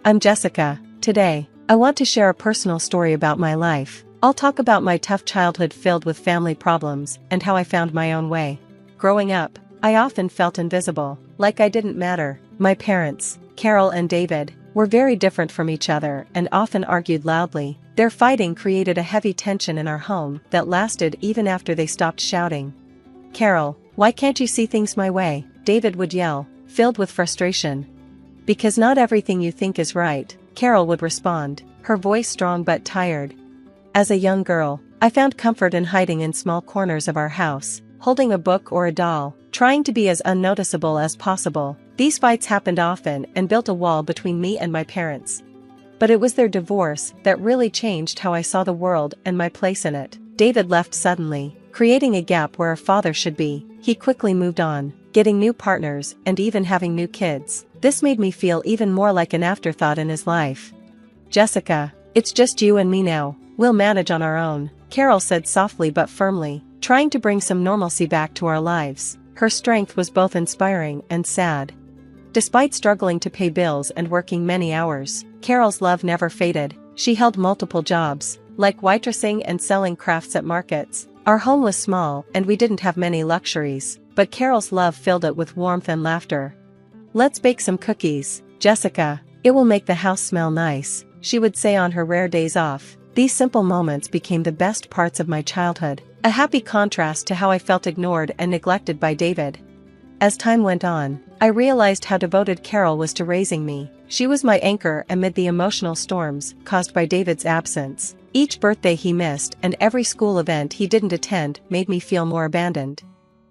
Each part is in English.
I'm Jessica. Today, I want to share a personal story about my life. I'll talk about my tough childhood filled with family problems and how I found my own way. Growing up, I often felt invisible, like I didn't matter. My parents, Carol and David, were very different from each other and often argued loudly. Their fighting created a heavy tension in our home that lasted even after they stopped shouting. "Carol, why can't you see things my way?" David would yell, filled with frustration. "Because not everything you think is right," Carol would respond, her voice strong but tired. As a young girl, I found comfort in hiding in small corners of our house, holding a book or a doll, trying to be as unnoticeable as possible. These fights happened often and built a wall between me and my parents. But it was their divorce that really changed how I saw the world and my place in it. David left suddenly, creating a gap where a father should be. He quickly moved on, getting new partners and even having new kids. This made me feel even more like an afterthought in his life. "Jessica, it's just you and me now. We'll manage on our own," Carol said softly but firmly, trying to bring some normalcy back to our lives. Her strength was both inspiring and sad. Despite struggling to pay bills and working many hours, Carol's love never faded. She held multiple jobs, like waitressing and selling crafts at markets. Our home was small and we didn't have many luxuries, but Carol's love filled it with warmth and laughter. "Let's bake some cookies, Jessica. It will make the house smell nice," she would say on her rare days off. These simple moments became the best parts of my childhood, a happy contrast to how I felt ignored and neglected by David. As time went on, I realized how devoted Carol was to raising me. She was my anchor amid the emotional storms caused by David's absence. Each birthday he missed and every school event he didn't attend made me feel more abandoned.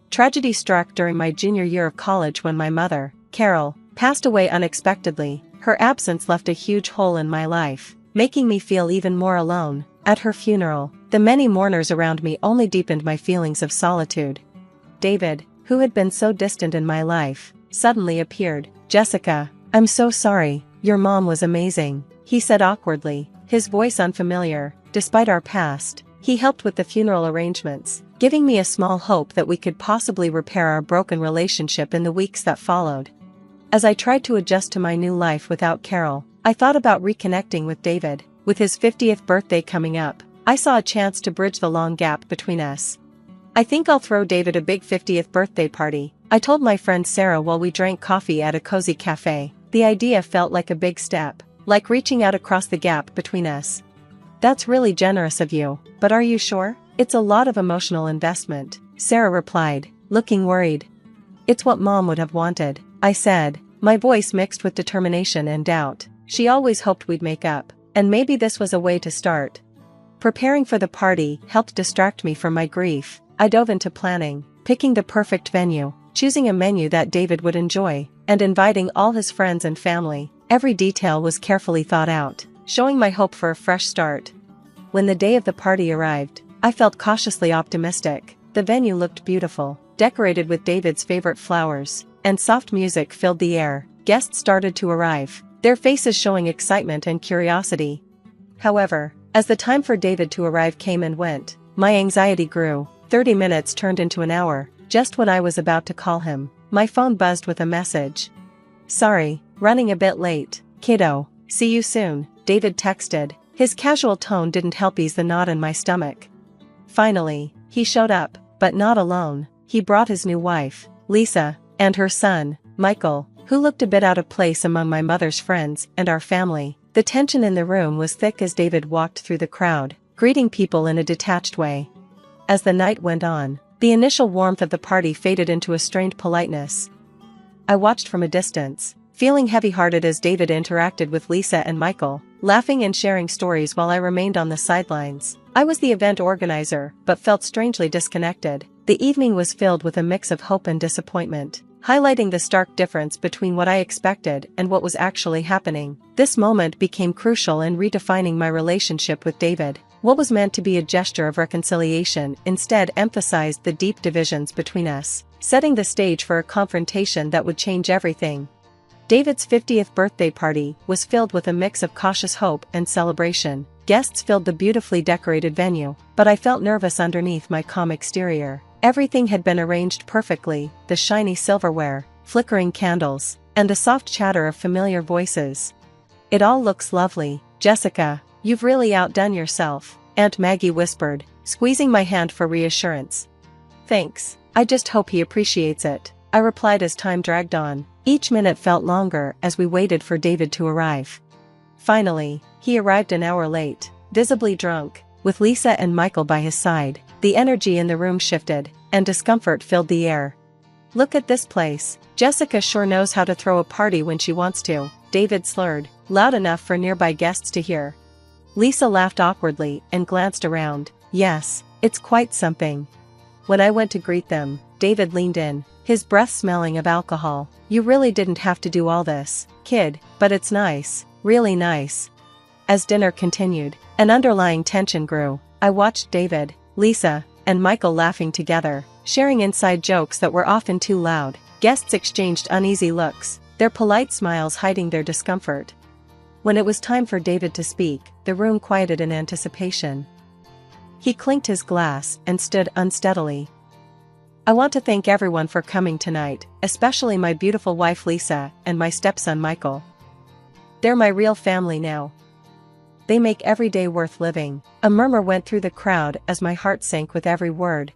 Tragedy struck during my junior year of college when my mother, Carol, passed away unexpectedly. Her absence left a huge hole in my life, making me feel even more alone. At her funeral, the many mourners around me only deepened my feelings of solitude. David, who had been so distant in my life, suddenly appeared. "Jessica, I'm so sorry, your mom was amazing," he said awkwardly, his voice unfamiliar. Despite our past, he helped with the funeral arrangements, giving me a small hope that we could possibly repair our broken relationship in the weeks that followed. As I tried to adjust to my new life without Carol, I thought about reconnecting with David. With his 50th birthday coming up, I saw a chance to bridge the long gap between us. "I think I'll throw David a big 50th birthday party," I told my friend Sarah while we drank coffee at a cozy cafe. The idea felt like a big step, like reaching out across the gap between us. "That's really generous of you, but are you sure? It's a lot of emotional investment," Sarah replied, looking worried. "It's what Mom would have wanted," I said, my voice mixed with determination and doubt. She always hoped we'd make up, and maybe this was a way to start. Preparing for the party helped distract me from my grief. I dove into planning, picking the perfect venue, choosing a menu that David would enjoy, and inviting all his friends and family. Every detail was carefully thought out, showing my hope for a fresh start. When the day of the party arrived, I felt cautiously optimistic. The venue looked beautiful, decorated with David's favorite flowers, and soft music filled the air. Guests started to arrive, their faces showing excitement and curiosity. However, as the time for David to arrive came and went, my anxiety grew. 30 minutes turned into an hour. Just when I was about to call him, my phone buzzed with a message. "Sorry, running a bit late, kiddo. See you soon," David texted. His casual tone didn't help ease the knot in my stomach. Finally, he showed up, but not alone. He brought his new wife, Lisa, and her son, Michael, who looked a bit out of place among my mother's friends and our family. The tension in the room was thick as David walked through the crowd, greeting people in a detached way. As the night went on, the initial warmth of the party faded into a strained politeness. I watched from a distance, feeling heavy-hearted as David interacted with Lisa and Michael, laughing and sharing stories while I remained on the sidelines. I was the event organizer, but felt strangely disconnected. The evening was filled with a mix of hope and disappointment, highlighting the stark difference between what I expected and what was actually happening. This moment became crucial in redefining my relationship with David. What was meant to be a gesture of reconciliation instead emphasized the deep divisions between us, setting the stage for a confrontation that would change everything. David's 50th birthday party was filled with a mix of cautious hope and celebration. Guests filled the beautifully decorated venue, but I felt nervous underneath my calm exterior. Everything had been arranged perfectly, the shiny silverware, flickering candles, and the soft chatter of familiar voices. It all looks lovely, Jessica. You've really outdone yourself, Aunt Maggie whispered, squeezing my hand for reassurance. Thanks, I just hope he appreciates it, I replied as time dragged on. Each minute felt longer as we waited for David to arrive. Finally, he arrived an hour late, visibly drunk, with Lisa and Michael by his side. The energy in the room shifted, and discomfort filled the air. Look at this place, Jessica sure knows how to throw a party when she wants to, David slurred, loud enough for nearby guests to hear. Lisa laughed awkwardly and glanced around. Yes, it's quite something. When I went to greet them, David leaned in, his breath smelling of alcohol. You really didn't have to do all this, kid, but it's nice, really nice. As dinner continued, an underlying tension grew. I watched David, Lisa, and Michael laughing together, sharing inside jokes that were often too loud. Guests exchanged uneasy looks, their polite smiles hiding their discomfort. When it was time for David to speak, the room quieted in anticipation. He clinked his glass and stood unsteadily. I want to thank everyone for coming tonight, especially my beautiful wife Lisa and my stepson Michael. They're my real family now. They make every day worth living. A murmur went through the crowd as my heart sank with every word.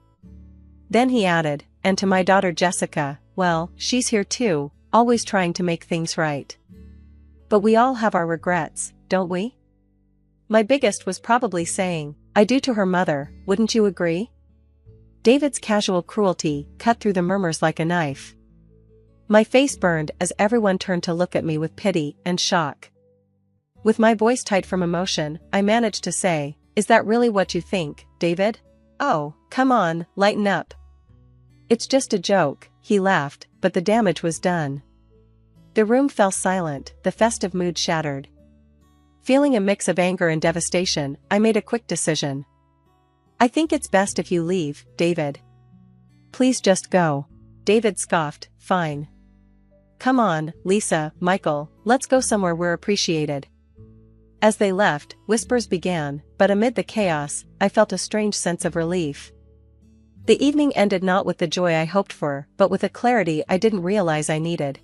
Then he added, and to my daughter Jessica, well, she's here too, always trying to make things right. But we all have our regrets, don't we? My biggest was probably saying, I do to her mother, wouldn't you agree? David's casual cruelty cut through the murmurs like a knife. My face burned as everyone turned to look at me with pity and shock. With my voice tight from emotion, I managed to say, is that really what you think, David? Oh, come on, lighten up. It's just a joke, he laughed, but the damage was done. The room fell silent, the festive mood shattered. Feeling a mix of anger and devastation, I made a quick decision. I think it's best if you leave, David. Please just go. David scoffed, fine. Come on, Lisa, Michael, let's go somewhere we're appreciated. As they left, whispers began, but amid the chaos, I felt a strange sense of relief. The evening ended not with the joy I hoped for, but with a clarity I didn't realize I needed.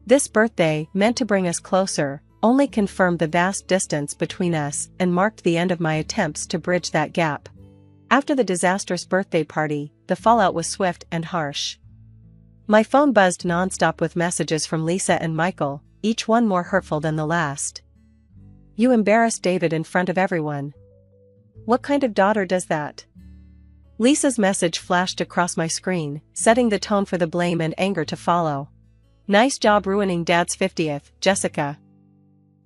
This birthday, meant to bring us closer, only confirmed the vast distance between us and marked the end of my attempts to bridge that gap. After the disastrous birthday party, the fallout was swift and harsh. My phone buzzed nonstop with messages from Lisa and Michael, each one more hurtful than the last. You embarrassed David in front of everyone. What kind of daughter does that? Lisa's message flashed across my screen, setting the tone for the blame and anger to follow. Nice job ruining Dad's 50th, Jessica.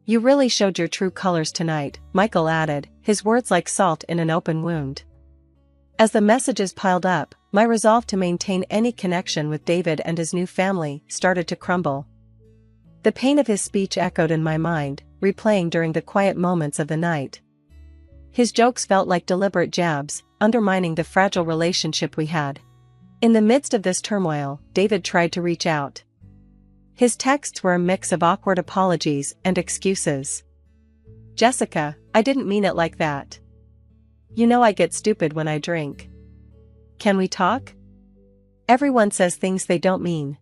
You really showed your true colors tonight, Michael added, his words like salt in an open wound. As the messages piled up, my resolve to maintain any connection with David and his new family started to crumble. The pain of his speech echoed in my mind, replaying during the quiet moments of the night. His jokes felt like deliberate jabs, undermining the fragile relationship we had. In the midst of this turmoil, David tried to reach out. His texts were a mix of awkward apologies and excuses. Jessica, I didn't mean it like that. You know I get stupid when I drink. Can we talk? Everyone says things they don't mean.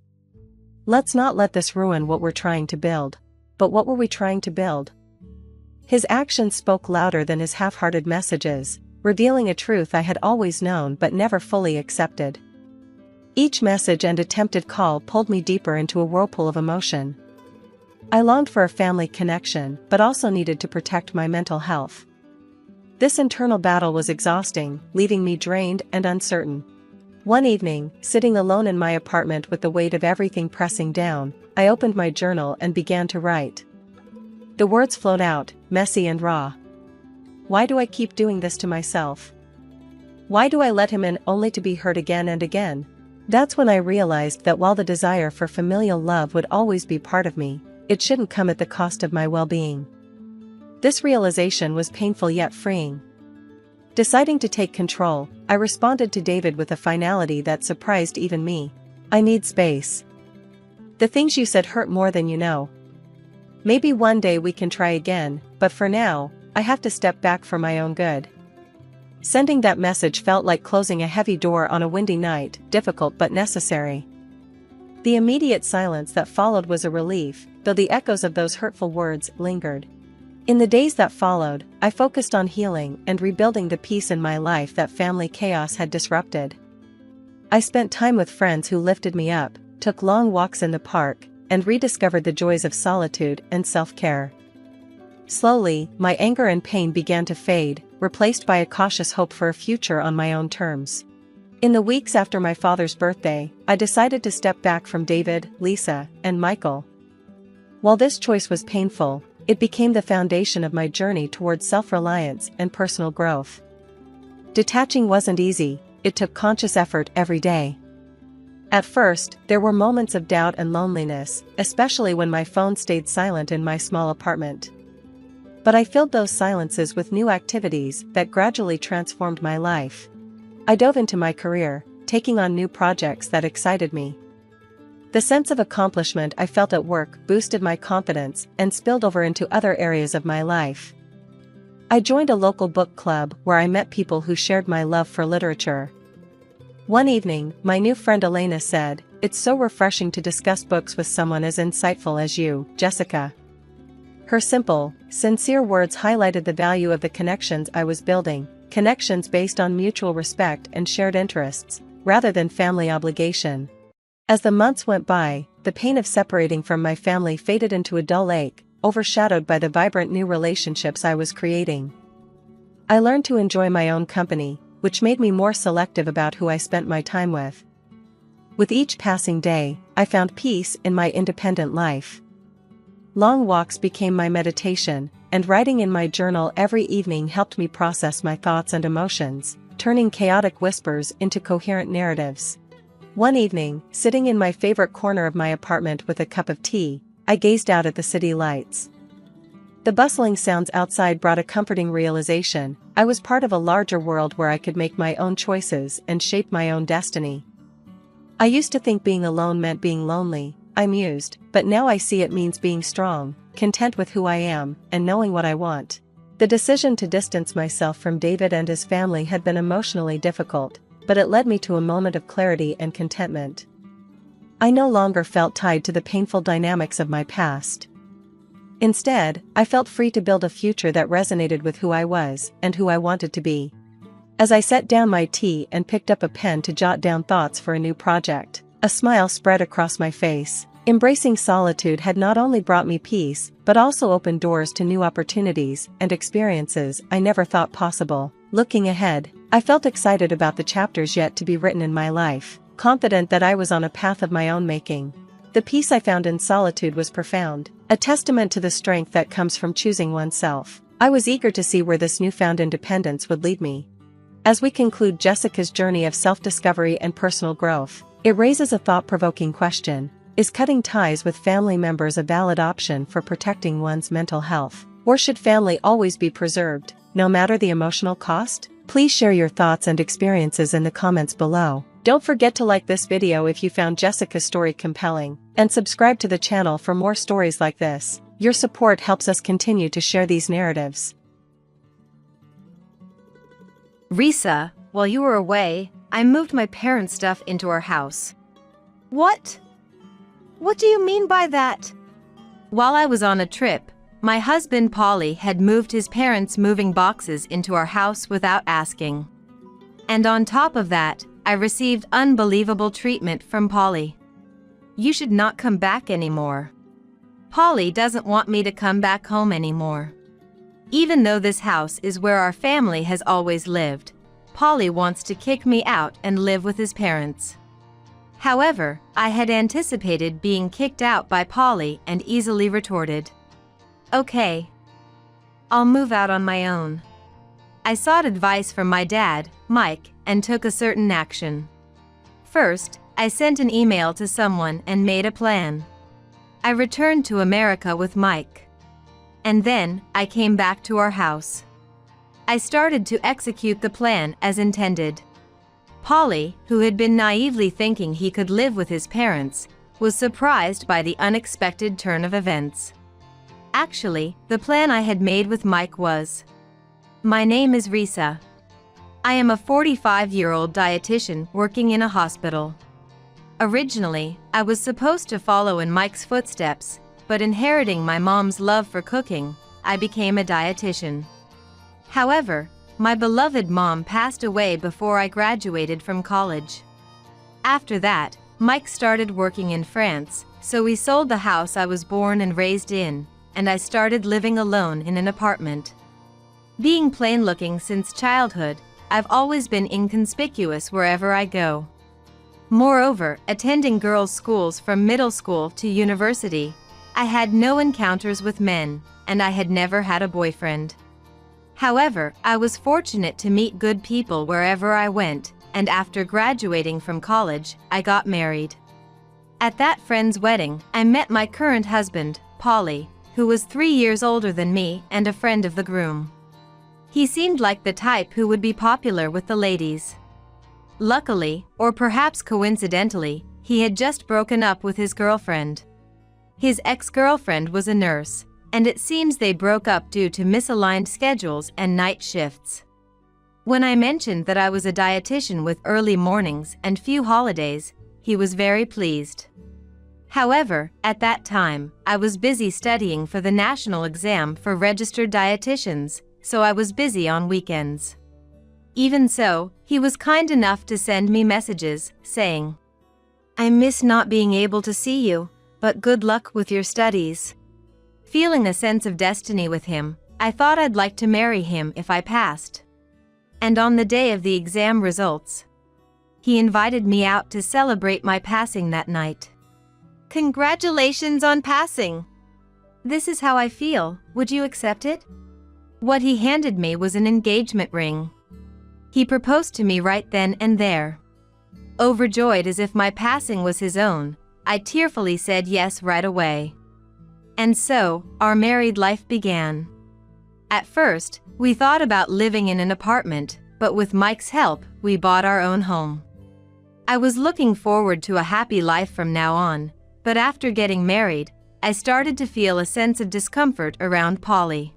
Let's not let this ruin what we're trying to build. But what were we trying to build? His actions spoke louder than his half-hearted messages, revealing a truth I had always known but never fully accepted. Each message and attempted call pulled me deeper into a whirlpool of emotion. I longed for a family connection, but also needed to protect my mental health. This internal battle was exhausting, leaving me drained and uncertain. One evening, sitting alone in my apartment with the weight of everything pressing down, I opened my journal and began to write. The words flowed out, messy and raw. Why do I keep doing this to myself? Why do I let him in only to be hurt again and again? That's when I realized that while the desire for familial love would always be part of me, it shouldn't come at the cost of my well-being. This realization was painful yet freeing. Deciding to take control, I responded to David with a finality that surprised even me. I need space. The things you said hurt more than you know. Maybe one day we can try again, but for now, I have to step back for my own good. Sending that message felt like closing a heavy door on a windy night, difficult but necessary. The immediate silence that followed was a relief, though the echoes of those hurtful words lingered. In the days that followed, I focused on healing and rebuilding the peace in my life that family chaos had disrupted. I spent time with friends who lifted me up, took long walks in the park, and rediscovered the joys of solitude and self-care. Slowly, my anger and pain began to fade, replaced by a cautious hope for a future on my own terms. In the weeks after my father's birthday, I decided to step back from David, Lisa, and Michael. While this choice was painful, it became the foundation of my journey towards self-reliance and personal growth. Detaching wasn't easy, it took conscious effort every day. At first, there were moments of doubt and loneliness, especially when my phone stayed silent in my small apartment. But I filled those silences with new activities that gradually transformed my life. I dove into my career, taking on new projects that excited me. The sense of accomplishment I felt at work boosted my confidence and spilled over into other areas of my life. I joined a local book club where I met people who shared my love for literature. One evening, my new friend Elena said, "It's so refreshing to discuss books with someone as insightful as you, Jessica." Her simple, sincere words highlighted the value of the connections I was building, connections based on mutual respect and shared interests, rather than family obligation. As the months went by, the pain of separating from my family faded into a dull ache, overshadowed by the vibrant new relationships I was creating. I learned to enjoy my own company, which made me more selective about who I spent my time with. With each passing day, I found peace in my independent life. Long walks became my meditation, and writing in my journal every evening helped me process my thoughts and emotions, turning chaotic whispers into coherent narratives. One evening, sitting in my favorite corner of my apartment with a cup of tea, I gazed out at the city lights. The bustling sounds outside brought a comforting realization: I was part of a larger world where I could make my own choices and shape my own destiny. I used to think being alone meant being lonely, I mused, but now I see it means being strong, content with who I am, and knowing what I want. The decision to distance myself from David and his family had been emotionally difficult, but it led me to a moment of clarity and contentment. I no longer felt tied to the painful dynamics of my past. Instead, I felt free to build a future that resonated with who I was and who I wanted to be. As I set down my tea and picked up a pen to jot down thoughts for a new project, a smile spread across my face. Embracing solitude had not only brought me peace, but also opened doors to new opportunities and experiences I never thought possible. Looking ahead, I felt excited about the chapters yet to be written in my life, confident that I was on a path of my own making. The peace I found in solitude was profound, a testament to the strength that comes from choosing oneself. I was eager to see where this newfound independence would lead me. As we conclude Jessica's journey of self-discovery and personal growth, it raises a thought-provoking question. Is cutting ties with family members a valid option for protecting one's mental health? Or should family always be preserved, no matter the emotional cost? Please share your thoughts and experiences in the comments below. Don't forget to like this video if you found Jessica's story compelling, and subscribe to the channel for more stories like this. Your support helps us continue to share these narratives. Risa, while you were away, I moved my parents' stuff into our house. What? What do you mean by that? While I was on a trip, my husband Polly had moved his parents' moving boxes into our house without asking. And on top of that, I received unbelievable treatment from Polly. You should not come back anymore. Polly doesn't want me to come back home anymore. Even though this house is where our family has always lived, Polly wants to kick me out and live with his parents. However, I had anticipated being kicked out by Polly and easily retorted, "Okay, I'll move out on my own." I sought advice from my dad, Mike, and took a certain action. First, I sent an email to someone and made a plan. I returned to America with Mike. And then, I came back to our house. I started to execute the plan as intended. Polly, who had been naively thinking he could live with his parents, was surprised by the unexpected turn of events. Actually, the plan I had made with Mike was: my name is Risa. I am a 45-year-old dietitian working in a hospital. Originally, I was supposed to follow in Mike's footsteps, but inheriting my mom's love for cooking, I became a dietitian. However, my beloved mom passed away before I graduated from college. After that, Mike started working in France, so we sold the house I was born and raised in, and I started living alone in an apartment. Being plain-looking since childhood, I've always been inconspicuous wherever I go. Moreover, attending girls' schools from middle school to university, I had no encounters with men, and I had never had a boyfriend. However, I was fortunate to meet good people wherever I went, and after graduating from college, I got married. At that friend's wedding, I met my current husband, Polly, who was 3 years older than me and a friend of the groom. He seemed like the type who would be popular with the ladies. Luckily, or perhaps coincidentally, he had just broken up with his girlfriend. His ex-girlfriend was a nurse, and it seems they broke up due to misaligned schedules and night shifts. When I mentioned that I was a dietitian with early mornings and few holidays, he was very pleased. However, at that time, I was busy studying for the national exam for registered dietitians, so I was busy on weekends. Even so, he was kind enough to send me messages, saying, "I miss not being able to see you, but good luck with your studies." Feeling a sense of destiny with him, I thought I'd like to marry him if I passed. And on the day of the exam results, he invited me out to celebrate my passing that night. "Congratulations on passing! This is how I feel, would you accept it?" What he handed me was an engagement ring. He proposed to me right then and there. Overjoyed as if my passing was his own, I tearfully said yes right away. And so, our married life began. At first, we thought about living in an apartment, but with Mike's help, we bought our own home. I was looking forward to a happy life from now on, but after getting married, I started to feel a sense of discomfort around Polly.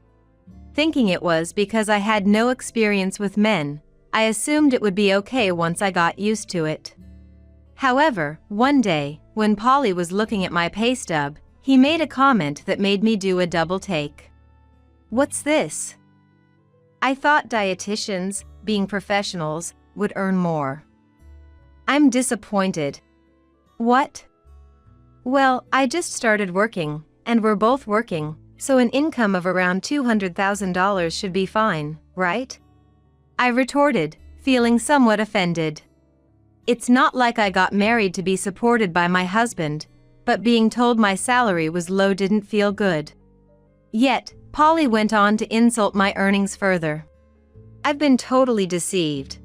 Thinking it was because I had no experience with men, I assumed it would be okay once I got used to it. However, one day, when Polly was looking at my pay stub, he made a comment that made me do a double take. "What's this?" I thought dietitians, being professionals, would earn more. I'm disappointed. What? Well, I just started working, and we're both working, so an income of around $200,000 should be fine, right? I retorted, feeling somewhat offended. It's not like I got married to be supported by my husband, but being told my salary was low didn't feel good. Yet, Polly went on to insult my earnings further. I've been totally deceived.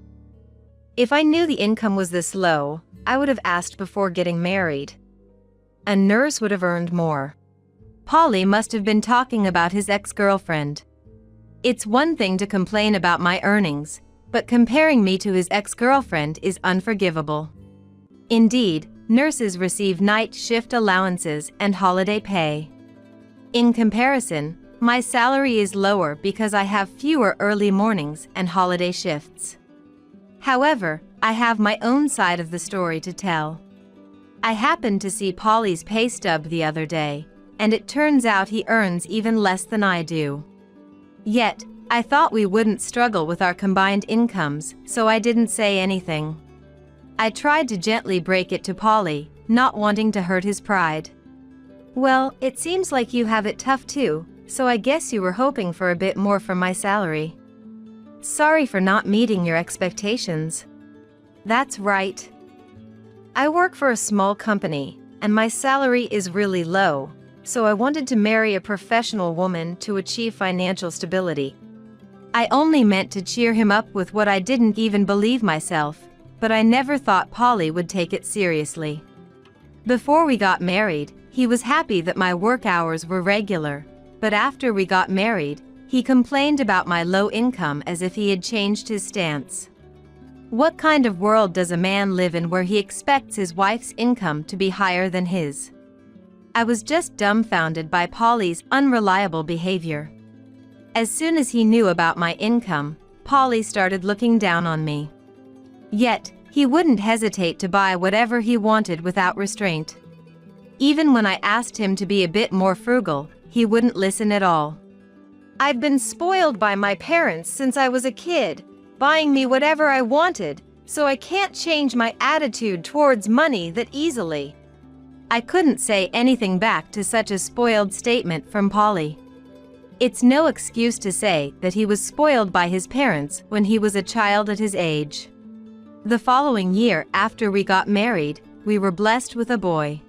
If I knew the income was this low, I would have asked before getting married. A nurse would have earned more. Polly must have been talking about his ex-girlfriend. It's one thing to complain about my earnings, but comparing me to his ex-girlfriend is unforgivable. Indeed, nurses receive night shift allowances and holiday pay. In comparison, my salary is lower because I have fewer early mornings and holiday shifts. However, I have my own side of the story to tell. I happened to see Polly's pay stub the other day, and it turns out he earns even less than I do. Yet, I thought we wouldn't struggle with our combined incomes, so I didn't say anything. I tried to gently break it to Polly, not wanting to hurt his pride. "Well, it seems like you have it tough too, so I guess you were hoping for a bit more from my salary. Sorry for not meeting your expectations." That's right. I work for a small company, and my salary is really low, so I wanted to marry a professional woman to achieve financial stability. I only meant to cheer him up with what I didn't even believe myself, but I never thought Polly would take it seriously. Before we got married, he was happy that my work hours were regular, but after we got married, he complained about my low income as if he had changed his stance. What kind of world does a man live in where he expects his wife's income to be higher than his? I was just dumbfounded by Polly's unreliable behavior. As soon as he knew about my income, Polly started looking down on me. Yet, he wouldn't hesitate to buy whatever he wanted without restraint. Even when I asked him to be a bit more frugal, he wouldn't listen at all. I've been spoiled by my parents since I was a kid, buying me whatever I wanted, so I can't change my attitude towards money that easily. I couldn't say anything back to such a spoiled statement from Polly. It's no excuse to say that he was spoiled by his parents when he was a child at his age. The following year after we got married, we were blessed with a boy.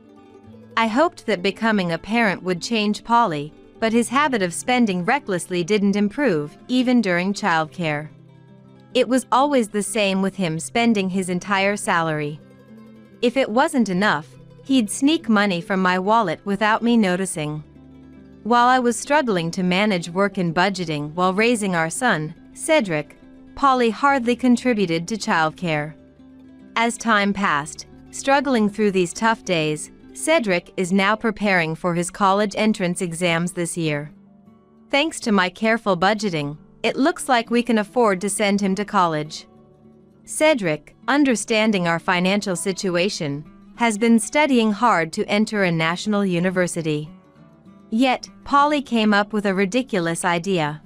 I hoped that becoming a parent would change Polly, but his habit of spending recklessly didn't improve, even during childcare. It was always the same with him spending his entire salary. If it wasn't enough, he'd sneak money from my wallet without me noticing. While I was struggling to manage work and budgeting while raising our son, Cedric, Polly hardly contributed to childcare. As time passed, struggling through these tough days, Cedric is now preparing for his college entrance exams this year. Thanks to my careful budgeting, it looks like we can afford to send him to college. Cedric, understanding our financial situation, has been studying hard to enter a national university. Yet, Polly came up with a ridiculous idea.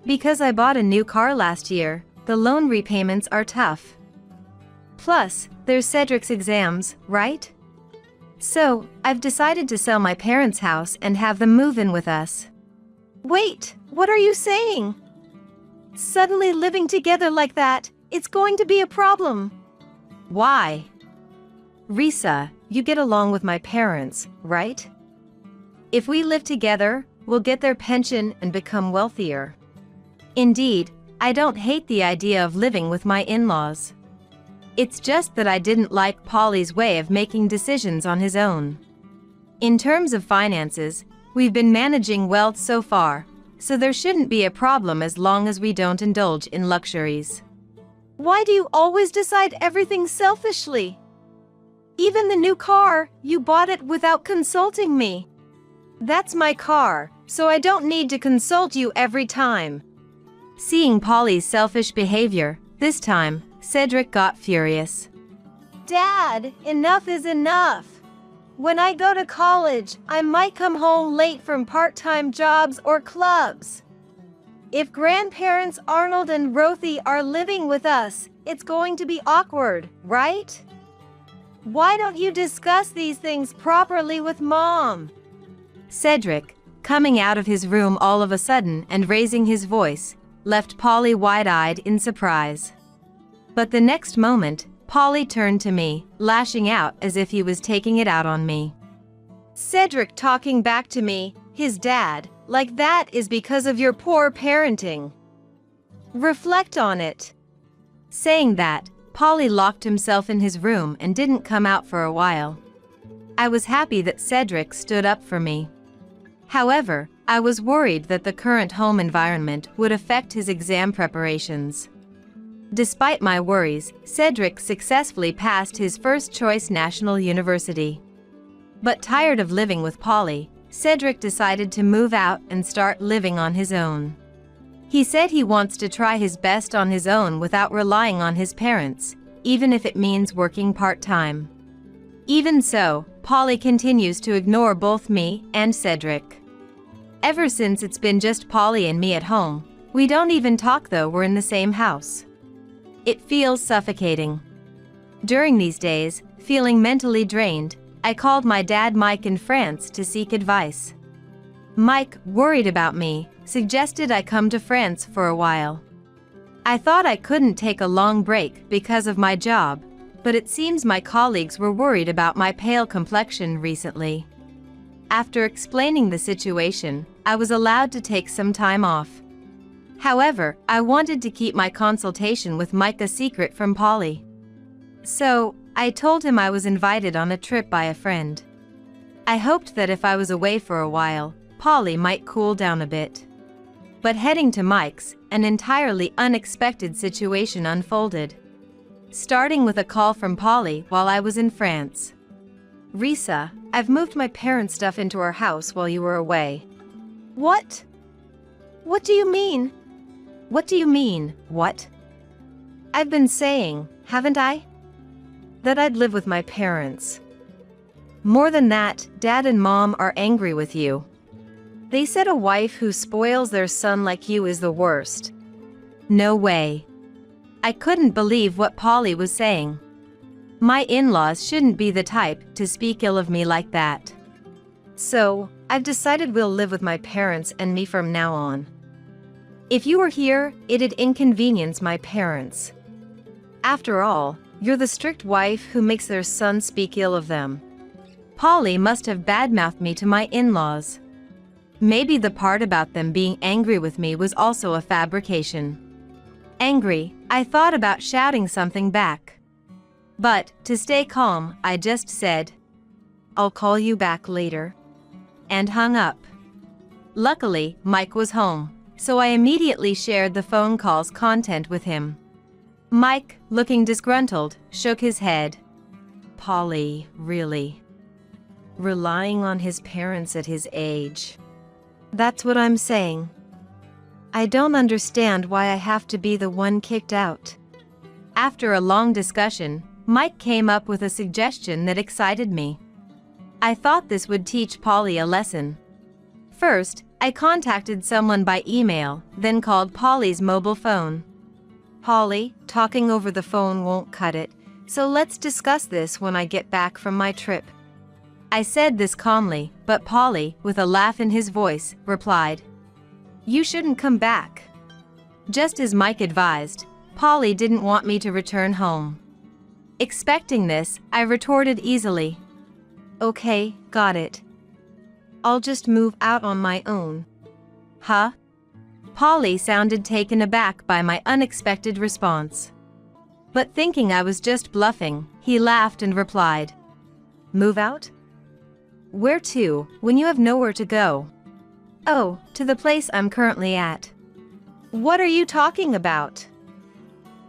Because I bought a new car last year, the loan repayments are tough. Plus, there's Cedric's exams, right? So, I've decided to sell my parents' house and have them move in with us. Wait, what are you saying? Suddenly living together like that, it's going to be a problem. Why? Risa, you get along with my parents, right? If we live together, we'll get their pension and become wealthier. Indeed, I don't hate the idea of living with my in-laws. It's just that I didn't like Polly's way of making decisions on his own. In terms of finances, we've been managing well so far, so there shouldn't be a problem as long as we don't indulge in luxuries. Why do you always decide everything selfishly? Even the new car, you bought it without consulting me. That's my car, so I don't need to consult you every time. Seeing Polly's selfish behavior, this time, Cedric got furious. Dad, enough is enough. When I go to college, I might come home late from part-time jobs or clubs. If grandparents Arnold and Rothy are living with us, it's going to be awkward, right? Why don't you discuss these things properly with Mom? Cedric, coming out of his room all of a sudden and raising his voice, left Polly wide-eyed in surprise. But the next moment, Polly turned to me, lashing out as if he was taking it out on me. Cedric talking back to me, his dad, like that is because of your poor parenting. Reflect on it. Saying that, Polly locked himself in his room and didn't come out for a while. I was happy that Cedric stood up for me. However, I was worried that the current home environment would affect his exam preparations. Despite my worries, Cedric successfully passed his first-choice national university. But tired of living with Polly, Cedric decided to move out and start living on his own. He said he wants to try his best on his own without relying on his parents, even if it means working part-time. Even so, Polly continues to ignore both me and Cedric. Ever since it's been just Polly and me at home, we don't even talk though we're in the same house. It feels suffocating. During these days, feeling mentally drained, I called my dad Mike in France to seek advice. Mike, worried about me, suggested I come to France for a while. I thought I couldn't take a long break because of my job, but it seems my colleagues were worried about my pale complexion recently. After explaining the situation, I was allowed to take some time off. However, I wanted to keep my consultation with Mike a secret from Polly. So, I told him I was invited on a trip by a friend. I hoped that if I was away for a while, Polly might cool down a bit. But heading to Mike's, an entirely unexpected situation unfolded. Starting with a call from Polly while I was in France. Risa, I've moved my parents' stuff into our house while you were away. What? What do you mean? What do you mean, what? I've been saying, haven't I? That I'd live with my parents. More than that, Dad and Mom are angry with you. They said a wife who spoils their son like you is the worst. No way. I couldn't believe what Polly was saying. My in-laws shouldn't be the type to speak ill of me like that. So, I've decided we'll live with my parents and me from now on. If you were here, it'd inconvenience my parents. After all, you're the strict wife who makes their son speak ill of them. Polly must have badmouthed me to my in-laws. Maybe the part about them being angry with me was also a fabrication. Angry, I thought about shouting something back. But, to stay calm, I just said, "I'll call you back later," and hung up. Luckily, Mike was home, so I immediately shared the phone call's content with him. Mike, looking disgruntled, shook his head. Polly, really? Relying on his parents at his age. That's what I'm saying. I don't understand why I have to be the one kicked out. After a long discussion, Mike came up with a suggestion that excited me. I thought this would teach Polly a lesson. First, I contacted someone by email, then called Polly's mobile phone. "Polly, talking over the phone won't cut it, so let's discuss this when I get back from my trip." I said this calmly, but Polly, with a laugh in his voice, replied, "You shouldn't come back." Just as Mike advised, Polly didn't want me to return home. Expecting this, I retorted easily, "Okay, got it. I'll just move out on my own." Huh? Polly sounded taken aback by my unexpected response. But thinking I was just bluffing, he laughed and replied, "Move out? Where to, when you have nowhere to go?" "Oh, to the place I'm currently at." "What are you talking about?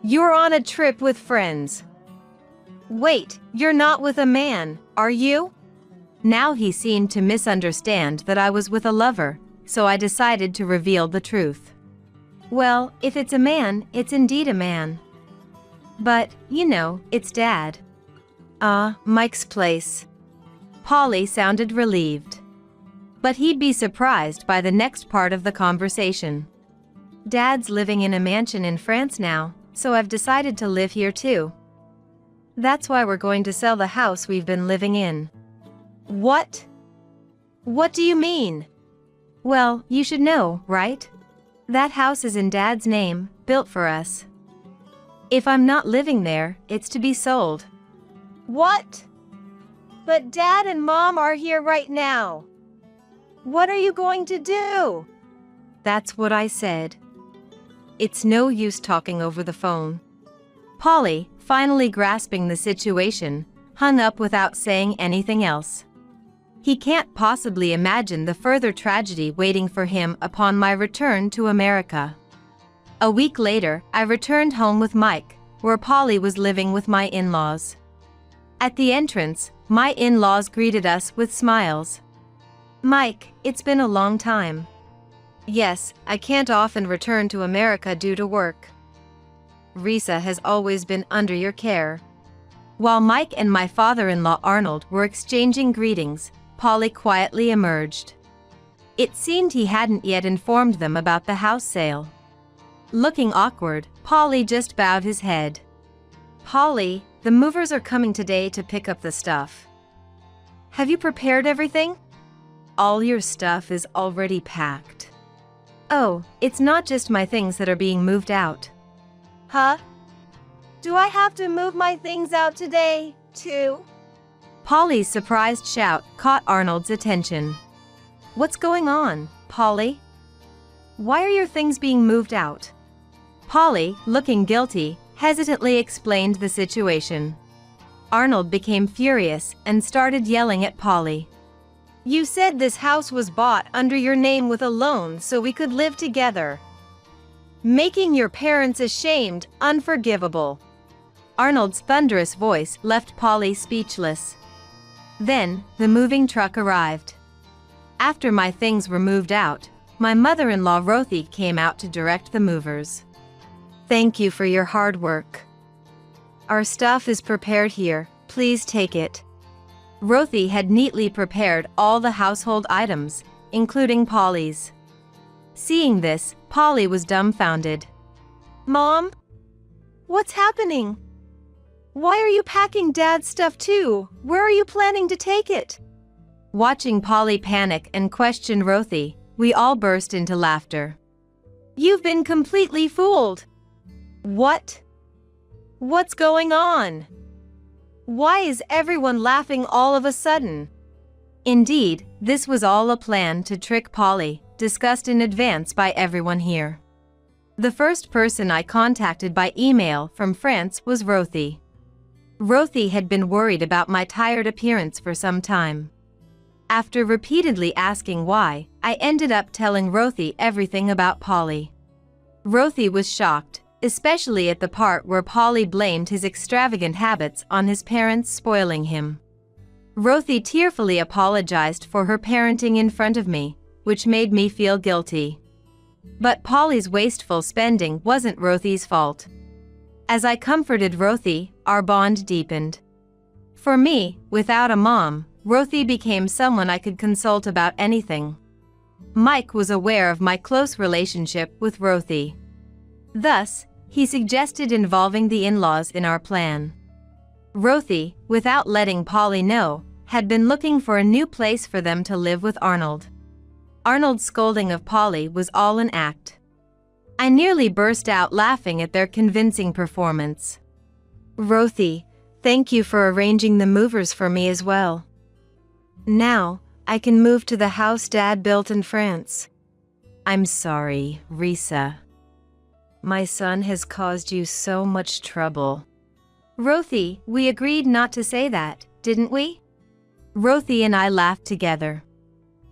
You're on a trip with friends. Wait, you're not with a man, are you?" Now he seemed to misunderstand that I was with a lover, so I decided to reveal the truth. "Well, if it's a man, it's indeed a man. But, you know, it's Dad." Mike's place." Polly sounded relieved. But he'd be surprised by the next part of the conversation. "Dad's living in a mansion in France now, so I've decided to live here too. That's why we're going to sell the house we've been living in." "What? What do you mean?" "Well, you should know, right? That house is in Dad's name, built for us. If I'm not living there, it's to be sold." "What? But Dad and Mom are here right now. What are you going to do?" That's what I said. It's no use talking over the phone. Polly, finally grasping the situation, hung up without saying anything else. He can't possibly imagine the further tragedy waiting for him upon my return to America. A week later, I returned home with Mike, where Polly was living with my in-laws. At the entrance, my in-laws greeted us with smiles. "Mike, it's been a long time." "Yes, I can't often return to America due to work. Risa has always been under your care." While Mike and my father-in-law Arnold were exchanging greetings, Polly quietly emerged. It seemed he hadn't yet informed them about the house sale. Looking awkward, Polly just bowed his head. "Polly, the movers are coming today to pick up the stuff. Have you prepared everything?" "All your stuff is already packed." "Oh, it's not just my things that are being moved out." "Huh? Do I have to move my things out today, too?" Polly's surprised shout caught Arnold's attention. "What's going on, Polly? Why are your things being moved out?" Polly, looking guilty, hesitantly explained the situation. Arnold became furious and started yelling at Polly. "You said this house was bought under your name with a loan so we could live together. Making your parents ashamed, unforgivable." Arnold's thunderous voice left Polly speechless. Then, the moving truck arrived. After my things were moved out, my mother-in-law Rothy came out to direct the movers. "Thank you for your hard work. Our stuff is prepared here, please take it." Rothy had neatly prepared all the household items, including Polly's. Seeing this, Polly was dumbfounded. Mom? What's happening? Why are you packing Dad's stuff too? Where are you planning to take it? Watching Polly panic and question Rothy, we all burst into laughter. You've been completely fooled. What? What's going on? Why is everyone laughing all of a sudden? Indeed, this was all a plan to trick Polly, discussed in advance by everyone here. The first person I contacted by email from France was Rothy. Rothy had been worried about my tired appearance for some time. After repeatedly asking why, I ended up telling Rothy everything about Polly. Rothy was shocked, especially at the part where Polly blamed his extravagant habits on his parents spoiling him. Rothy tearfully apologized for her parenting in front of me, which made me feel guilty. But Polly's wasteful spending wasn't Rothy's fault. As I comforted Rothy, our bond deepened. For me, without a mom, Rothy became someone I could consult about anything. Mike was aware of my close relationship with Rothy. Thus, he suggested involving the in-laws in our plan. Rothy, without letting Polly know, had been looking for a new place for them to live with Arnold. Arnold's scolding of Polly was all an act. I nearly burst out laughing at their convincing performance. Rothy, thank you for arranging the movers for me as well. Now, I can move to the house Dad built in France. I'm sorry, Risa. My son has caused you so much trouble. Rothy, we agreed not to say that, didn't we? Rothy and I laughed together.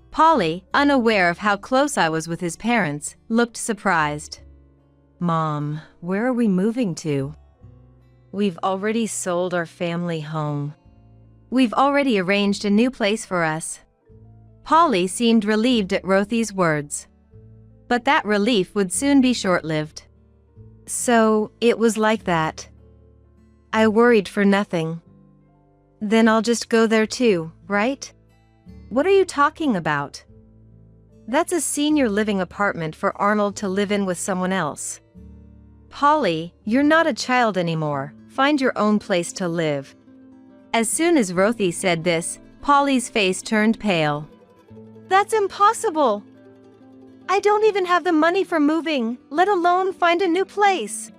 Polly, unaware of how close I was with his parents, looked surprised. Mom, where are we moving to? We've already sold our family home. We've already arranged a new place for us. Polly seemed relieved at Rothy's words. But that relief would soon be short-lived. So, it was like that. I worried for nothing. Then I'll just go there too, right? What are you talking about? That's a senior living apartment for Arnold to live in with someone else. Polly, you're not a child anymore. Find your own place to live. As soon as Rothy said this, Polly's face turned pale. That's impossible. I don't even have the money for moving, let alone find a new place.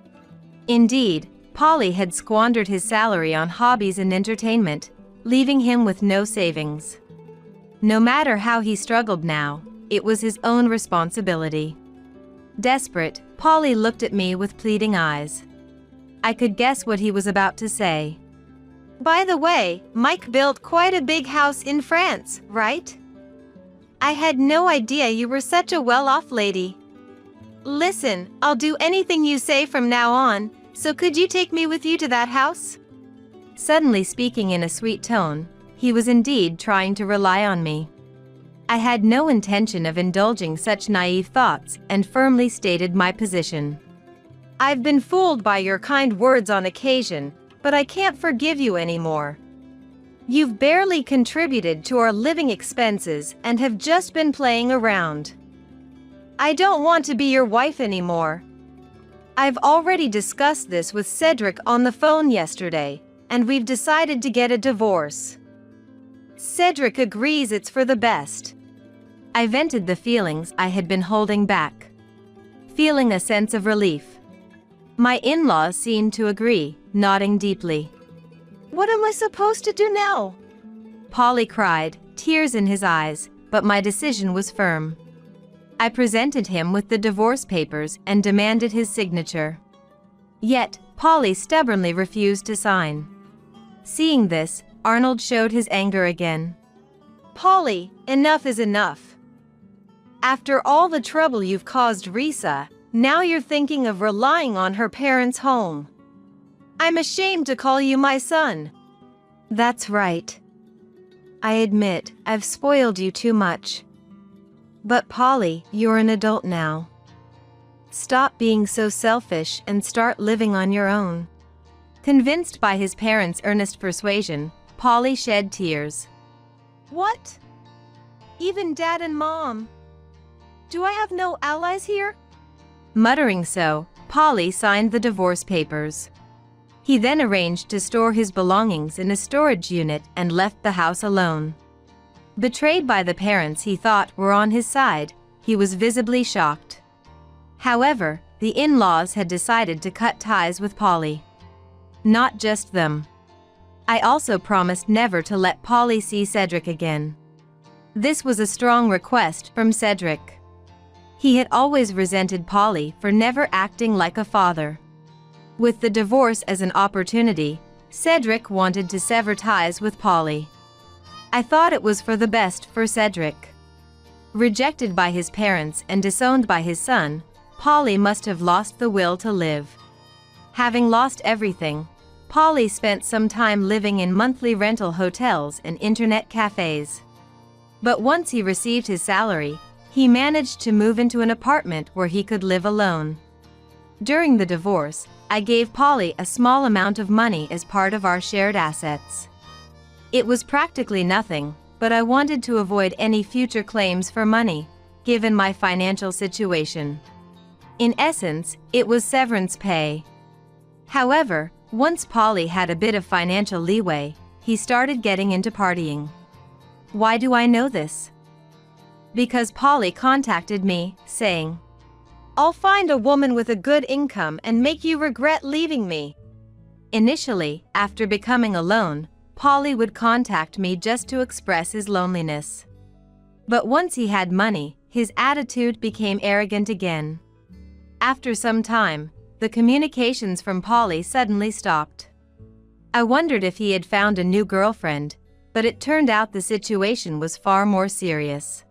Indeed, Polly had squandered his salary on hobbies and entertainment, leaving him with no savings. No matter how he struggled now, it was his own responsibility. Desperate, Polly looked at me with pleading eyes. I could guess what he was about to say. By the way, Mike built quite a big house in France, right? I had no idea you were such a well-off lady. Listen, I'll do anything you say from now on, so could you take me with you to that house? Suddenly speaking in a sweet tone, he was indeed trying to rely on me. I had no intention of indulging such naive thoughts and firmly stated my position. I've been fooled by your kind words on occasion, but I can't forgive you anymore. You've barely contributed to our living expenses and have just been playing around. I don't want to be your wife anymore. I've already discussed this with Cedric on the phone yesterday, and we've decided to get a divorce. Cedric agrees it's for the best. I vented the feelings I had been holding back, feeling a sense of relief. My in-laws seemed to agree, nodding deeply. What am I supposed to do now? Polly cried, tears in his eyes, but my decision was firm. I presented him with the divorce papers and demanded his signature. Yet, Polly stubbornly refused to sign. Seeing this, Arnold showed his anger again. Polly, enough is enough. After all the trouble you've caused Risa, now you're thinking of relying on her parents' home. I'm ashamed to call you my son. That's right. I admit, I've spoiled you too much. But Polly, you're an adult now. Stop being so selfish and start living on your own. Convinced by his parents' earnest persuasion, Polly shed tears. What? Even Dad and Mom? Do I have no allies here? Muttering so, Polly signed the divorce papers. He then arranged to store his belongings in a storage unit and left the house alone. Betrayed by the parents he thought were on his side, he was visibly shocked. However, the in-laws had decided to cut ties with Polly. Not just them. I also promised never to let Polly see Cedric again. This was a strong request from Cedric. He had always resented Polly for never acting like a father. With the divorce as an opportunity, Cedric wanted to sever ties with Polly. I thought it was for the best for Cedric. Rejected by his parents and disowned by his son, Polly must have lost the will to live. Having lost everything, Polly spent some time living in monthly rental hotels and internet cafes. But once he received his salary, he managed to move into an apartment where he could live alone. During the divorce, I gave Polly a small amount of money as part of our shared assets. It was practically nothing, but I wanted to avoid any future claims for money, given my financial situation. In essence, it was severance pay. However, once Polly had a bit of financial leeway, he started getting into partying. Why do I know this? Because Polly contacted me, saying, "I'll find a woman with a good income and make you regret leaving me." Initially, after becoming alone, Polly would contact me just to express his loneliness. But once he had money, his attitude became arrogant again. After some time, the communications from Polly suddenly stopped. I wondered if he had found a new girlfriend, but it turned out the situation was far more serious.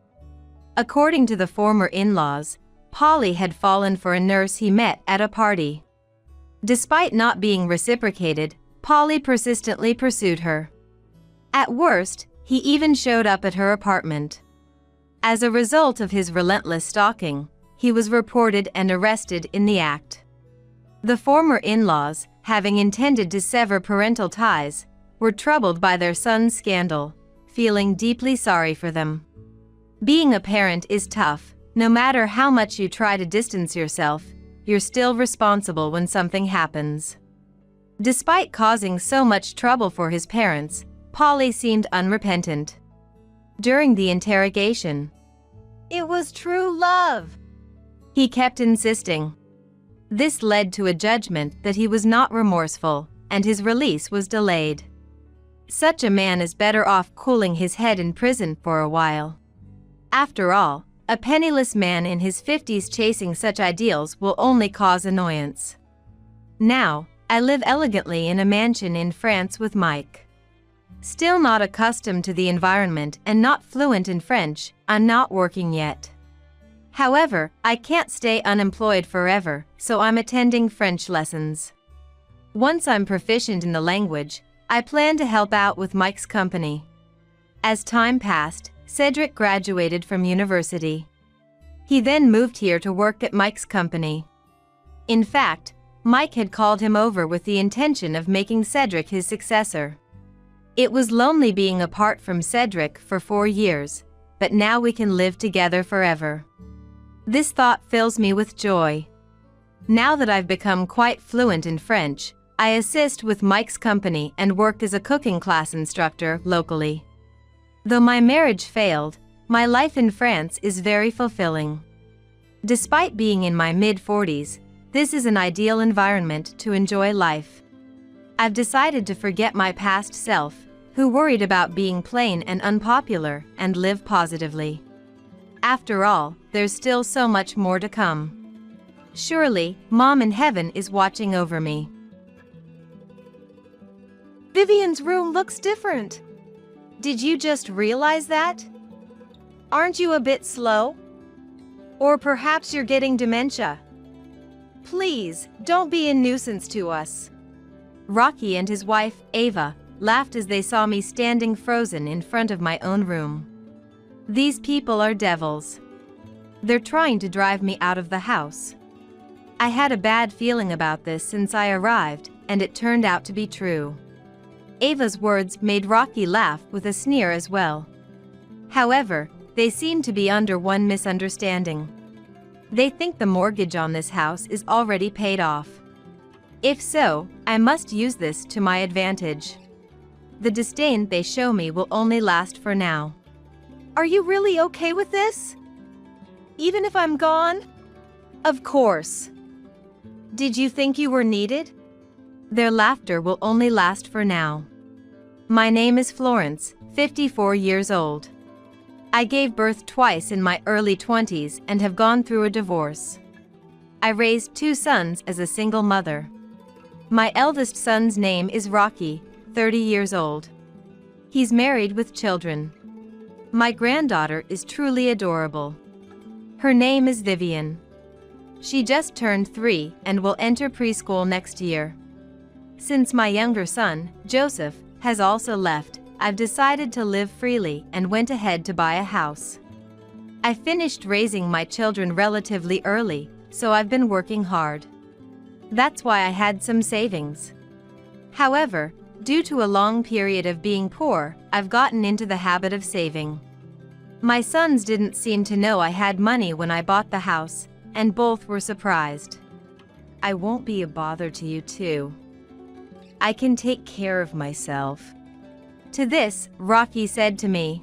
According to the former in-laws, Polly had fallen for a nurse he met at a party. Despite not being reciprocated, Polly persistently pursued her. At worst, he even showed up at her apartment. As a result of his relentless stalking, he was reported and arrested in the act. The former in-laws, having intended to sever parental ties, were troubled by their son's scandal, feeling deeply sorry for them. Being a parent is tough. No matter how much you try to distance yourself, you're still responsible when something happens. Despite causing so much trouble for his parents, Polly seemed unrepentant. During the interrogation, "It was true love," he kept insisting. This led to a judgment that he was not remorseful, and his release was delayed. Such a man is better off cooling his head in prison for a while. After all, a penniless man in his 50s chasing such ideals will only cause annoyance. Now, I live elegantly in a mansion in France with Mike. Still not accustomed to the environment and not fluent in French, I'm not working yet. However, I can't stay unemployed forever, so I'm attending French lessons. Once I'm proficient in the language, I plan to help out with Mike's company. As time passed, Cedric graduated from university. He then moved here to work at Mike's company. In fact, Mike had called him over with the intention of making Cedric his successor. It was lonely being apart from Cedric for 4 years, but now we can live together forever. This thought fills me with joy. Now that I've become quite fluent in French, I assist with Mike's company and work as a cooking class instructor locally. Though my marriage failed, my life in France is very fulfilling. Despite being in my mid-40s, this is an ideal environment to enjoy life. I've decided to forget my past self, who worried about being plain and unpopular, and live positively. After all, there's still so much more to come. Surely, Mom in heaven is watching over me. Vivian's room looks different. Did you just realize that? Aren't you a bit slow? Or perhaps you're getting dementia. Please, don't be a nuisance to us. Rocky and his wife, Ava, laughed as they saw me standing frozen in front of my own room. These people are devils. They're trying to drive me out of the house. I had a bad feeling about this since I arrived, and it turned out to be true. Ava's words made Rocky laugh with a sneer as well. However, they seem to be under one misunderstanding. They think the mortgage on this house is already paid off. If so, I must use this to my advantage. The disdain they show me will only last for now. Are you really okay with this? Even if I'm gone? Of course. Did you think you were needed? Their laughter will only last for now. My name is Florence, 54 years old. I gave birth twice in my early 20s and have gone through a divorce. I raised 2 sons as a single mother. My eldest son's name is Rocky, 30 years old. He's married with children. My granddaughter is truly adorable. Her name is Vivian. She just turned 3 and will enter preschool next year. Since my younger son, Joseph, has also left, I've decided to live freely and went ahead to buy a house. I finished raising my children relatively early, so I've been working hard. That's why I had some savings. However, due to a long period of being poor, I've gotten into the habit of saving. My sons didn't seem to know I had money when I bought the house, and both were surprised. I won't be a bother to you too. I can take care of myself. To this, Rocky said to me,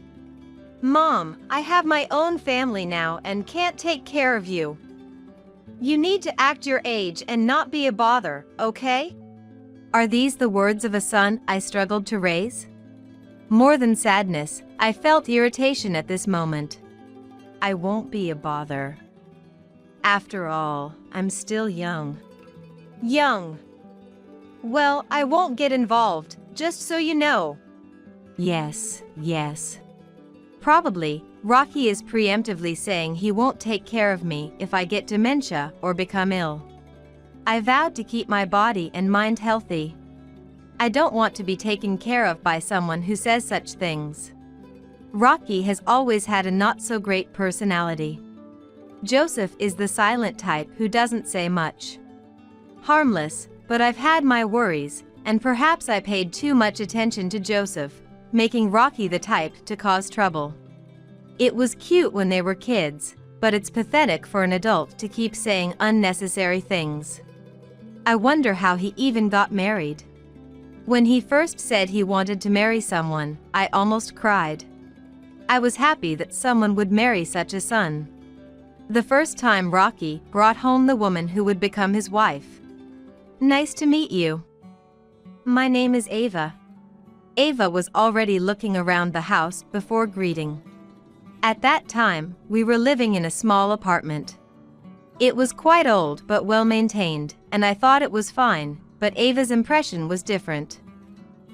Mom, I have my own family now and can't take care of you. You need to act your age and not be a bother, okay? Are these the words of a son I struggled to raise? More than sadness, I felt irritation at this moment. I won't be a bother. After all, I'm still young. Young. Well, I won't get involved, just so you know. Yes. Probably, Rocky is preemptively saying he won't take care of me if I get dementia or become ill. I vowed to keep my body and mind healthy. I don't want to be taken care of by someone who says such things. Rocky has always had a not-so-great personality. Joseph is the silent type who doesn't say much. Harmless, but I've had my worries, and perhaps I paid too much attention to Joseph, making Rocky the type to cause trouble. It was cute when they were kids, but it's pathetic for an adult to keep saying unnecessary things. I wonder how he even got married. When he first said he wanted to marry someone, I almost cried. I was happy that someone would marry such a son. The first time Rocky brought home the woman who would become his wife. Nice to meet you. My name is Ava. Ava was already looking around the house before greeting. At that time, we were living in a small apartment. It was quite old but well maintained, and I thought it was fine, but Ava's impression was different.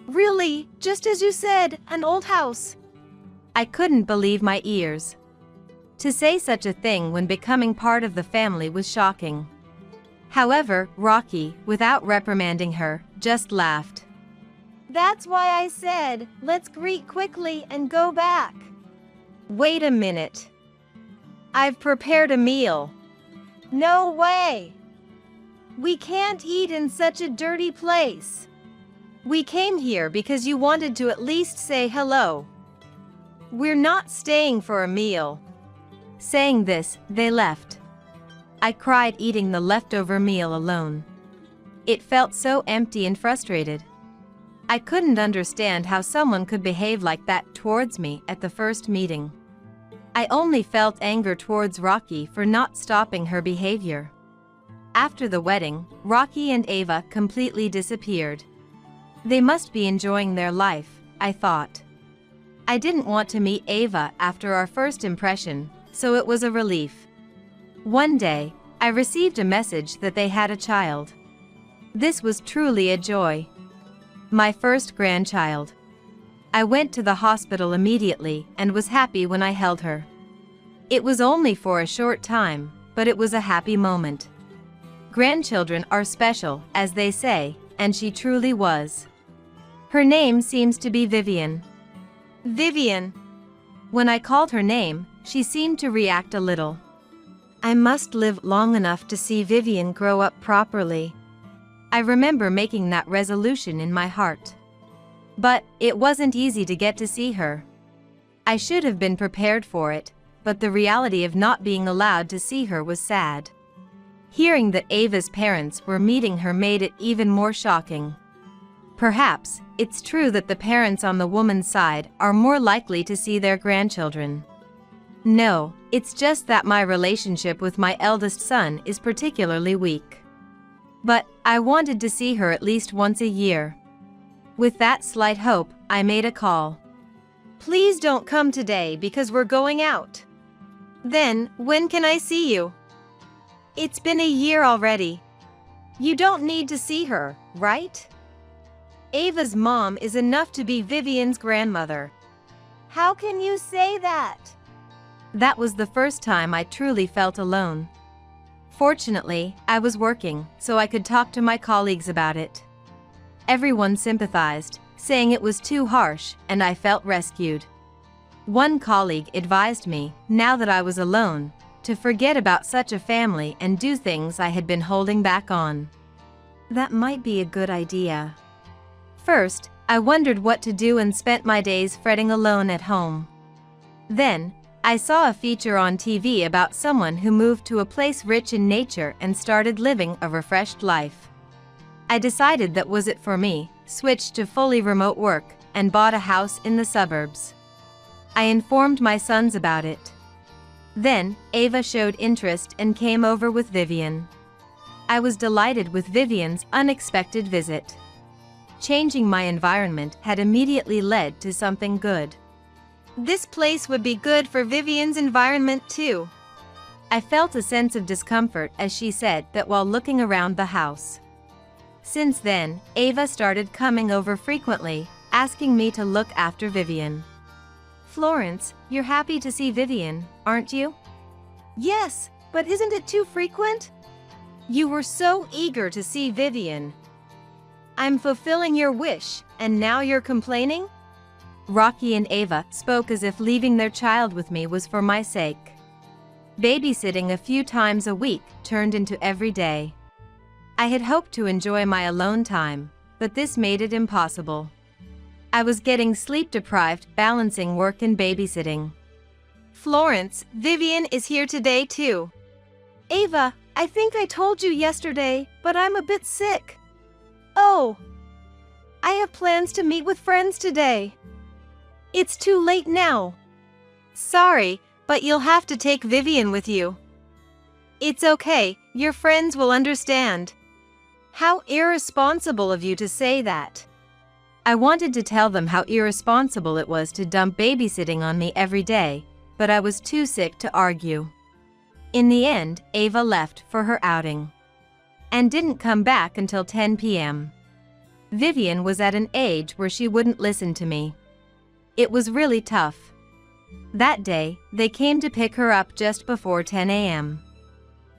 Really, just as you said, an old house. I couldn't believe my ears. To say such a thing when becoming part of the family was shocking. However, Rocky, without reprimanding her, just laughed. That's why I said, let's greet quickly and go back. Wait a minute. I've prepared a meal. No way. We can't eat in such a dirty place. We came here because you wanted to at least say hello. We're not staying for a meal. Saying this, they left. I cried eating the leftover meal alone. It felt so empty and frustrated. I couldn't understand how someone could behave like that towards me at the first meeting. I only felt anger towards Rocky for not stopping her behavior. After the wedding, Rocky and Ava completely disappeared. They must be enjoying their life, I thought. I didn't want to meet Ava after our first impression, so it was a relief. One day, I received a message that they had a child. This was truly a joy. My first grandchild. I went to the hospital immediately and was happy when I held her. It was only for a short time, but it was a happy moment. Grandchildren are special, as they say, and she truly was. Her name seems to be Vivian. Vivian. When I called her name, she seemed to react a little. I must live long enough to see Vivian grow up properly. I remember making that resolution in my heart. But it wasn't easy to get to see her. I should have been prepared for it, but the reality of not being allowed to see her was sad. Hearing that Ava's parents were meeting her made it even more shocking. Perhaps it's true that the parents on the woman's side are more likely to see their grandchildren. No, it's just that my relationship with my eldest son is particularly weak. But I wanted to see her at least once a year. With that slight hope, I made a call. Please don't come today because we're going out. Then, when can I see you? It's been a year already. You don't need to see her, right? Ava's mom is enough to be Vivian's grandmother. How can you say that? That was the first time I truly felt alone. Fortunately, I was working, so I could talk to my colleagues about it. Everyone sympathized, saying it was too harsh, and I felt rescued. One colleague advised me, now that I was alone, to forget about such a family and do things I had been holding back on. That might be a good idea. First, I wondered what to do and spent my days fretting alone at home. Then, I saw a feature on TV about someone who moved to a place rich in nature and started living a refreshed life. I decided that was it for me, switched to fully remote work, and bought a house in the suburbs. I informed my sons about it. Then, Ava showed interest and came over with Vivian. I was delighted with Vivian's unexpected visit. Changing my environment had immediately led to something good. This place would be good for Vivian's environment too. I felt a sense of discomfort as she said that while looking around the house. Since then, Ava started coming over frequently, asking me to look after Vivian. Florence, you're happy to see Vivian, aren't you? Yes, but isn't it too frequent? You were so eager to see Vivian. I'm fulfilling your wish, and now you're complaining? Rocky and Ava spoke as if leaving their child with me was for my sake. Babysitting a few times a week turned into every day. I had hoped to enjoy my alone time, but this made it impossible. I was getting sleep-deprived balancing work and babysitting. Florence, Vivian is here today too. Ava, I think I told you yesterday, but I'm a bit sick. Oh, I have plans to meet with friends today. It's too late now. Sorry, but you'll have to take Vivian with you. It's okay, your friends will understand. How irresponsible of you to say that. I wanted to tell them how irresponsible it was to dump babysitting on me every day, but I was too sick to argue. In the end, Ava left for her outing and didn't come back until 10 p.m. Vivian was at an age where she wouldn't listen to me. It was really tough. That day, they came to pick her up just before 10 a.m.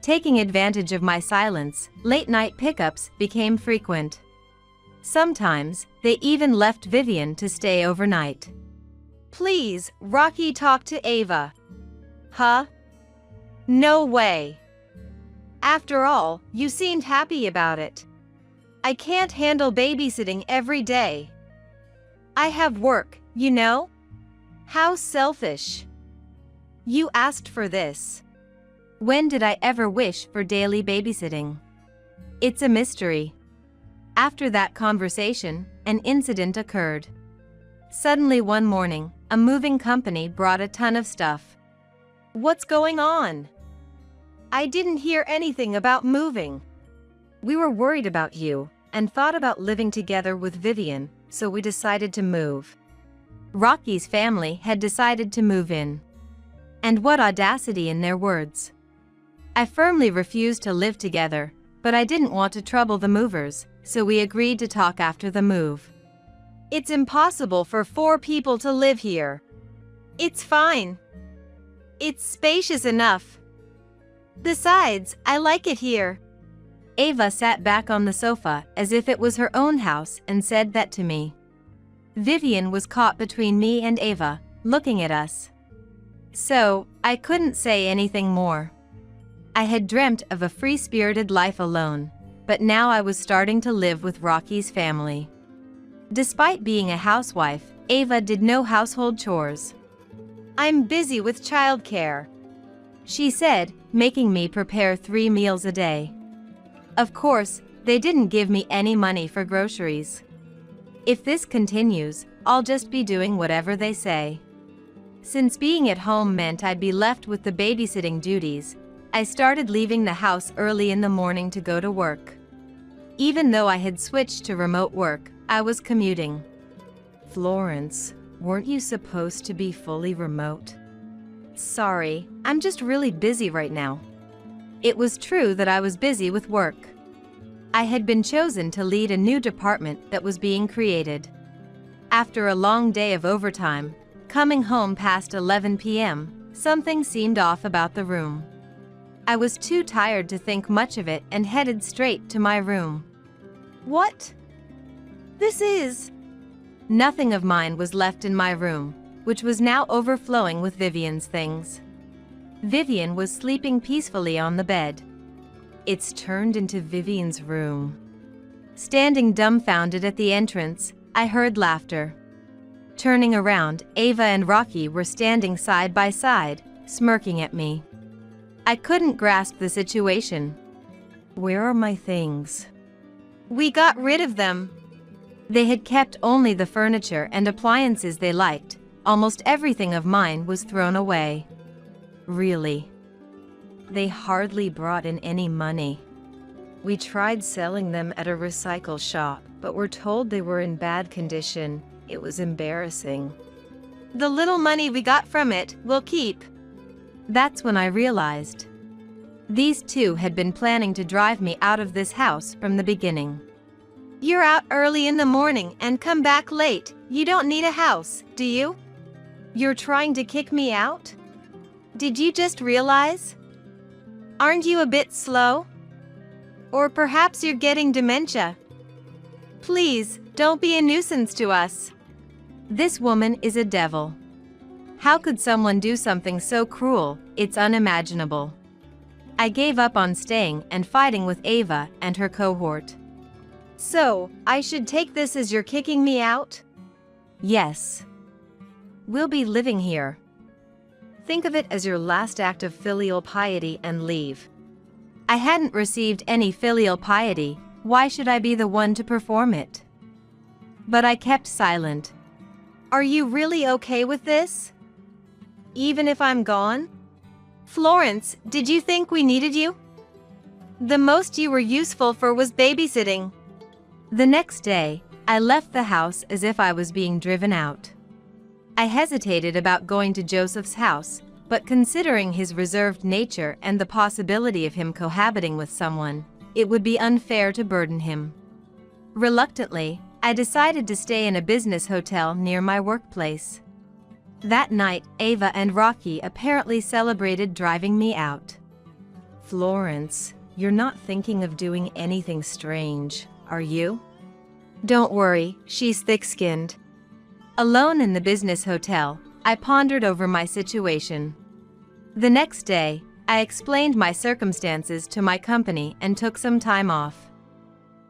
Taking advantage of my silence, late-night pickups became frequent. Sometimes, they even left Vivian to stay overnight. Please, Rocky, talk to Ava. Huh? No way. After all, you seemed happy about it. I can't handle babysitting every day. I have work, you know? How selfish. You asked for this. When did I ever wish for daily babysitting? It's a mystery. After that conversation, an incident occurred. Suddenly one morning, a moving company brought a ton of stuff. What's going on? I didn't hear anything about moving. We were worried about you and thought about living together with Vivian, so we decided to move. Rocky's family had decided to move in. And what audacity in their words. I firmly refused to live together, but I didn't want to trouble the movers, so we agreed to talk after the move. It's impossible for 4 people to live here. It's fine. It's spacious enough. Besides, I like it here. Ava sat back on the sofa as if it was her own house and said that to me. Vivian was caught between me and Ava, looking at us. So, I couldn't say anything more. I had dreamt of a free-spirited life alone, but now I was starting to live with Rocky's family. Despite being a housewife, Ava did no household chores. I'm busy with childcare, she said, making me prepare 3 meals a day. Of course, they didn't give me any money for groceries. If this continues, I'll just be doing whatever they say. Since being at home meant I'd be left with the babysitting duties, I started leaving the house early in the morning to go to work. Even though I had switched to remote work, I was commuting. Florence, weren't you supposed to be fully remote? Sorry, I'm just really busy right now. It was true that I was busy with work. I had been chosen to lead a new department that was being created. After a long day of overtime, coming home past 11 p.m., something seemed off about the room. I was too tired to think much of it and headed straight to my room. What? This is... Nothing of mine was left in my room, which was now overflowing with Vivian's things. Vivian was sleeping peacefully on the bed. It's turned into Vivian's room. Standing dumbfounded at the entrance, I heard laughter. Turning around, Ava and Rocky were standing side by side, smirking at me. I couldn't grasp the situation. Where are my things? We got rid of them. They had kept only the furniture and appliances they liked. Almost everything of mine was thrown away. Really? They hardly brought in any money. We tried selling them at a recycle shop, but were told they were in bad condition. It was embarrassing. The little money we got from it, we'll keep. That's when I realized. These two had been planning to drive me out of this house from the beginning. You're out early in the morning and come back late. You don't need a house, do you? You're trying to kick me out? Did you just realize? Aren't you a bit slow? Or perhaps you're getting dementia. Please, don't be a nuisance to us. This woman is a devil. How could someone do something so cruel? It's unimaginable. I gave up on staying and fighting with Ava and her cohort. So, I should take this as you're kicking me out? Yes. We'll be living here. Think of it as your last act of filial piety and leave. I hadn't received any filial piety. Why should I be the one to perform it? But I kept silent. Are you really okay with this? Even if I'm gone? Florence, did you think we needed you? The most you were useful for was babysitting. The next day, I left the house as if I was being driven out. I hesitated about going to Joseph's house, but considering his reserved nature and the possibility of him cohabiting with someone, it would be unfair to burden him. Reluctantly, I decided to stay in a business hotel near my workplace. That night, Ava and Rocky apparently celebrated driving me out. Florence, you're not thinking of doing anything strange, are you? Don't worry, she's thick-skinned. Alone in the business hotel, I pondered over my situation. The next day, I explained my circumstances to my company and took some time off.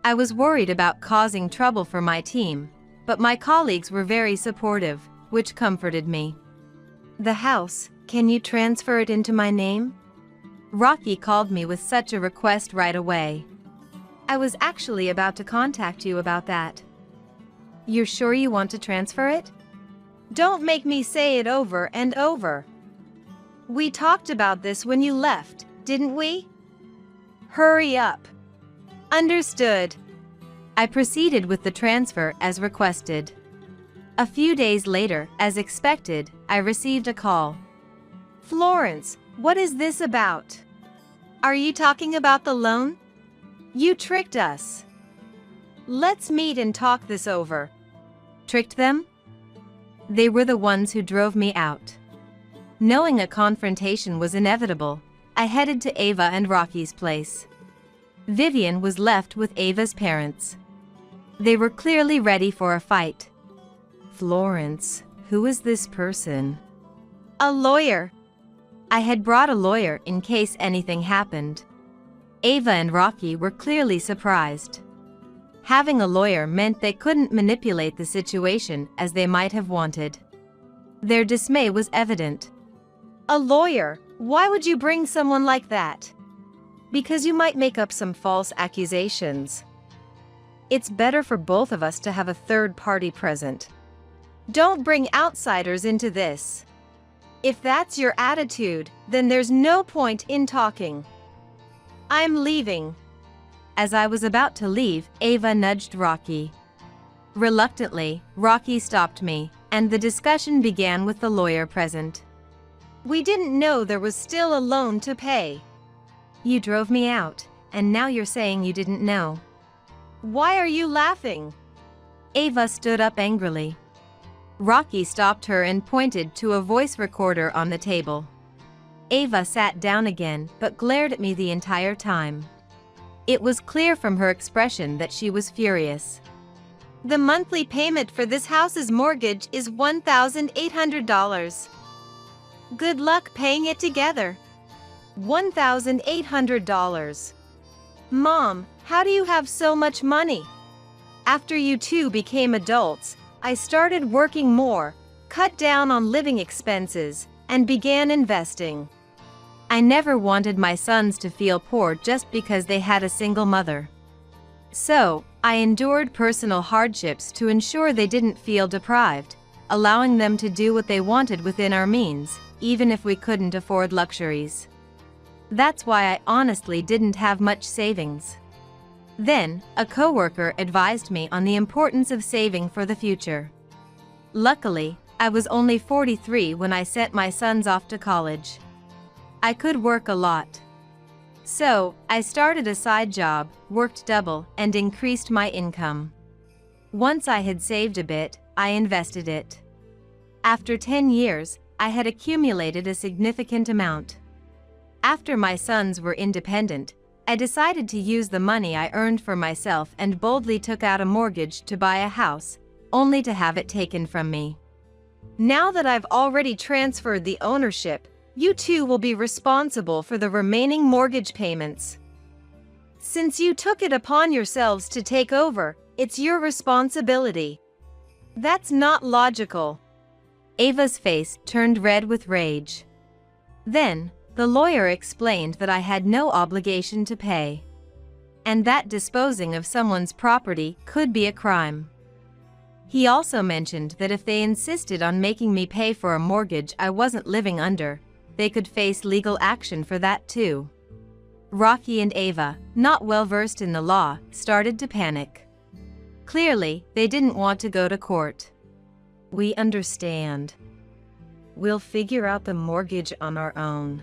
I was worried about causing trouble for my team, but my colleagues were very supportive, which comforted me. The house, can you transfer it into my name? Rocky called me with such a request right away. I was actually about to contact you about that. You're sure you want to transfer it? Don't make me say it over and over. We talked about this when you left, didn't we? Hurry up. Understood. I proceeded with the transfer as requested. A few days later, as expected, I received a call. Florence, what is this about? Are you talking about the loan? You tricked us. Let's meet and talk this over. Tricked them? They were the ones who drove me out. Knowing a confrontation was inevitable, I headed to Ava and Rocky's place. Vivian was left with Ava's parents. They were clearly ready for a fight. Florence, who is this person? A lawyer. I had brought a lawyer in case anything happened. Ava and Rocky were clearly surprised. Having a lawyer meant they couldn't manipulate the situation as they might have wanted. Their dismay was evident. A lawyer? Why would you bring someone like that? Because you might make up some false accusations. It's better for both of us to have a third party present. Don't bring outsiders into this. If that's your attitude, then there's no point in talking. I'm leaving. As I was about to leave, Ava nudged Rocky. Reluctantly, Rocky stopped me, and the discussion began with the lawyer present. We didn't know there was still a loan to pay. You drove me out, and now you're saying you didn't know. Why are you laughing? Ava stood up angrily. Rocky stopped her and pointed to a voice recorder on the table. Ava sat down again but glared at me the entire time. It was clear from her expression that she was furious. The monthly payment for this house's mortgage is $1,800. Good luck paying it together. $1,800. Mom, how do you have so much money? After you two became adults, I started working more, cut down on living expenses, and began investing. I never wanted my sons to feel poor just because they had a single mother. So, I endured personal hardships to ensure they didn't feel deprived, allowing them to do what they wanted within our means, even if we couldn't afford luxuries. That's why I honestly didn't have much savings. Then, a coworker advised me on the importance of saving for the future. Luckily, I was only 43 when I sent my sons off to college. I could work a lot. So, I started a side job, worked double, and increased my income. Once I had saved a bit, I invested it. After 10 years, I had accumulated a significant amount. After my sons were independent, I decided to use the money I earned for myself and boldly took out a mortgage to buy a house, only to have it taken from me. Now that I've already transferred the ownership, you two will be responsible for the remaining mortgage payments. Since you took it upon yourselves to take over, it's your responsibility. That's not logical. Ava's face turned red with rage. Then, the lawyer explained that I had no obligation to pay, and that disposing of someone's property could be a crime. He also mentioned that if they insisted on making me pay for a mortgage I wasn't living under, they could face legal action for that too. Rocky and Ava, not well versed in the law, started to panic. Clearly, they didn't want to go to court. We understand. We'll figure out the mortgage on our own.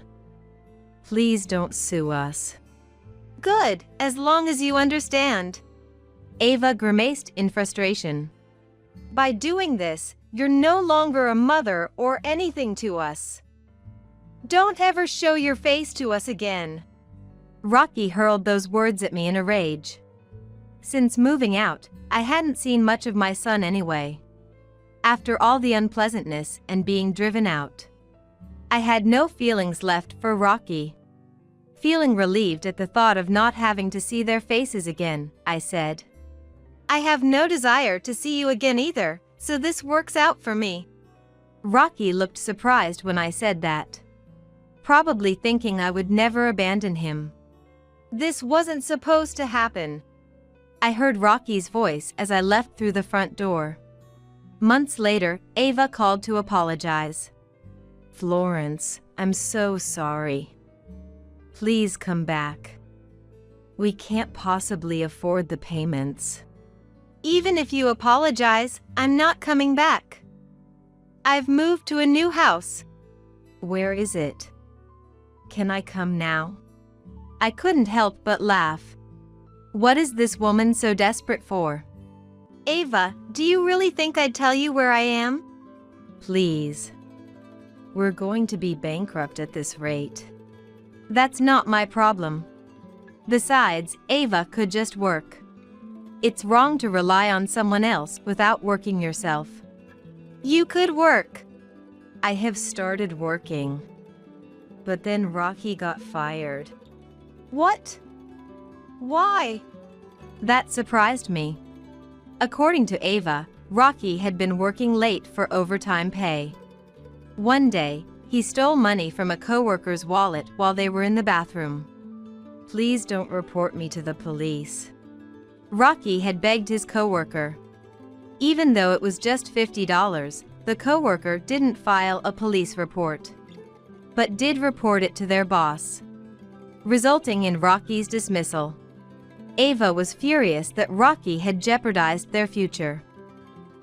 Please don't sue us. Good, as long as you understand. Ava grimaced in frustration. By doing this, you're no longer a mother or anything to us. Don't ever show your face to us again. Rocky hurled those words at me in a rage. Since moving out, I hadn't seen much of my son anyway. After all the unpleasantness and being driven out, I had no feelings left for Rocky. Feeling relieved at the thought of not having to see their faces again, I said, I have no desire to see you again either, so this works out for me. Rocky looked surprised when I said that, probably thinking I would never abandon him. This wasn't supposed to happen. I heard Rocky's voice as I left through the front door. Months later, Ava called to apologize. Florence, I'm so sorry. Please come back. We can't possibly afford the payments. Even if you apologize, I'm not coming back. I've moved to a new house. Where is it? Can I come now? I couldn't help but laugh. What is this woman so desperate for? Ava, do you really think I'd tell you where I am? Please. We're going to be bankrupt at this rate. That's not my problem. Besides, Ava could just work. It's wrong to rely on someone else without working yourself. You could work. I have started working. But then Rocky got fired. What? Why? That surprised me. According to Ava, Rocky had been working late for overtime pay. One day, he stole money from a coworker's wallet while they were in the bathroom. "Please don't report me to the police," Rocky had begged his coworker. Even though it was just $50, the coworker didn't file a police report, but did report it to their boss, resulting in Rocky's dismissal. Ava was furious that Rocky had jeopardized their future.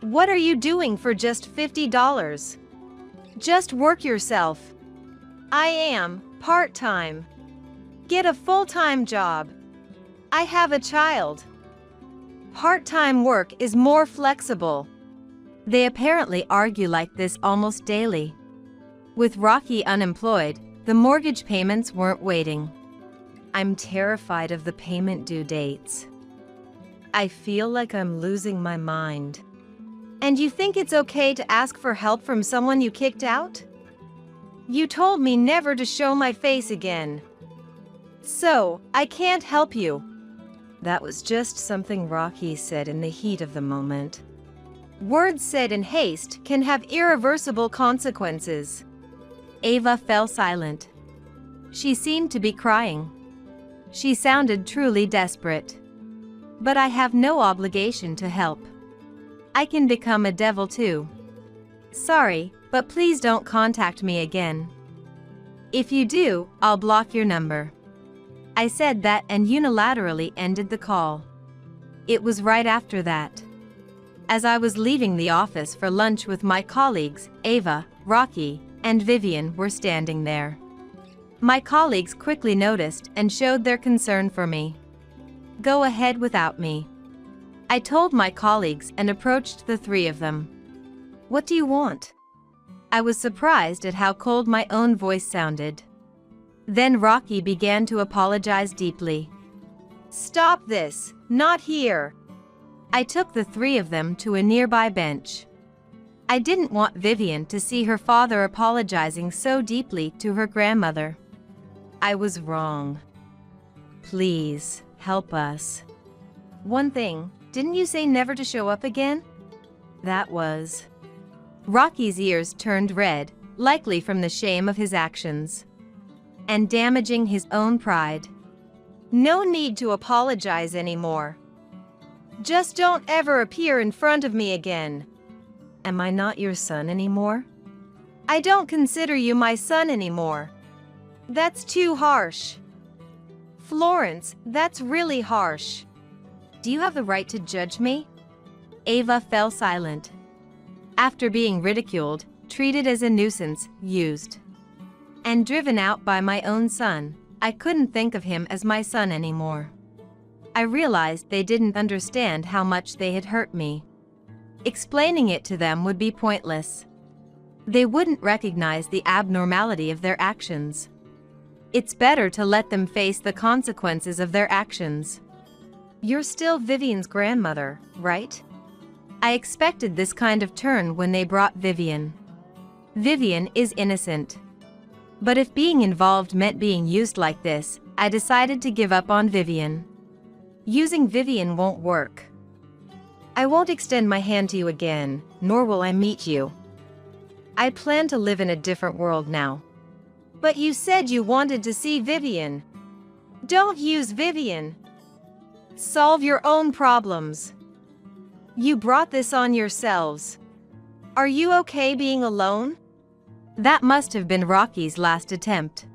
What are you doing for just $50? Just work yourself. I am part-time. Get a full-time job. I have a child. Part-time work is more flexible. They apparently argue like this almost daily. With Rocky unemployed, the mortgage payments weren't waiting. "I'm terrified of the payment due dates. I feel like I'm losing my mind." And you think it's okay to ask for help from someone you kicked out? You told me never to show my face again. So, I can't help you. That was just something Rocky said in the heat of the moment. Words said in haste can have irreversible consequences. Ava fell silent. She seemed to be crying. She sounded truly desperate. "But I have no obligation to help. I can become a devil too. Sorry, but please don't contact me again. If you do, I'll block your number." I said that and unilaterally ended the call. It was right after that, as I was leaving the office for lunch with my colleagues, Ava, Rocky, and Vivian were standing there. My colleagues quickly noticed and showed their concern for me. "Go ahead without me," I told my colleagues and approached the three of them. "What do you want?" I was surprised at how cold my own voice sounded. Then Rocky began to apologize deeply. "Stop this, not here." I took the three of them to a nearby bench. I didn't want Vivian to see her father apologizing so deeply to her grandmother. "I was wrong. Please, help us." "One thing, didn't you say never to show up again?" That was. Rocky's ears turned red, likely from the shame of his actions, and damaging his own pride. "No need to apologize anymore. Just don't ever appear in front of me again." "Am I not your son anymore?" "I don't consider you my son anymore. That's too harsh. Florence, that's really harsh." "Do you have the right to judge me?" Ava fell silent. After being ridiculed, treated as a nuisance, used, and driven out by my own son, I couldn't think of him as my son anymore. I realized they didn't understand how much they had hurt me. Explaining it to them would be pointless. They wouldn't recognize the abnormality of their actions. It's better to let them face the consequences of their actions. "You're still Vivian's grandmother, right?" I expected this kind of turn when they brought Vivian. Vivian is innocent. But if being involved meant being used like this, I decided to give up on Vivian. Using Vivian won't work. "I won't extend my hand to you again, nor will I meet you. I plan to live in a different world now." "But you said you wanted to see Vivian." "Don't use Vivian. Solve your own problems. You brought this on yourselves. Are you okay being alone?" That must have been Rocky's last attempt.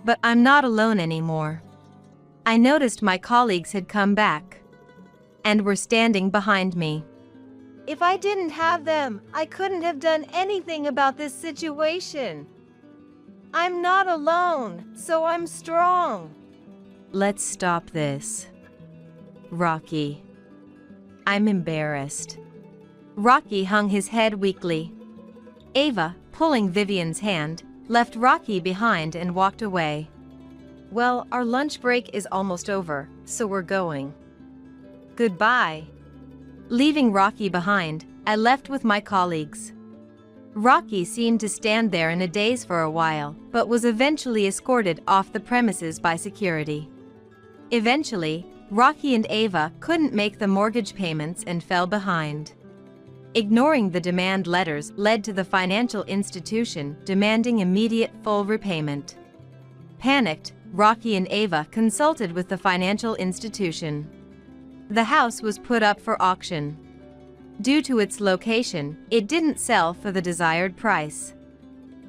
But I'm not alone anymore. I noticed my colleagues had come back and were standing behind me. "If I didn't have them, I couldn't have done anything about this situation. I'm not alone, so I'm strong." Let's stop this. Rocky. I'm embarrassed. Rocky hung his head weakly. Ava, pulling Vivian's hand, left Rocky behind and walked away. "Well, our lunch break is almost over, so we're going. Goodbye." Leaving Rocky behind, I left with my colleagues. Rocky seemed to stand there in a daze for a while, but was eventually escorted off the premises by security. Eventually, Rocky and Ava couldn't make the mortgage payments and fell behind. Ignoring the demand letters led to the financial institution demanding immediate full repayment. Panicked, Rocky and Ava consulted with the financial institution. The house was put up for auction. Due to its location, it didn't sell for the desired price.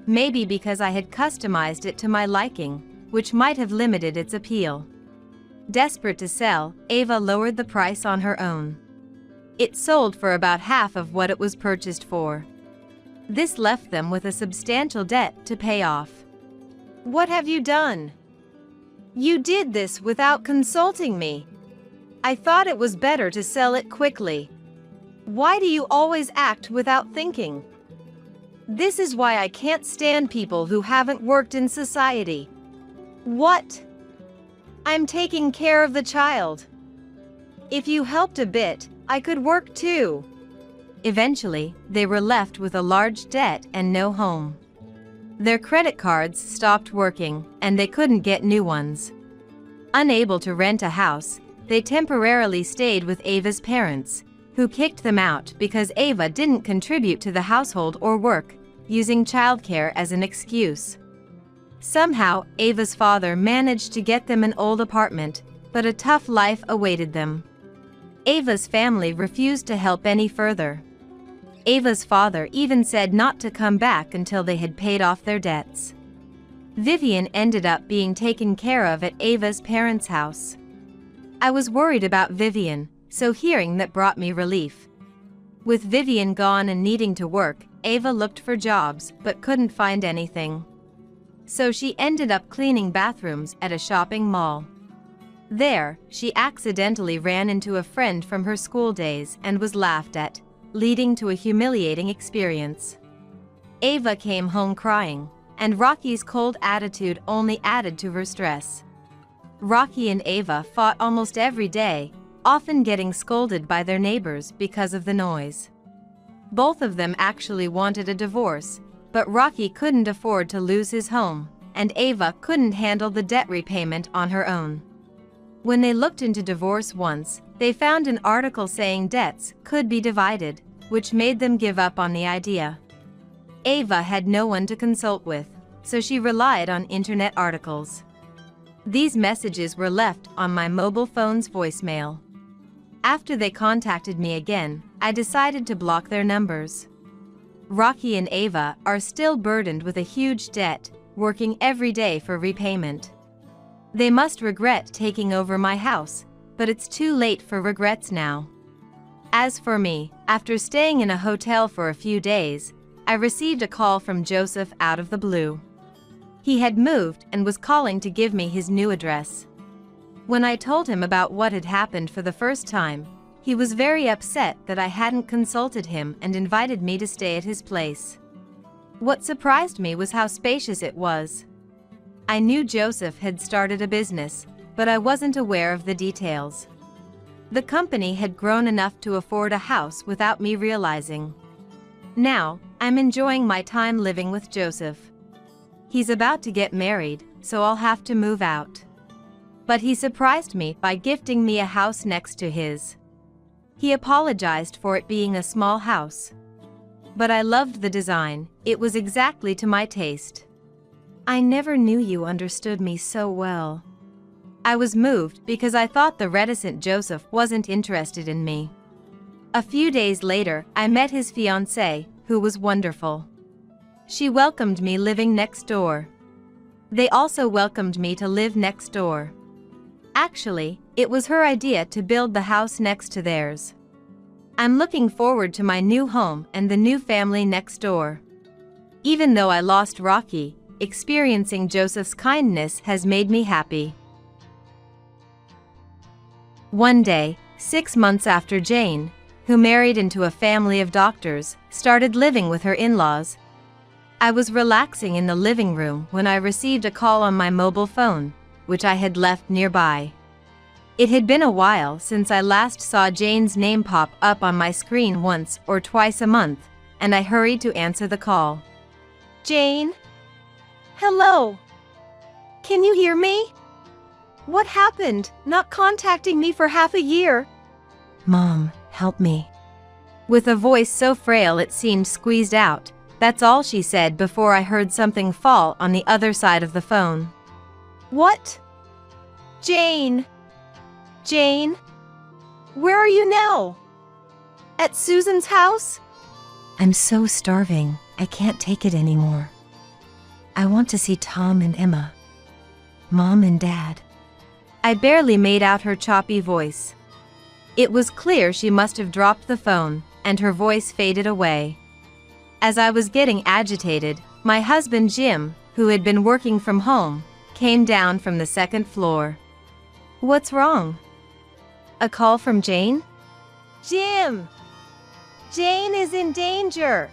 Maybe because I had customized it to my liking, which might have limited its appeal. Desperate to sell, Ava lowered the price on her own. It sold for about half of what it was purchased for. This left them with a substantial debt to pay off. What have you done? You did this without consulting me. I thought it was better to sell it quickly. Why do you always act without thinking? This is why I can't stand people who haven't worked in society. What? I'm taking care of the child. If you helped a bit, I could work too. Eventually, they were left with a large debt and no home. Their credit cards stopped working, and they couldn't get new ones. Unable to rent a house, they temporarily stayed with Ava's parents, who kicked them out because Ava didn't contribute to the household or work, using childcare as an excuse. Somehow, Ava's father managed to get them an old apartment, but a tough life awaited them. Ava's family refused to help any further. Ava's father even said not to come back until they had paid off their debts. Vivian ended up being taken care of at Ava's parents' house. I was worried about Vivian, so hearing that brought me relief. With Vivian gone and needing to work, Ava looked for jobs but couldn't find anything. So she ended up cleaning bathrooms at a shopping mall. There, she accidentally ran into a friend from her school days and was laughed at, leading to a humiliating experience. Ava came home crying, and Rocky's cold attitude only added to her stress. Rocky and Ava fought almost every day, often getting scolded by their neighbors because of the noise. Both of them actually wanted a divorce, but Rocky couldn't afford to lose his home, and Ava couldn't handle the debt repayment on her own. When they looked into divorce once, they found an article saying debts could be divided, which made them give up on the idea. Ava had no one to consult with, so she relied on internet articles. These messages were left on my mobile phone's voicemail. After they contacted me again, I decided to block their numbers. Rocky and Ava are still burdened with a huge debt, working every day for repayment. They must regret taking over my house, but it's too late for regrets now. As for me, after staying in a hotel for a few days, I received a call from Joseph out of the blue. He had moved and was calling to give me his new address. When I told him about what had happened for the first time, he was very upset that I hadn't consulted him and invited me to stay at his place. What surprised me was how spacious it was. I knew Joseph had started a business, but I wasn't aware of the details. The company had grown enough to afford a house without me realizing. Now, I'm enjoying my time living with Joseph. He's about to get married, so I'll have to move out. But he surprised me by gifting me a house next to his. He apologized for it being a small house. But I loved the design, it was exactly to my taste. I never knew you understood me so well. I was moved because I thought the reticent Joseph wasn't interested in me. A few days later, I met his fiancée, who was wonderful. She welcomed me living next door. They also welcomed me to live next door. Actually, it was her idea to build the house next to theirs. I'm looking forward to my new home and the new family next door. Even though I lost Rocky, experiencing Joseph's kindness has made me happy. One day, 6 months after Jane, who married into a family of doctors, started living with her in-laws, I was relaxing in the living room when I received a call on my mobile phone, which I had left nearby. It had been a while since I last saw Jane's name pop up on my screen once or twice a month, and I hurried to answer the call. Jane? Hello? Can you hear me? What happened, not contacting me for half a year? Mom, help me. With a voice so frail it seemed squeezed out, that's all she said before I heard something fall on the other side of the phone. What? Jane? Jane? Where are you now? At Susan's house? I'm so starving, I can't take it anymore. I want to see Tom and Emma. Mom and Dad. I barely made out her choppy voice. It was clear she must have dropped the phone, and her voice faded away. As I was getting agitated, my husband Jim, who had been working from home, came down from the second floor. What's wrong? A call from Jane? Jim! Jane is in danger!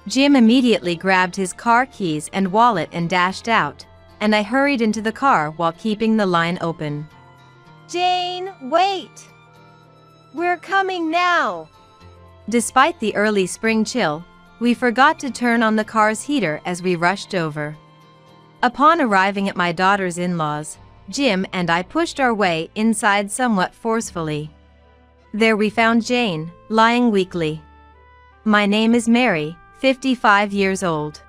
Jim immediately grabbed his car keys and wallet and dashed out, and I hurried into the car while keeping the line open. Jane, wait! We're coming now! Despite the early spring chill, we forgot to turn on the car's heater as we rushed over. Upon arriving at my daughter's in-laws, Jim and I pushed our way inside somewhat forcefully. There we found Jane, lying weakly. My name is Mary, 55 years old.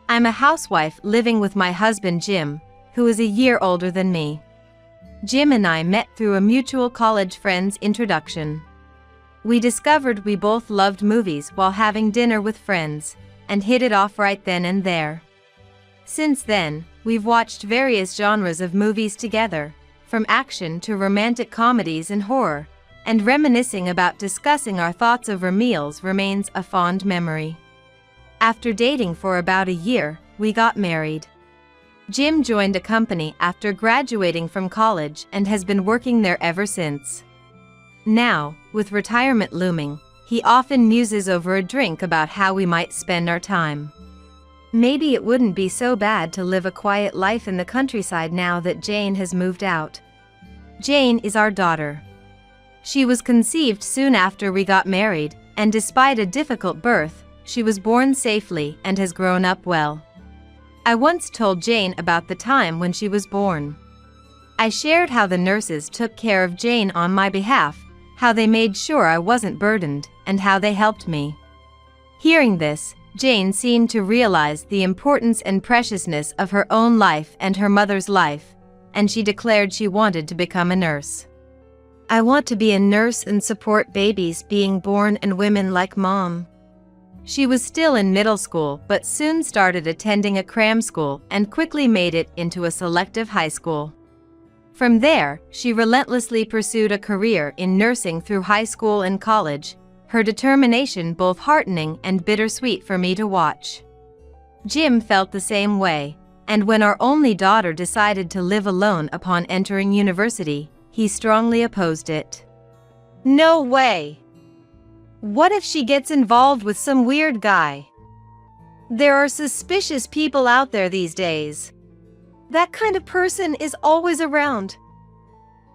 I'm a housewife living with my husband Jim, who is a year older than me. Jim and I met through a mutual college friend's introduction. We discovered we both loved movies while having dinner with friends, and hit it off right then and there. Since then, we've watched various genres of movies together, from action to romantic comedies and horror, and reminiscing about discussing our thoughts over meals remains a fond memory. After dating for about a year, we got married. Jim joined a company after graduating from college and has been working there ever since. Now, with retirement looming, he often muses over a drink about how we might spend our time. Maybe it wouldn't be so bad to live a quiet life in the countryside now that Jane has moved out. Jane is our daughter. She was conceived soon after we got married, and despite a difficult birth, she was born safely and has grown up well. I once told Jane about the time when she was born. I shared how the nurses took care of Jane on my behalf, how they made sure I wasn't burdened, and how they helped me. Hearing this, Jane seemed to realize the importance and preciousness of her own life and her mother's life, and she declared she wanted to become a nurse. I want to be a nurse and support babies being born and women like Mom. She was still in middle school but soon started attending a cram school and quickly made it into a selective high school. From there, she relentlessly pursued a career in nursing through high school and college, her determination both heartening and bittersweet for me to watch. Jim felt the same way, and when our only daughter decided to live alone upon entering university, he strongly opposed it. No way! What if she gets involved with some weird guy? There are suspicious people out there these days. That kind of person is always around.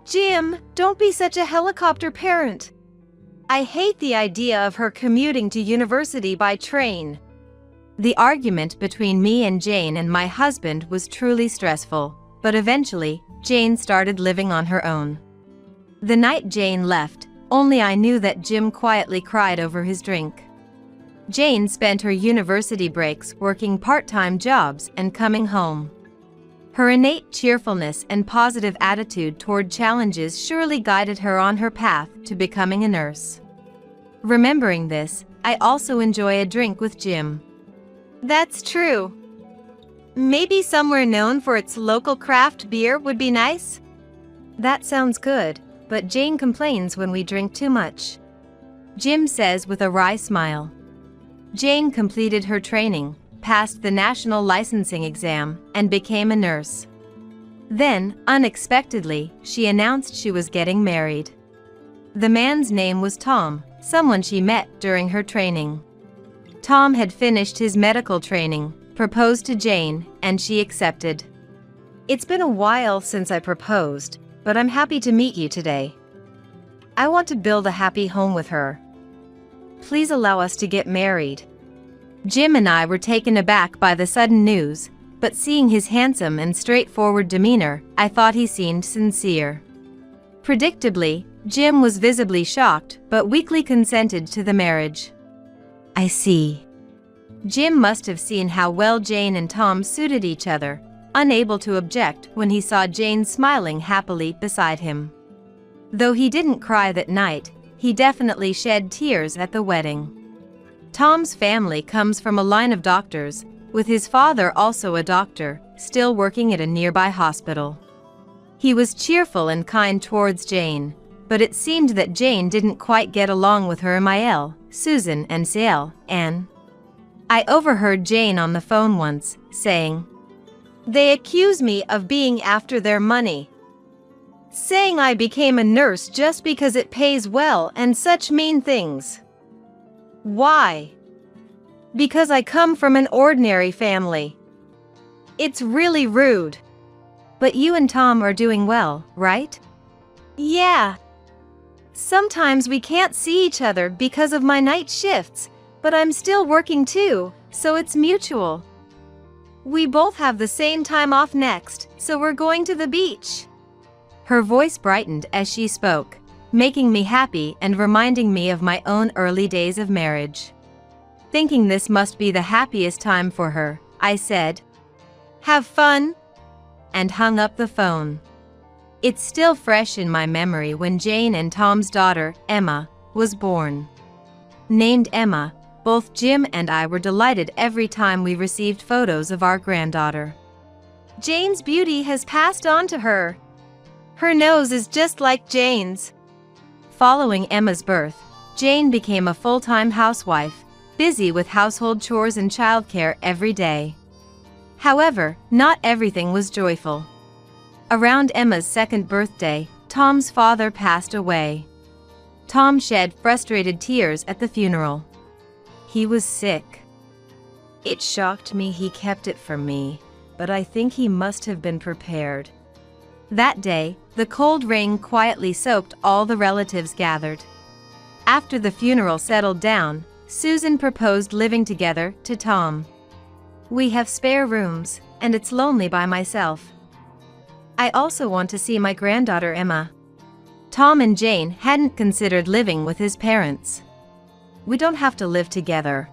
Jim, don't be such a helicopter parent. I hate the idea of her commuting to university by train. The argument between me and Jane and my husband was truly stressful, but eventually, Jane started living on her own. The night Jane left, only I knew that Jim quietly cried over his drink. Jane spent her university breaks working part-time jobs and coming home. Her innate cheerfulness and positive attitude toward challenges surely guided her on her path to becoming a nurse. Remembering this, I also enjoy a drink with Jim. That's true. Maybe somewhere known for its local craft beer would be nice? That sounds good, but Jane complains when we drink too much. Jim says with a wry smile. Jane completed her training, passed the national licensing exam, and became a nurse. Then, unexpectedly, she announced she was getting married. The man's name was Tom, someone she met during her training. Tom had finished his medical training, proposed to Jane, and she accepted. It's been a while since I proposed, but I'm happy to meet you today. I want to build a happy home with her. Please allow us to get married. Jim and I were taken aback by the sudden news, but seeing his handsome and straightforward demeanor, I thought he seemed sincere. Predictably, Jim was visibly shocked but weakly consented to the marriage. I see. Jim must have seen how well Jane and Tom suited each other, unable to object when he saw Jane smiling happily beside him. Though he didn't cry that night, he definitely shed tears at the wedding. Tom's family comes from a line of doctors, with his father also a doctor, still working at a nearby hospital. He was cheerful and kind towards Jane, but it seemed that Jane didn't quite get along with her Mael, Susan and Ciel, Anne. I overheard Jane on the phone once, saying, "They accuse me of being after their money. Saying I became a nurse just because it pays well and such mean things. Why? Because I come from an ordinary family. It's really rude." But you and Tom are doing well, right? Yeah. Sometimes we can't see each other because of my night shifts, but I'm still working too, so it's mutual. We both have the same time off next, so we're going to the beach. Her voice brightened as she spoke, making me happy and reminding me of my own early days of marriage. Thinking this must be the happiest time for her, I said, "Have fun," and hung up the phone. It's still fresh in my memory when Jane and Tom's daughter, Emma, was born. Named Emma, both Jim and I were delighted every time we received photos of our granddaughter. "Jane's beauty has passed on to her. Her nose is just like Jane's." Following Emma's birth, Jane became a full-time housewife, busy with household chores and childcare every day. However, not everything was joyful. Around Emma's second birthday, Tom's father passed away. Tom shed frustrated tears at the funeral. He was sick. It shocked me he kept it from me, but I think he must have been prepared. That day, the cold rain quietly soaked all the relatives gathered. After the funeral settled down, Susan proposed living together to Tom. "We have spare rooms, and it's lonely by myself. I also want to see my granddaughter Emma." Tom and Jane hadn't considered living with his parents. "We don't have to live together."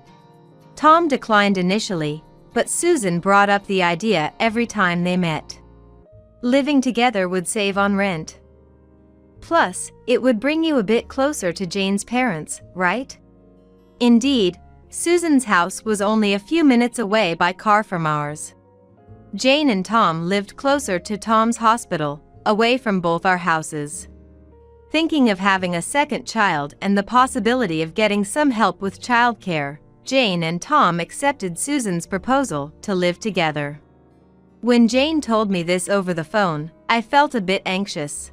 Tom declined initially, but Susan brought up the idea every time they met. Living together would save on rent. Plus, it would bring you a bit closer to Jane's parents, right? Indeed, Susan's house was only a few minutes away by car from ours. Jane and Tom lived closer to Tom's hospital, away from both our houses. Thinking of having a second child and the possibility of getting some help with childcare, Jane and Tom accepted Susan's proposal to live together. When Jane told me this over the phone, I felt a bit anxious.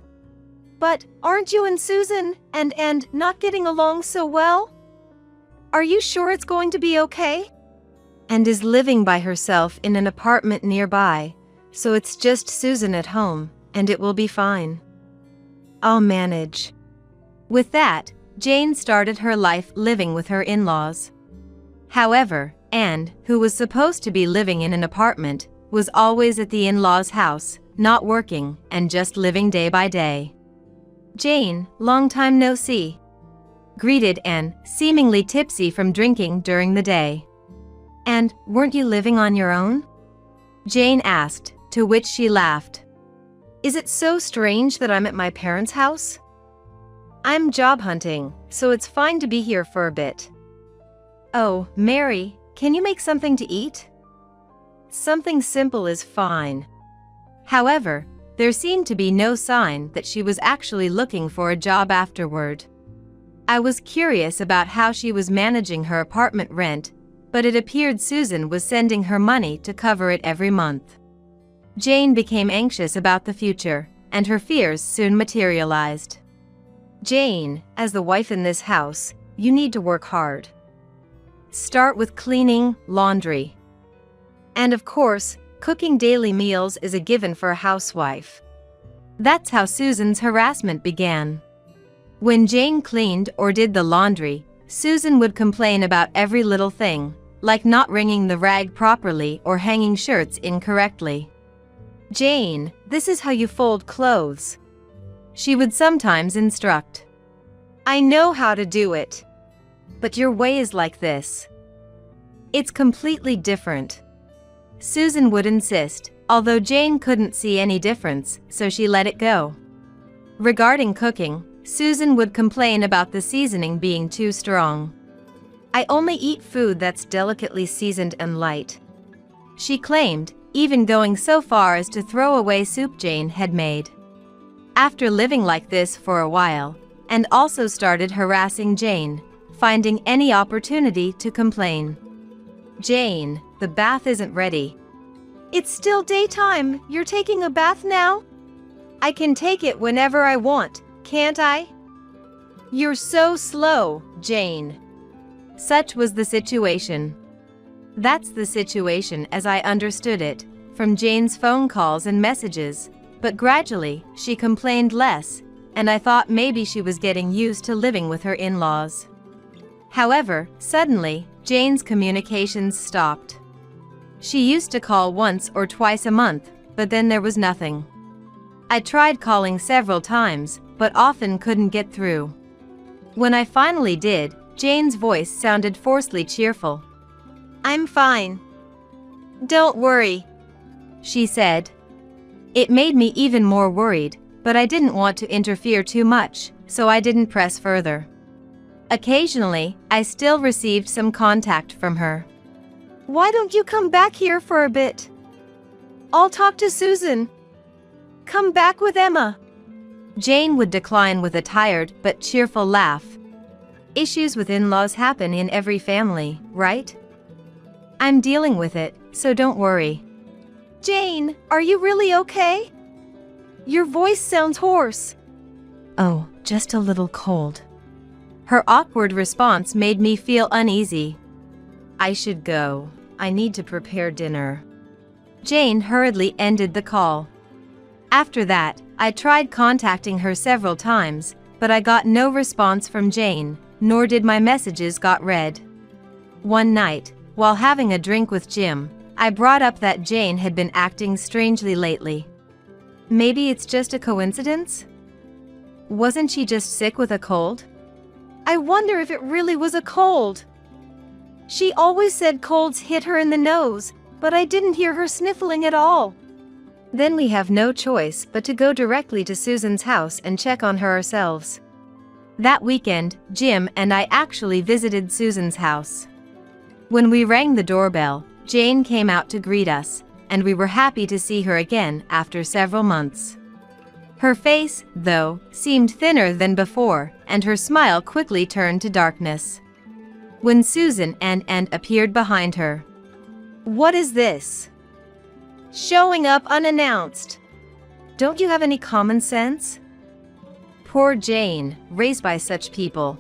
"But aren't you and Susan and not getting along so well? Are you sure it's going to be okay?" And is living by herself in an apartment nearby, so it's just Susan at home, and it will be fine. I'll manage. With that, Jane started her life living with her in-laws. However, Anne, who was supposed to be living in an apartment, was always at the in-laws' house, not working, and just living day by day. "Jane, long time no see," greeted Anne, seemingly tipsy from drinking during the day. "And weren't you living on your own?" Jane asked, to which she laughed. "Is it so strange that I'm at my parents' house? I'm job hunting, so it's fine to be here for a bit." "Oh, Mary, can you make something to eat?" "Something simple is fine." However, there seemed to be no sign that she was actually looking for a job afterward. I was curious about how she was managing her apartment rent, but it appeared Susan was sending her money to cover it every month. Jane became anxious about the future, and her fears soon materialized. "Jane, as the wife in this house, you need to work hard. Start with cleaning, laundry. And of course, cooking daily meals is a given for a housewife." That's how Susan's harassment began. When Jane cleaned or did the laundry, Susan would complain about every little thing, like not wringing the rag properly or hanging shirts incorrectly. "Jane, this is how you fold clothes," she would sometimes instruct. "I know how to do it." "But your way is like this." "It's completely different," Susan would insist, although Jane couldn't see any difference, so she let it go. Regarding cooking, Susan would complain about the seasoning being too strong. "I only eat food that's delicately seasoned and light," she claimed, even going so far as to throw away soup Jane had made. After living like this for a while, and also started harassing Jane, finding any opportunity to complain. "Jane, the bath isn't ready." "It's still daytime, you're taking a bath now?" "I can take it whenever I want, can't I?" "You're so slow, Jane." Such was the situation. That's the situation as I understood it, from Jane's phone calls and messages, but gradually, she complained less, and I thought maybe she was getting used to living with her in-laws. However, suddenly, Jane's communications stopped. She used to call once or twice a month, but then there was nothing. I tried calling several times, but often couldn't get through. When I finally did, Jane's voice sounded forcedly cheerful. "I'm fine. Don't worry," she said. It made me even more worried, but I didn't want to interfere too much, so I didn't press further. Occasionally, I still received some contact from her. "Why don't you come back here for a bit? I'll talk to Susan. Come back with Emma." Jane would decline with a tired but cheerful laugh. Issues with in-laws happen in every family, right? I'm dealing with it, so don't worry. "Jane, are you really okay? Your voice sounds hoarse." "Oh, just a little cold." Her awkward response made me feel uneasy. "I should go. I need to prepare dinner." Jane hurriedly ended the call. After that, I tried contacting her several times, but I got no response from Jane, nor did my messages got read. One night, while having a drink with Jim, I brought up that Jane had been acting strangely lately. Maybe it's just a coincidence? Wasn't she just sick with a cold? I wonder if it really was a cold. She always said colds hit her in the nose, but I didn't hear her sniffling at all. Then we have no choice but to go directly to Susan's house and check on her ourselves. That weekend, Jim and I actually visited Susan's house. When we rang the doorbell, Jane came out to greet us, and we were happy to see her again after several months. Her face, though, seemed thinner than before, and her smile quickly turned to darkness. When Susan and appeared behind her. "What is this? Showing up unannounced. Don't you have any common sense?" Poor Jane, raised by such people.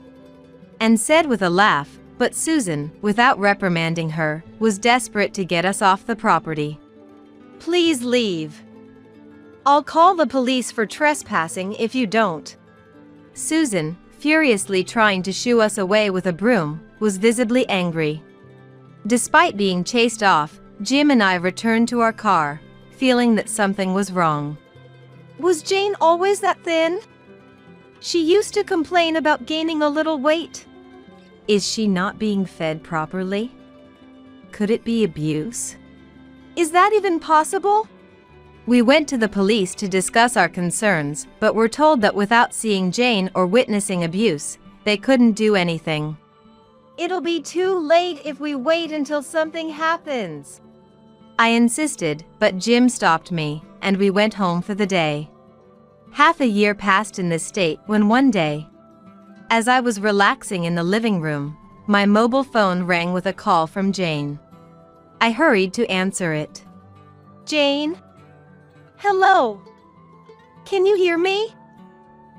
And said with a laugh, but Susan, without reprimanding her, was desperate to get us off the property. "Please leave. I'll call the police for trespassing if you don't." Susan, furiously trying to shoo us away with a broom, was visibly angry. Despite being chased off, Jim and I returned to our car, feeling that something was wrong. Was Jane always that thin? She used to complain about gaining a little weight. Is she not being fed properly? Could it be abuse? Is that even possible? We went to the police to discuss our concerns, but were told that without seeing Jane or witnessing abuse, they couldn't do anything. It'll be too late if we wait until something happens. I insisted, but Jim stopped me, and we went home for the day. Half a year passed in this state when one day, as I was relaxing in the living room, my mobile phone rang with a call from Jane. I hurried to answer it. "Jane? Hello? Can you hear me?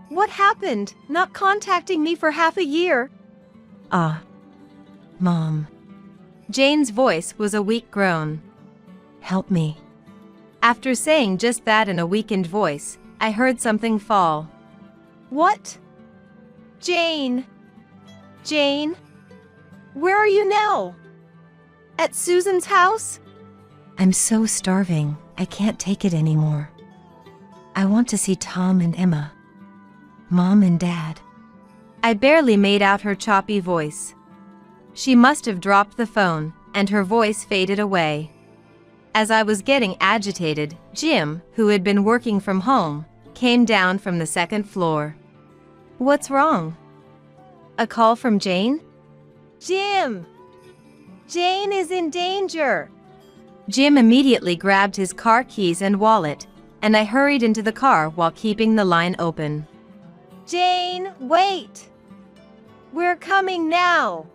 What happened, not contacting me for half a year?" Mom." Jane's voice was a weak groan. "Help me." After saying just that in a weakened voice, I heard something fall. "What? Jane? Jane? Where are you now? At Susan's house? I'm so starving, I can't take it anymore. I want to see Tom and Emma. Mom and Dad. I barely made out her choppy voice. She must have dropped the phone, and her voice faded away. As I was getting agitated, Jim, who had been working from home, came down from the second floor. What's wrong? A call from Jane? Jim! Jane is in danger! Jim immediately grabbed his car keys and wallet, and I hurried into the car while keeping the line open. Jane, wait! We're coming now!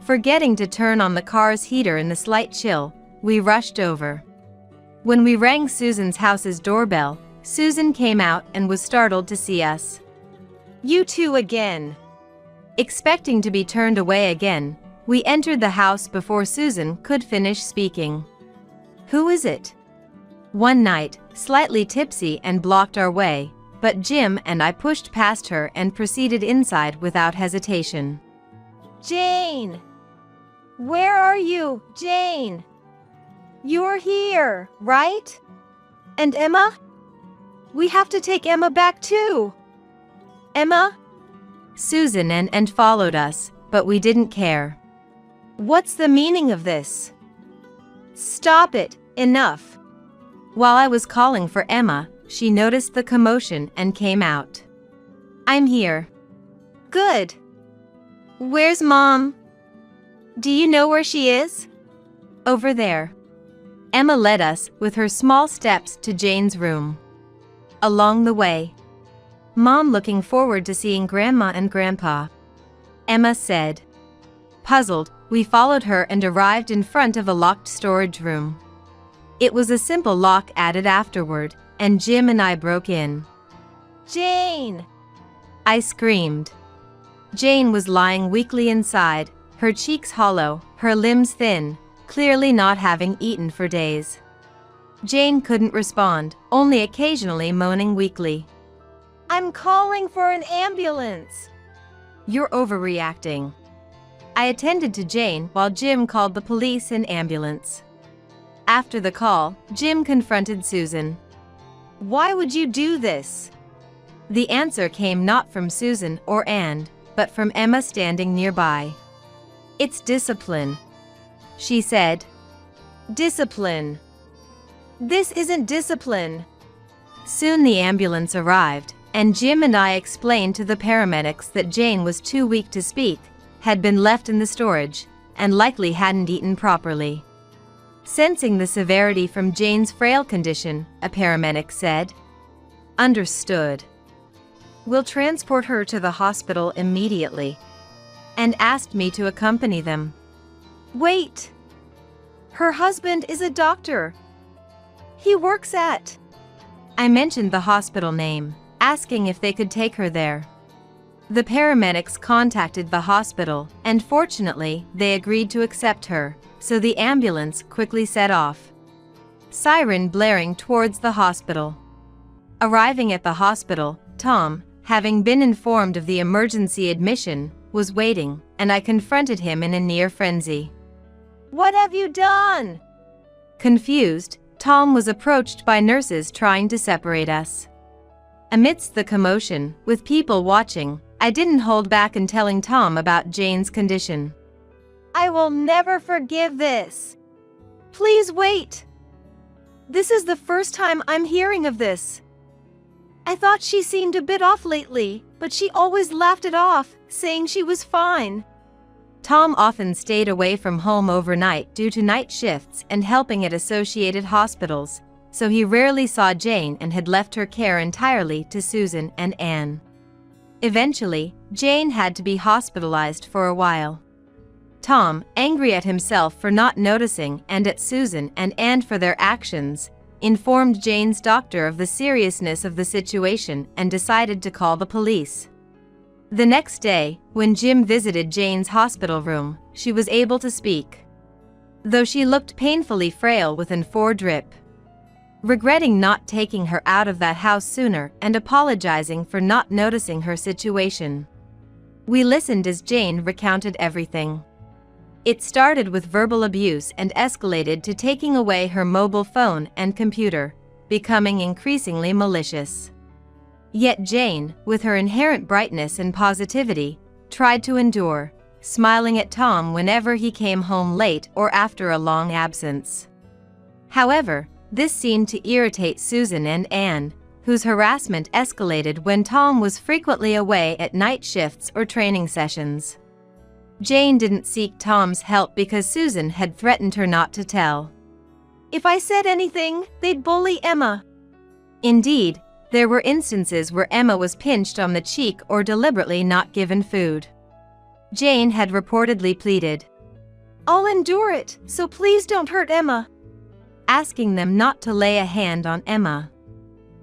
Forgetting to turn on the car's heater in the slight chill, we rushed over. When we rang Susan's house's doorbell, Susan came out and was startled to see us. You two again! Expecting to be turned away again, we entered the house before Susan could finish speaking. Who is it? One night, slightly tipsy and blocked our way, but Jim and I pushed past her and proceeded inside without hesitation. Jane! Where are you, Jane? You're here, right? And Emma? We have to take Emma back too. Emma? Susan and followed us, but we didn't care. What's the meaning of this? Stop it, enough. While I was calling for Emma, she noticed the commotion and came out. I'm here. Good. Where's Mom? Do you know where she is? Over there. Emma led us, with her small steps, to Jane's room. Along the way, Mom looking forward to seeing Grandma and Grandpa, Emma said. Puzzled, we followed her and arrived in front of a locked storage room. It was a simple lock added afterward, and Jim and I broke in. Jane! I screamed. Jane was lying weakly inside, her cheeks hollow, her limbs thin, clearly not having eaten for days. Jane couldn't respond, only occasionally moaning weakly. I'm calling for an ambulance. You're overreacting. I attended to Jane while Jim called the police and ambulance. After the call, Jim confronted Susan. Why would you do this? The answer came not from Susan or Anne, but from Emma standing nearby. It's discipline, she said. Discipline? This isn't discipline. Soon the ambulance arrived, and Jim and I explained to the paramedics that Jane was too weak to speak, had been left in the storage, and likely hadn't eaten properly. Sensing the severity from Jane's frail condition, a paramedic said, Understood. We'll transport her to the hospital immediately, and asked me to accompany them. Wait! Her husband is a doctor. He works at... I mentioned the hospital name, asking if they could take her there. The paramedics contacted the hospital, and fortunately, they agreed to accept her, so the ambulance quickly set off. Siren blaring towards the hospital. Arriving at the hospital, Tom, having been informed of the emergency admission, was waiting, and I confronted him in a near frenzy. What have you done? Confused, Tom was approached by nurses trying to separate us. Amidst the commotion, with people watching, I didn't hold back in telling Tom about Jane's condition. I will never forgive this. Please wait. This is the first time I'm hearing of this. I thought she seemed a bit off lately, but she always laughed it off, saying she was fine. Tom often stayed away from home overnight due to night shifts and helping at associated hospitals, so he rarely saw Jane and had left her care entirely to Susan and Anne. Eventually, Jane had to be hospitalized for a while. Tom, angry at himself for not noticing and at Susan and Anne for their actions, informed Jane's doctor of the seriousness of the situation and decided to call the police. The next day, when Jim visited Jane's hospital room, she was able to speak, though she looked painfully frail with an 4 drip. Regretting not taking her out of that house sooner and apologizing for not noticing her situation. We listened as Jane recounted everything. It started with verbal abuse and escalated to taking away her mobile phone and computer, becoming increasingly malicious. Yet Jane, with her inherent brightness and positivity, tried to endure, smiling at Tom whenever he came home late or after a long absence. However, this seemed to irritate Susan and Anne, whose harassment escalated when Tom was frequently away at night shifts or training sessions. Jane didn't seek Tom's help because Susan had threatened her not to tell. If I said anything, they'd bully Emma. Indeed, there were instances where Emma was pinched on the cheek or deliberately not given food. Jane had reportedly pleaded, "I'll endure it, so please don't hurt Emma," asking them not to lay a hand on Emma.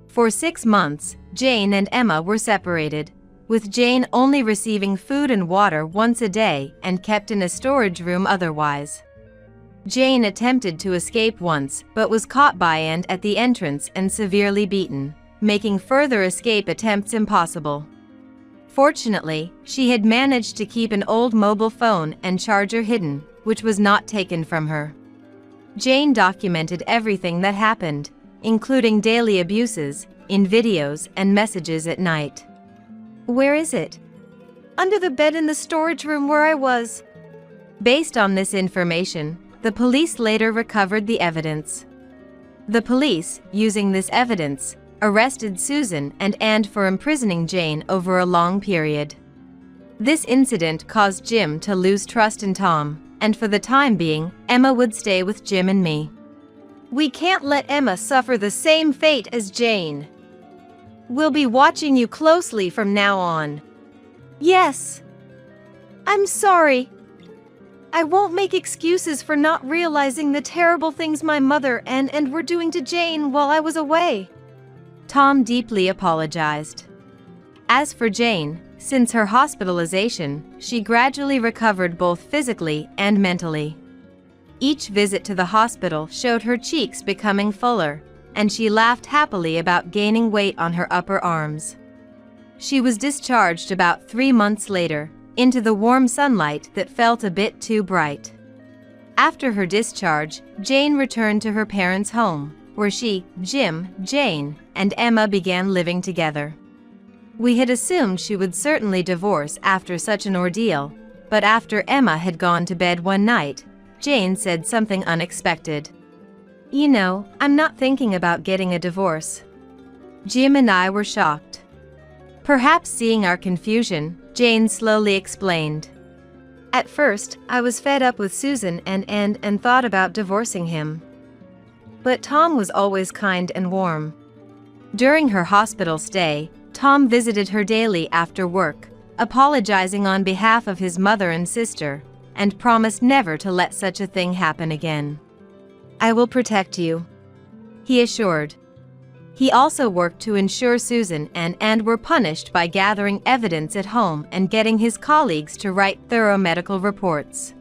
For 6 months, Jane and Emma were separated, with Jane only receiving food and water once a day and kept in a storage room otherwise. Jane attempted to escape once but was caught by Anne at the entrance and severely beaten, making further escape attempts impossible. Fortunately, she had managed to keep an old mobile phone and charger hidden, which was not taken from her. Jane documented everything that happened, including daily abuses, in videos and messages at night. "Where is it?" "Under the bed in the storage room where I was." Based on this information, the police later recovered the evidence. The police, using this evidence, arrested Susan and Anne for imprisoning Jane over a long period. This incident caused Jim to lose trust in Tom, and for the time being, Emma would stay with Jim and me. "We can't let Emma suffer the same fate as Jane. We'll be watching you closely from now on." "Yes. I'm sorry. I won't make excuses for not realizing the terrible things my mother and were doing to Jane while I was away." Tom deeply apologized. As for Jane, since her hospitalization, she gradually recovered both physically and mentally. Each visit to the hospital showed her cheeks becoming fuller, and she laughed happily about gaining weight on her upper arms. She was discharged about 3 months later, into the warm sunlight that felt a bit too bright. After her discharge, Jane returned to her parents' home, where she, Jim, Jane, and Emma began living together. We had assumed she would certainly divorce after such an ordeal, but after Emma had gone to bed one night, Jane said something unexpected. "You know, I'm not thinking about getting a divorce." Jim and I were shocked. Perhaps seeing our confusion, Jane slowly explained. "At first, I was fed up with Susan and thought about divorcing him. But Tom was always kind and warm. During her hospital stay, Tom visited her daily after work, apologizing on behalf of his mother and sister, and promised never to let such a thing happen again. "I will protect you," he assured. He also worked to ensure Susan and Anne were punished by gathering evidence at home and getting his colleagues to write thorough medical reports.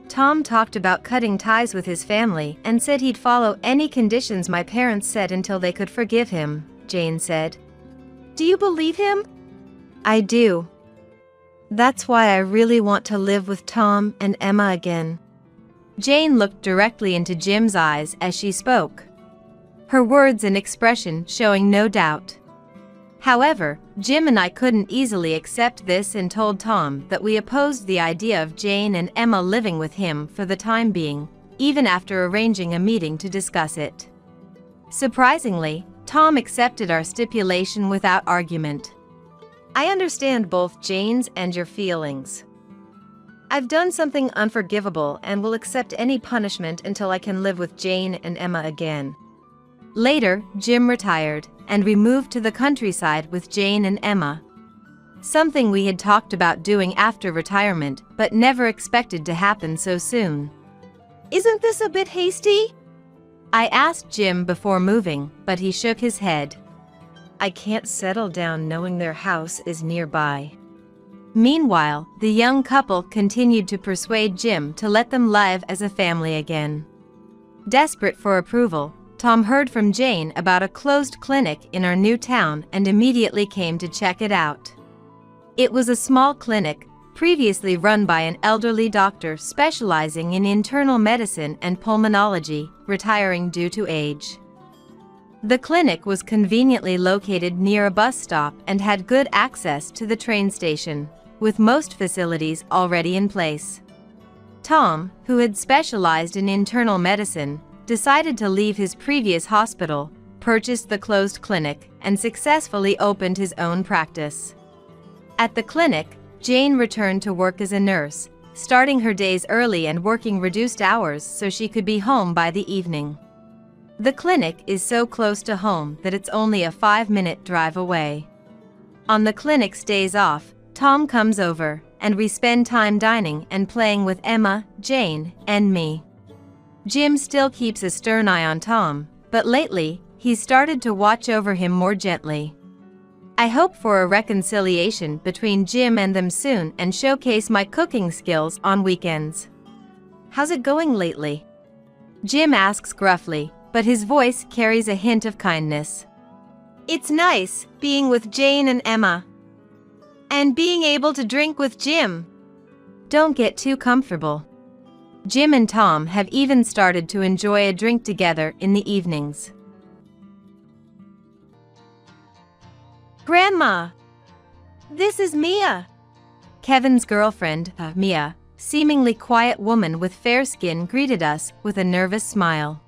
Tom talked about cutting ties with his family and said he'd follow any conditions my parents set until they could forgive him, Jane said. "Do you believe him?" "I do. That's why I really want to live with Tom and Emma again." Jane looked directly into Jim's eyes as she spoke, her words and expression showing no doubt. However, Jim and I couldn't easily accept this and told Tom that we opposed the idea of Jane and Emma living with him for the time being, even after arranging a meeting to discuss it. Surprisingly, Tom accepted our stipulation without argument. "I understand both Jane's and your feelings. I've done something unforgivable and will accept any punishment until I can live with Jane and Emma again." Later, Jim retired, and we moved to the countryside with Jane and Emma. Something we had talked about doing after retirement, but never expected to happen so soon. "Isn't this a bit hasty?" I asked Jim before moving, but he shook his head. "I can't settle down knowing their house is nearby." Meanwhile, the young couple continued to persuade Jim to let them live as a family again. Desperate for approval, Tom heard from Jane about a closed clinic in our new town and immediately came to check it out. It was a small clinic, previously run by an elderly doctor specializing in internal medicine and pulmonology, retiring due to age. The clinic was conveniently located near a bus stop and had good access to the train station, with most facilities already in place. Tom, who had specialized in internal medicine, decided to leave his previous hospital, purchased the closed clinic, and successfully opened his own practice. At the clinic, Jane returned to work as a nurse, starting her days early and working reduced hours so she could be home by the evening. The clinic is so close to home that it's only a 5-minute drive away. On the clinic's days off, Tom comes over, and we spend time dining and playing with Emma, Jane, and me. Jim still keeps a stern eye on Tom, but lately, he's started to watch over him more gently. I hope for a reconciliation between Jim and them soon and showcase my cooking skills on weekends. "How's it going lately?" Jim asks gruffly, but his voice carries a hint of kindness. It's nice being with Jane and Emma. And being able to drink with Jim. Don't get too comfortable. Jim and Tom have even started to enjoy a drink together in the evenings. Grandma, this is Mia. Kevin's girlfriend, Mia, seemingly quiet woman with fair skin, greeted us with a nervous smile.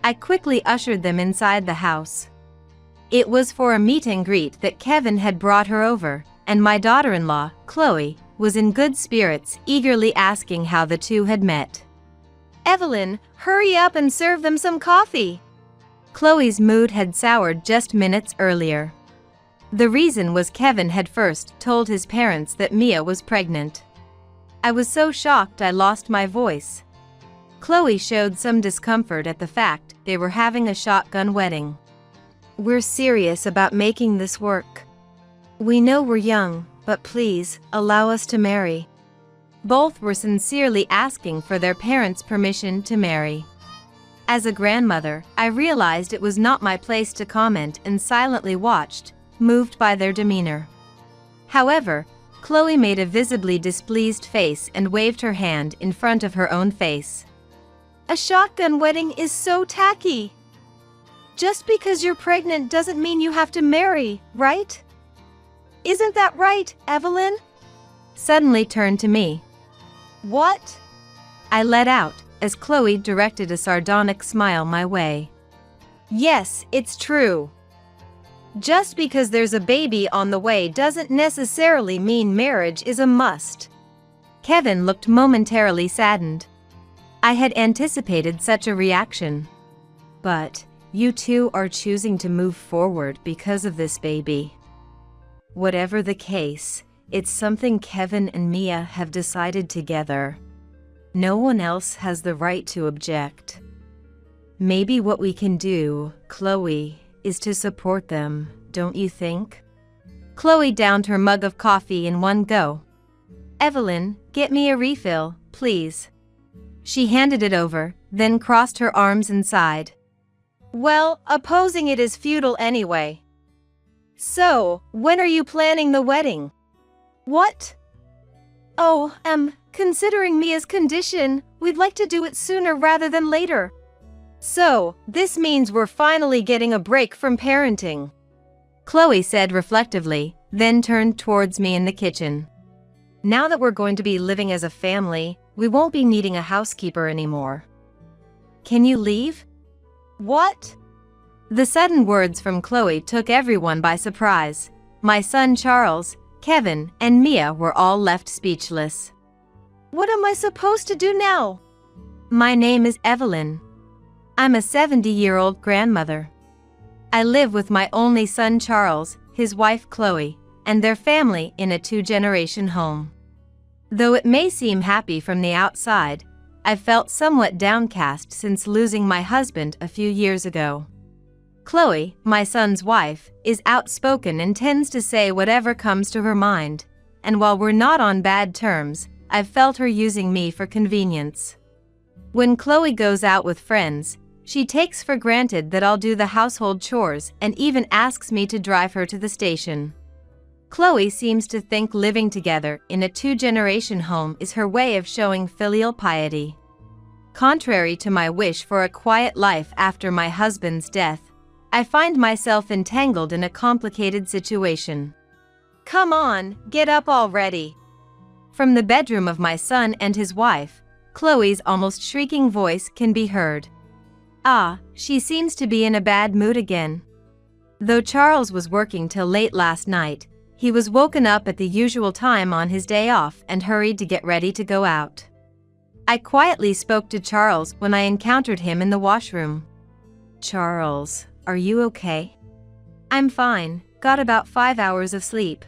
I quickly ushered them inside the house. It was for a meet and greet that Kevin had brought her over, and my daughter-in-law, Chloe, was in good spirits, eagerly asking how the two had met. Evelyn, hurry up and serve them some coffee. Chloe's mood had soured just minutes earlier. The reason was Kevin had first told his parents that Mia was pregnant. I was so shocked I lost my voice. Chloe showed some discomfort at the fact they were having a shotgun wedding. We're serious about making this work. We know we're young, but please, allow us to marry. Both were sincerely asking for their parents' permission to marry. As a grandmother, I realized it was not my place to comment and silently watched, moved by their demeanor. However, Chloe made a visibly displeased face and waved her hand in front of her own face. A shotgun wedding is so tacky. Just because you're pregnant doesn't mean you have to marry, right? Isn't that right, Evelyn? Suddenly turned to me. What? I let out, as Chloe directed a sardonic smile my way. Yes, it's true. Just because there's a baby on the way doesn't necessarily mean marriage is a must. Kevin looked momentarily saddened. I had anticipated such a reaction. But you two are choosing to move forward because of this baby. Whatever the case, it's something Kevin and Mia have decided together. No one else has the right to object. Maybe what we can do, Chloe, is to support them, don't you think? Chloe downed her mug of coffee in one go. Evelyn, get me a refill, please. She handed it over, then crossed her arms and sighed. Well, opposing it is futile anyway. So, when are you planning the wedding? What? Oh, considering Mia's condition, we'd like to do it sooner rather than later. So, this means we're finally getting a break from parenting. Chloe said reflectively, then turned towards me in the kitchen. Now that we're going to be living as a family, we won't be needing a housekeeper anymore. Can you leave? What? The sudden words from Chloe took everyone by surprise. My son Charles, Kevin, and Mia were all left speechless. What am I supposed to do now? My name is Evelyn. I'm a 70-year-old grandmother. I live with my only son Charles, his wife Chloe, and their family in a 2-generation home. Though it may seem happy from the outside, I've felt somewhat downcast since losing my husband a few years ago. Chloe, my son's wife, is outspoken and tends to say whatever comes to her mind, and while we're not on bad terms, I've felt her using me for convenience. When Chloe goes out with friends, she takes for granted that I'll do the household chores and even asks me to drive her to the station. Chloe seems to think living together in a two-generation home is her way of showing filial piety. Contrary to my wish for a quiet life after my husband's death, I find myself entangled in a complicated situation. Come on, get up already. From the bedroom of my son and his wife, Chloe's almost shrieking voice can be heard. Ah, she seems to be in a bad mood again. Though Charles was working till late last night, he was woken up at the usual time on his day off and hurried to get ready to go out. I quietly spoke to Charles when I encountered him in the washroom. "Charles, are you okay?" "I'm fine, got about 5 hours of sleep."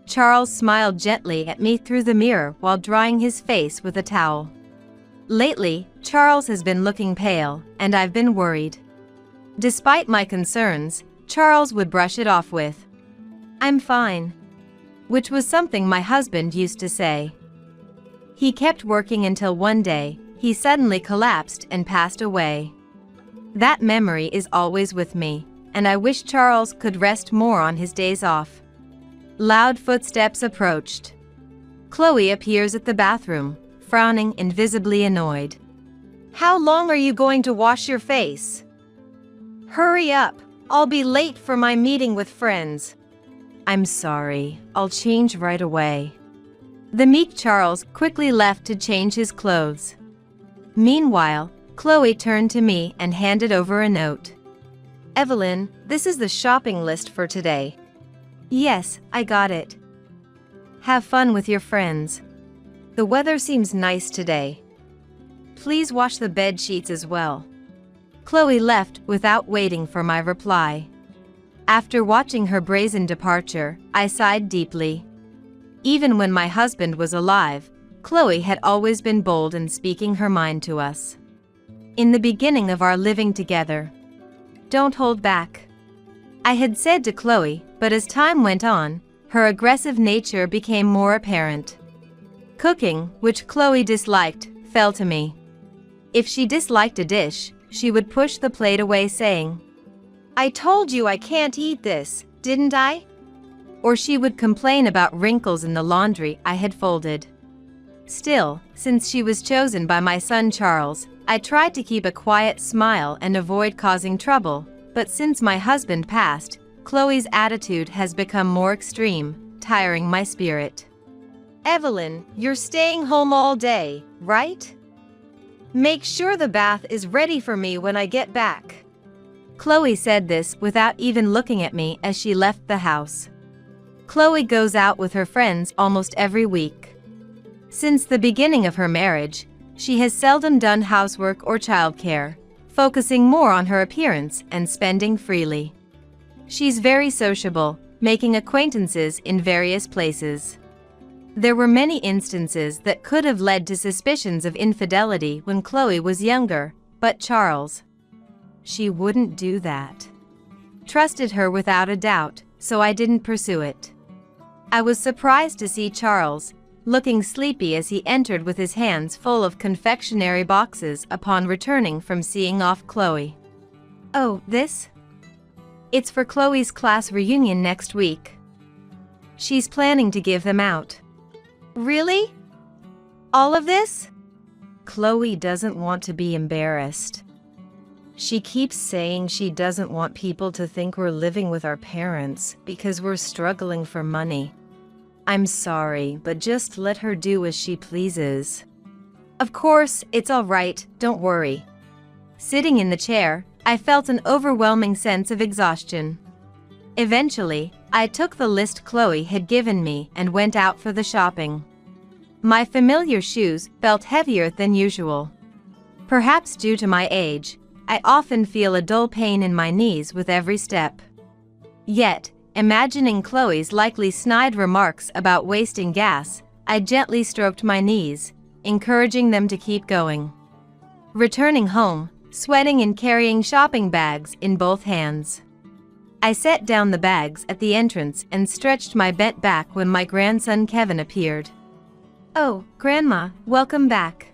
Charles smiled gently at me through the mirror while drying his face with a towel. Lately, Charles has been looking pale, and I've been worried. Despite my concerns, Charles would brush it off with, "I'm fine," which was something my husband used to say. He kept working until one day, he suddenly collapsed and passed away. That memory is always with me, and I wish Charles could rest more on his days off. Loud footsteps approached. Chloe appears at the bathroom, frowning and visibly annoyed. How long are you going to wash your face? Hurry up, I'll be late for my meeting with friends. "I'm sorry, I'll change right away." The meek Charles quickly left to change his clothes. Meanwhile, Chloe turned to me and handed over a note. "Evelyn, this is the shopping list for today." "Yes, I got it. Have fun with your friends. The weather seems nice today. Please wash the bed sheets as well." Chloe left without waiting for my reply. After watching her brazen departure, I sighed deeply. Even when my husband was alive, Chloe had always been bold in speaking her mind to us. In the beginning of our living together, "Don't hold back," I had said to Chloe, but as time went on, her aggressive nature became more apparent. Cooking, which Chloe disliked, fell to me. If she disliked a dish, she would push the plate away saying, "I told you I can't eat this, didn't I?" Or she would complain about wrinkles in the laundry I had folded. Still, since she was chosen by my son Charles, I tried to keep a quiet smile and avoid causing trouble, but since my husband passed, Chloe's attitude has become more extreme, tiring my spirit. "Evelyn, you're staying home all day, right? Make sure the bath is ready for me when I get back." Chloe said this without even looking at me as she left the house. Chloe goes out with her friends almost every week. Since the beginning of her marriage, she has seldom done housework or childcare, focusing more on her appearance and spending freely. She's very sociable, making acquaintances in various places. There were many instances that could have led to suspicions of infidelity when Chloe was younger, but Charles, she wouldn't do that. Trusted her without a doubt, so I didn't pursue it. I was surprised to see Charles, looking sleepy as he entered with his hands full of confectionery boxes upon returning from seeing off Chloe. "Oh, this? It's for Chloe's class reunion next week. She's planning to give them out." "Really? All of this?" Chloe doesn't want to be embarrassed. She keeps saying she doesn't want people to think we're living with our parents because we're struggling for money. I'm sorry, but just let her do as she pleases. Of course, it's all right, don't worry. Sitting in the chair, I felt an overwhelming sense of exhaustion. Eventually, I took the list Chloe had given me and went out for the shopping. My familiar shoes felt heavier than usual. Perhaps due to my age, I often feel a dull pain in my knees with every step. Yet, imagining Chloe's likely snide remarks about wasting gas, I gently stroked my knees, encouraging them to keep going. Returning home, sweating and carrying shopping bags in both hands, I set down the bags at the entrance and stretched my bent back when my grandson Kevin appeared. "Oh, Grandma, welcome back.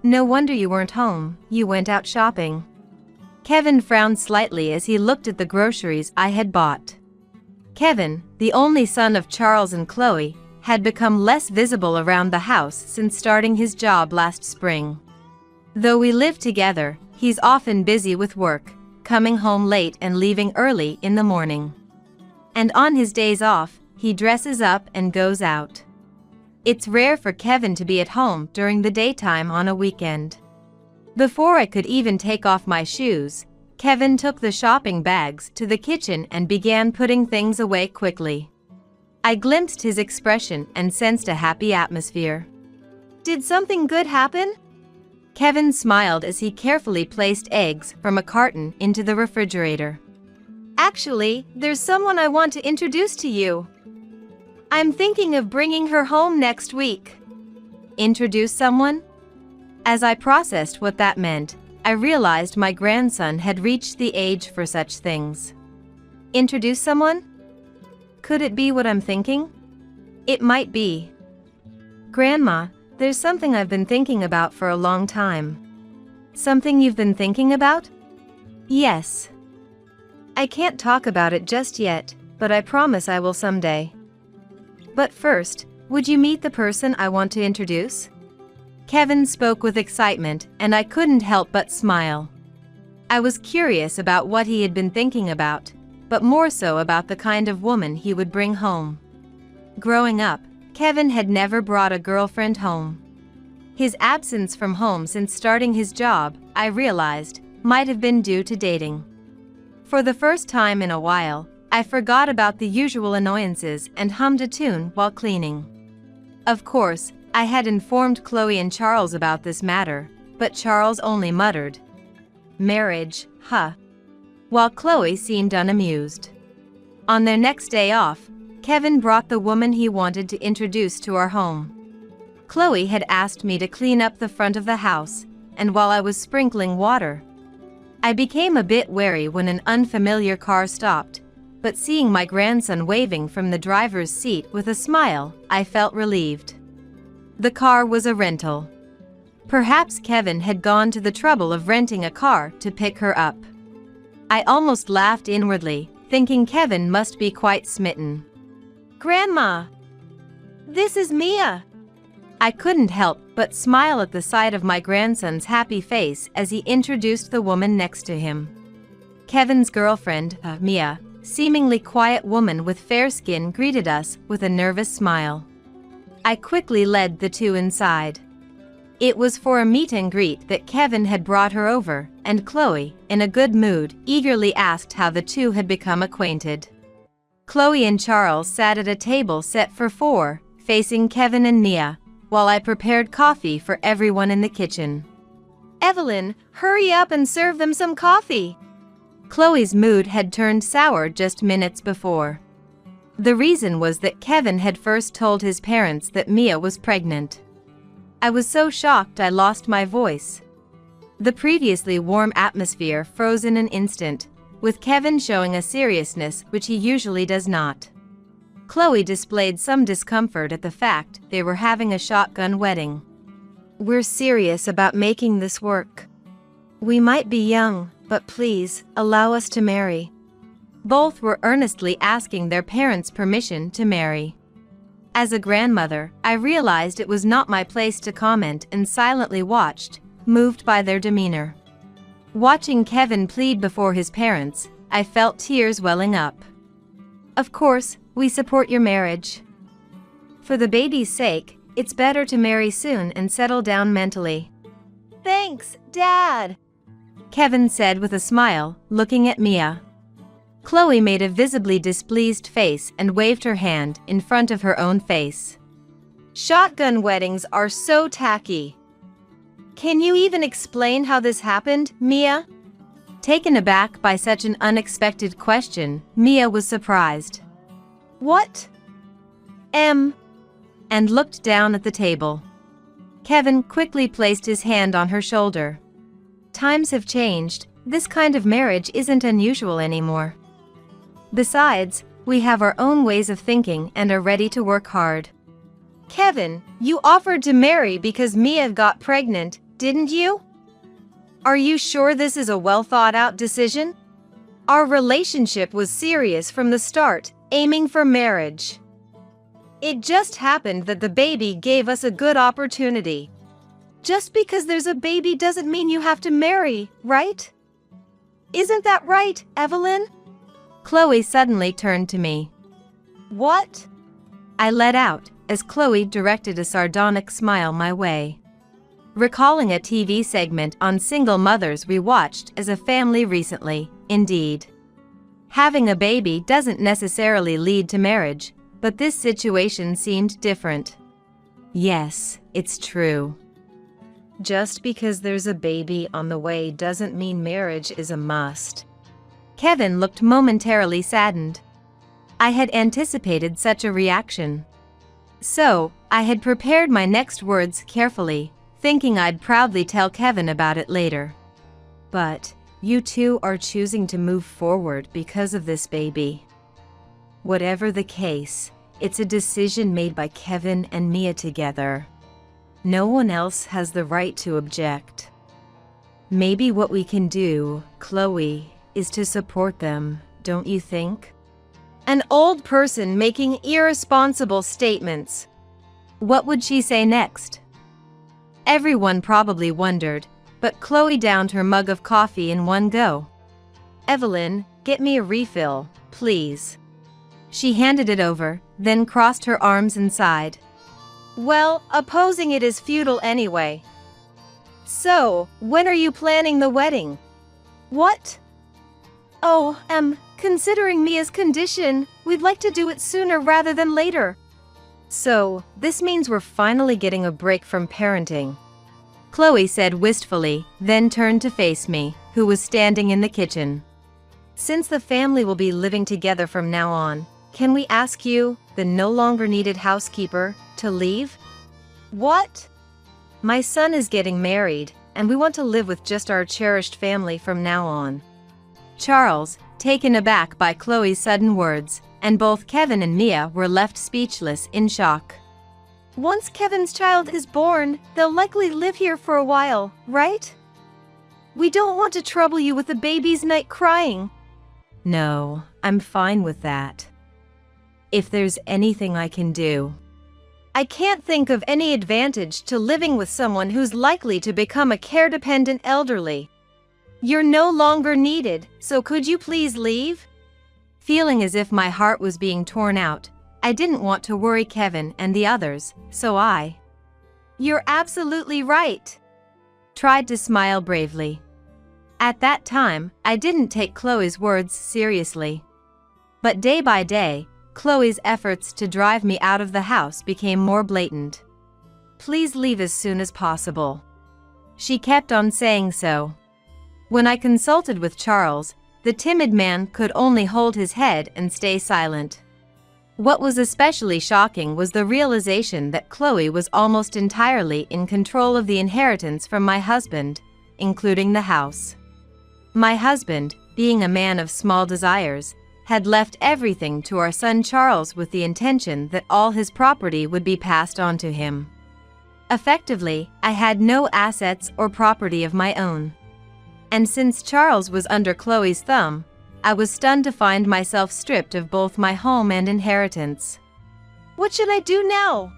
No wonder you weren't home, you went out shopping." Kevin frowned slightly as he looked at the groceries I had bought. Kevin, the only son of Charles and Chloe, had become less visible around the house since starting his job last spring. Though we live together, he's often busy with work, coming home late and leaving early in the morning. And on his days off, he dresses up and goes out. It's rare for Kevin to be at home during the daytime on a weekend. Before I could even take off my shoes, Kevin took the shopping bags to the kitchen and began putting things away quickly. I glimpsed his expression and sensed a happy atmosphere. Did something good happen? Kevin smiled as he carefully placed eggs from a carton into the refrigerator. Actually, there's someone I want to introduce to you. I'm thinking of bringing her home next week. Introduce someone? As I processed what that meant, I realized my grandson had reached the age for such things. Introduce someone? Could it be what I'm thinking? It might be. Grandma, there's something I've been thinking about for a long time. Something you've been thinking about? Yes. I can't talk about it just yet, but I promise I will someday. But first, would you meet the person I want to introduce? Kevin spoke with excitement, and I couldn't help but smile. I was curious about what he had been thinking about, but more so about the kind of woman he would bring home. Growing up, Kevin had never brought a girlfriend home. His absence from home since starting his job, I realized, might have been due to dating. For the first time in a while, I forgot about the usual annoyances and hummed a tune while cleaning. Of course, I had informed Chloe and Charles about this matter, but Charles only muttered, "Marriage, huh?" while Chloe seemed unamused. On their next day off, Kevin brought the woman he wanted to introduce to our home. Chloe had asked me to clean up the front of the house, and while I was sprinkling water, I became a bit wary when an unfamiliar car stopped, but seeing my grandson waving from the driver's seat with a smile, I felt relieved. The car was a rental. Perhaps Kevin had gone to the trouble of renting a car to pick her up. I almost laughed inwardly, thinking Kevin must be quite smitten. Grandma, this is Mia. I couldn't help but smile at the sight of my grandson's happy face as he introduced the woman next to him. Kevin's girlfriend, Mia, seemingly quiet woman with fair skin, greeted us with a nervous smile. I quickly led the two inside. It was for a meet and greet that Kevin had brought her over, and Chloe, in a good mood, eagerly asked how the two had become acquainted. Chloe and Charles sat at a table set for four, facing Kevin and Mia, while I prepared coffee for everyone in the kitchen. Evelyn, hurry up and serve them some coffee. Chloe's mood had turned sour just minutes before. The reason was that Kevin had first told his parents that Mia was pregnant. I was so shocked I lost my voice. The previously warm atmosphere froze in an instant, with Kevin showing a seriousness which he usually does not. Chloe displayed some discomfort at the fact they were having a shotgun wedding. We're serious about making this work. We might be young, but please, allow us to marry. Both were earnestly asking their parents' permission to marry. As a grandmother, I realized it was not my place to comment and silently watched, moved by their demeanor. Watching Kevin plead before his parents, I felt tears welling up. Of course, we support your marriage. For the baby's sake, it's better to marry soon and settle down mentally. Thanks, Dad, Kevin said with a smile, looking at Mia. Chloe made a visibly displeased face and waved her hand in front of her own face. Shotgun weddings are so tacky. Can you even explain how this happened, Mia? Taken aback by such an unexpected question, Mia was surprised. What? And looked down at the table. Kevin quickly placed his hand on her shoulder. Times have changed, this kind of marriage isn't unusual anymore. Besides, we have our own ways of thinking and are ready to work hard. Kevin, you offered to marry because Mia got pregnant, didn't you? Are you sure this is a well-thought-out decision? Our relationship was serious from the start, aiming for marriage. It just happened that the baby gave us a good opportunity. Just because there's a baby doesn't mean you have to marry, right? Isn't that right, Evelyn? Chloe suddenly turned to me. What? I let out, as Chloe directed a sardonic smile my way. Recalling a TV segment on single mothers we watched as a family recently, indeed. Having a baby doesn't necessarily lead to marriage, but this situation seemed different. Yes, it's true. Just because there's a baby on the way doesn't mean marriage is a must. Kevin looked momentarily saddened. I had anticipated such a reaction. So, I had prepared my next words carefully, thinking I'd proudly tell Kevin about it later. But, you two are choosing to move forward because of this baby. Whatever the case, it's a decision made by Kevin and Mia together. No one else has the right to object. Maybe what we can do, Chloe, is to support them, don't you think? An old person making irresponsible statements. What would she say next? Everyone probably wondered, but Chloe downed her mug of coffee in one go. Evelyn, get me a refill, please. She handed it over, then crossed her arms and sighed. Well, opposing it is futile anyway. So, when are you planning the wedding? What? Oh, considering Mia's condition, we'd like to do it sooner rather than later. So, this means we're finally getting a break from parenting. Chloe said wistfully, then turned to face me, who was standing in the kitchen. Since the family will be living together from now on, can we ask you, the no longer needed housekeeper, to leave? What? My son is getting married, and we want to live with just our cherished family from now on. Charles, taken aback by Chloe's sudden words, and both Kevin and Mia were left speechless in shock. Once Kevin's child is born, they'll likely live here for a while, right? We don't want to trouble you with the baby's night crying. No, I'm fine with that. If there's anything I can do. I can't think of any advantage to living with someone who's likely to become a care-dependent elderly. You're no longer needed, so could you please leave? Feeling as if my heart was being torn out, I didn't want to worry Kevin and the others, so You're absolutely right. Tried to smile bravely. At that time, I didn't take Chloe's words seriously. But day by day, Chloe's efforts to drive me out of the house became more blatant. Please leave as soon as possible. She kept on saying so. When I consulted with Charles, the timid man could only hold his head and stay silent. What was especially shocking was the realization that Chloe was almost entirely in control of the inheritance from my husband, including the house. My husband, being a man of small desires, had left everything to our son Charles with the intention that all his property would be passed on to him. Effectively, I had no assets or property of my own. And since Charles was under Chloe's thumb, I was stunned to find myself stripped of both my home and inheritance. What should I do now?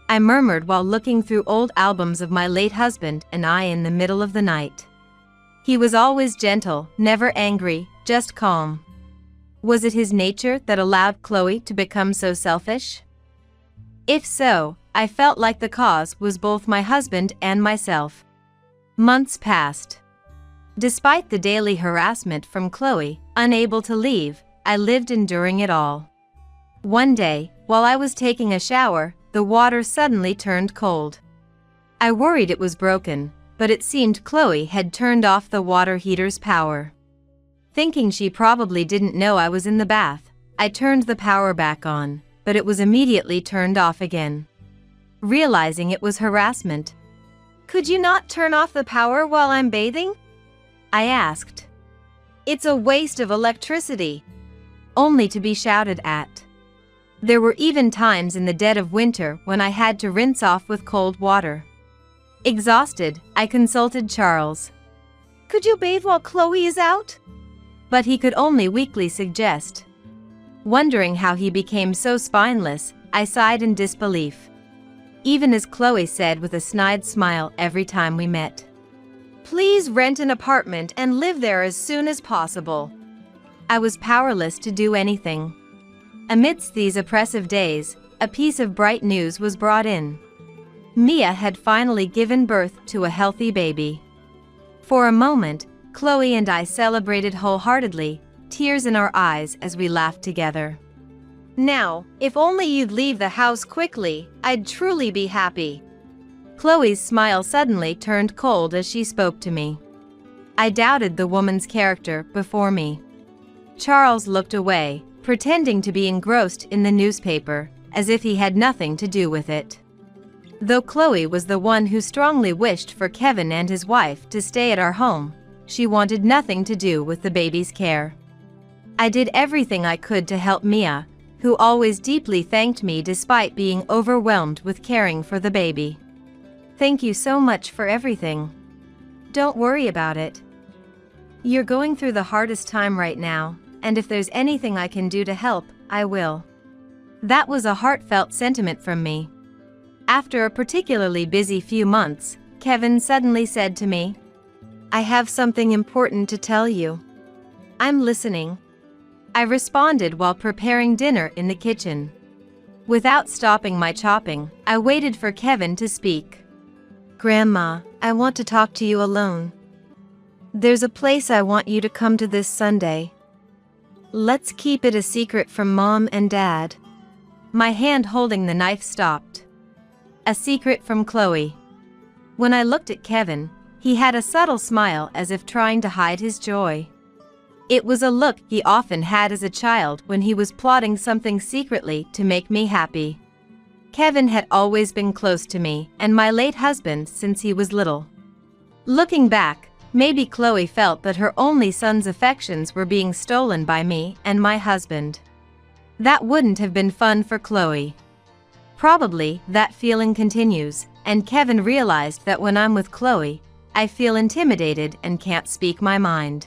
I murmured while looking through old albums of my late husband and I in the middle of the night. He was always gentle, never angry, just calm. Was it his nature that allowed Chloe to become so selfish? If so, I felt like the cause was both my husband and myself. Months passed. Despite the daily harassment from Chloe, unable to leave, I lived enduring it all. One day, while I was taking a shower, the water suddenly turned cold. I worried it was broken, but it seemed Chloe had turned off the water heater's power. Thinking she probably didn't know I was in the bath, I turned the power back on, but it was immediately turned off again. Realizing it was harassment. Could you not turn off the power while I'm bathing? I asked. It's a waste of electricity. Only to be shouted at. There were even times in the dead of winter when I had to rinse off with cold water. Exhausted, I consulted Charles. Could you bathe while Chloe is out? But he could only weakly suggest. Wondering how he became so spineless, I sighed in disbelief. Even as Chloe said with a snide smile every time we met, "Please rent an apartment and live there as soon as possible." I was powerless to do anything. Amidst these oppressive days, a piece of bright news was brought in. Mia had finally given birth to a healthy baby. For a moment, Chloe and I celebrated wholeheartedly, tears in our eyes as we laughed together. "Now, if only you'd leave the house quickly, I'd truly be happy." Chloe's smile suddenly turned cold as she spoke to me. I doubted the woman's character before me. Charles looked away, pretending to be engrossed in the newspaper, as if he had nothing to do with it. Though Chloe was the one who strongly wished for Kevin and his wife to stay at our home, she wanted nothing to do with the baby's care. I did everything I could to help Mia, who always deeply thanked me despite being overwhelmed with caring for the baby. "Thank you so much for everything. Don't worry about it. You're going through the hardest time right now, and if there's anything I can do to help, I will." That was a heartfelt sentiment from me. After a particularly busy few months, Kevin suddenly said to me, "I have something important to tell you." "I'm listening," I responded while preparing dinner in the kitchen. Without stopping my chopping, I waited for Kevin to speak. "Grandma, I want to talk to you alone. There's a place I want you to come to this Sunday. Let's keep it a secret from Mom and Dad." My hand holding the knife stopped. A secret from Chloe. When I looked at Kevin, he had a subtle smile as if trying to hide his joy. It was a look he often had as a child when he was plotting something secretly to make me happy. Kevin had always been close to me and my late husband since he was little. Looking back, maybe Chloe felt that her only son's affections were being stolen by me and my husband. That wouldn't have been fun for Chloe. Probably that feeling continues, and Kevin realized that when I'm with Chloe, I feel intimidated and can't speak my mind.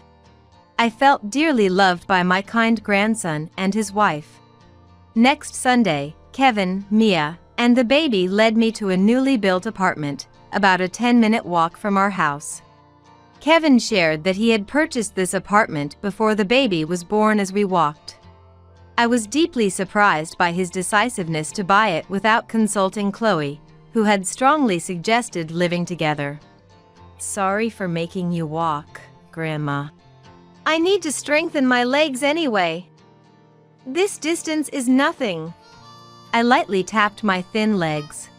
I felt dearly loved by my kind grandson and his wife. Next Sunday, Kevin, Mia, and the baby led me to a newly built apartment, about a 10-minute walk from our house. Kevin shared that he had purchased this apartment before the baby was born as we walked. I was deeply surprised by his decisiveness to buy it without consulting Chloe, who had strongly suggested living together. "Sorry for making you walk, Grandma." "I need to strengthen my legs anyway. This distance is nothing." I lightly tapped my thin legs.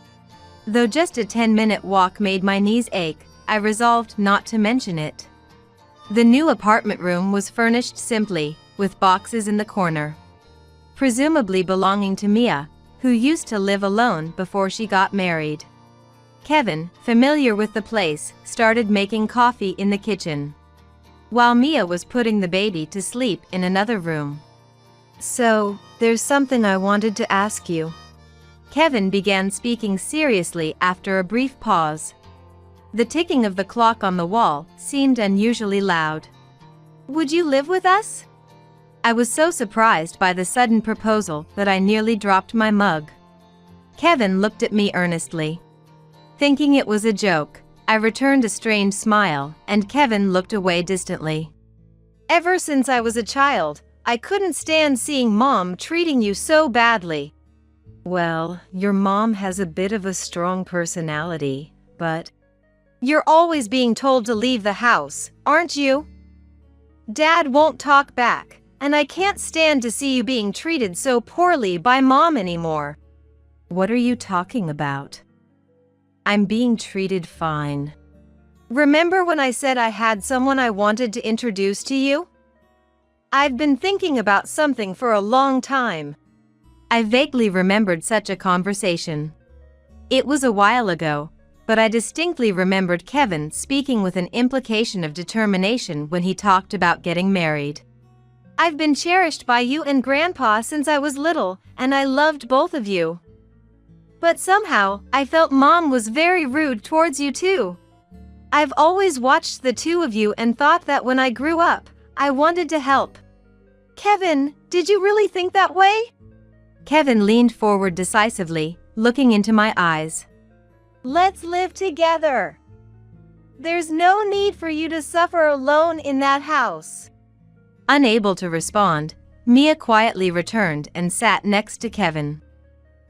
Though just a 10-minute walk made my knees ache, I resolved not to mention it. The new apartment room was furnished simply, with boxes in the corner. Presumably belonging to Mia, who used to live alone before she got married. Kevin, familiar with the place, started making coffee in the kitchen, while Mia was putting the baby to sleep in another room. "So, there's something I wanted to ask you." Kevin began speaking seriously after a brief pause. The ticking of the clock on the wall seemed unusually loud. "Would you live with us?" I was so surprised by the sudden proposal that I nearly dropped my mug. Kevin looked at me earnestly. Thinking it was a joke, I returned a strained smile, and Kevin looked away distantly. "Ever since I was a child, I couldn't stand seeing Mom treating you so badly." "Well, your mom has a bit of a strong personality, but..." "You're always being told to leave the house, aren't you? Dad won't talk back. And I can't stand to see you being treated so poorly by Mom anymore." "What are you talking about? I'm being treated fine." "Remember when I said I had someone I wanted to introduce to you? I've been thinking about something for a long time." I vaguely remembered such a conversation. It was a while ago, but I distinctly remembered Kevin speaking with an implication of determination when he talked about getting married. "I've been cherished by you and Grandpa since I was little, and I loved both of you. But somehow, I felt Mom was very rude towards you too. I've always watched the two of you and thought that when I grew up, I wanted to help." Kevin, did you really think that way? Kevin leaned forward decisively, looking into my eyes. Let's live together. There's no need for you to suffer alone in that house. Unable to respond, Mia quietly returned and sat next to Kevin.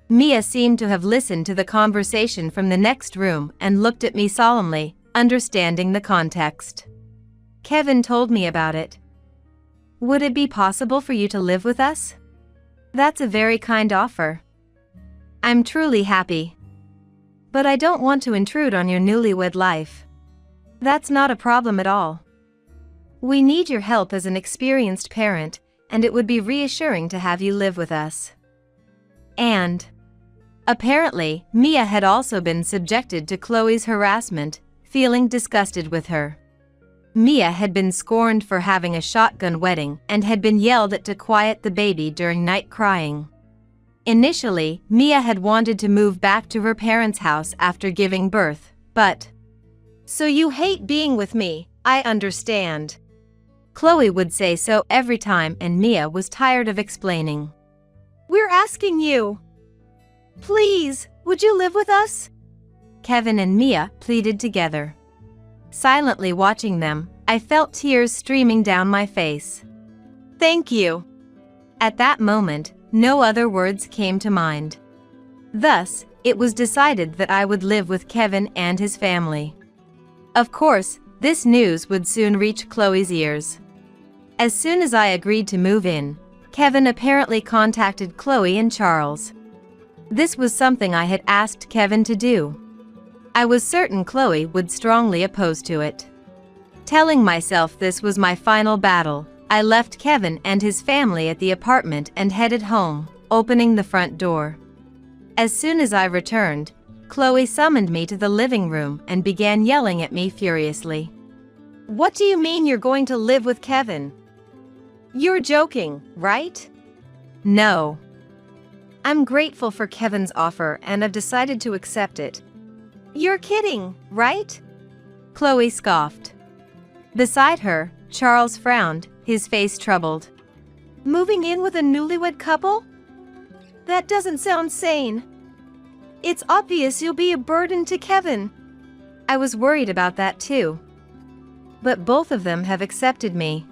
Mia seemed to have listened to the conversation from the next room and looked at me solemnly, understanding the context. Kevin told me about it. Would it be possible for you to live with us? That's a very kind offer. I'm truly happy. But I don't want to intrude on your newlywed life. That's not a problem at all. We need your help as an experienced parent, and it would be reassuring to have you live with us. And apparently, Mia had also been subjected to Chloe's harassment, feeling disgusted with her. Mia had been scorned for having a shotgun wedding and had been yelled at to quiet the baby during night crying. Initially, Mia had wanted to move back to her parents' house after giving birth, but "So you hate being with me, I understand." Chloe would say so every time, and Mia was tired of explaining. "We're asking you. Please, would you live with us?" Kevin and Mia pleaded together. Silently watching them, I felt tears streaming down my face. "Thank you." At that moment, no other words came to mind. Thus, it was decided that I would live with Kevin and his family. Of course, this news would soon reach Chloe's ears. As soon as I agreed to move in, Kevin apparently contacted Chloe and Charles. This was something I had asked Kevin to do. I was certain Chloe would strongly oppose to it. Telling myself this was my final battle, I left Kevin and his family at the apartment and headed home, opening the front door. As soon as I returned, Chloe summoned me to the living room and began yelling at me furiously. "What do you mean you're going to live with Kevin? You're joking, right?" No. "I'm grateful for Kevin's offer and I've decided to accept it." "You're kidding, right?" Chloe scoffed. Beside her, Charles frowned, his face troubled. "Moving in with a newlywed couple? That doesn't sound sane. It's obvious you'll be a burden to Kevin." I was worried about that too. But both of them have accepted me.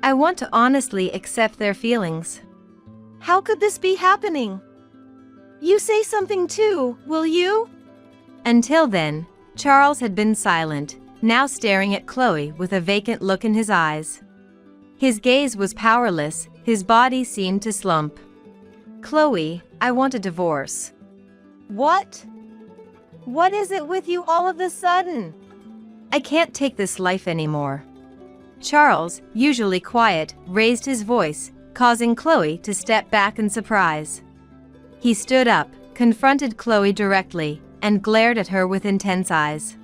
I want to honestly accept their feelings. "How could this be happening? You say something too, will you?" Until then, Charles had been silent, now staring at Chloe with a vacant look in his eyes. His gaze was powerless, his body seemed to slump. "Chloe, I want a divorce." "What? What is it with you all of a sudden?" "I can't take this life anymore." Charles, usually quiet, raised his voice, causing Chloe to step back in surprise. He stood up, confronted Chloe directly, and glared at her with intense eyes.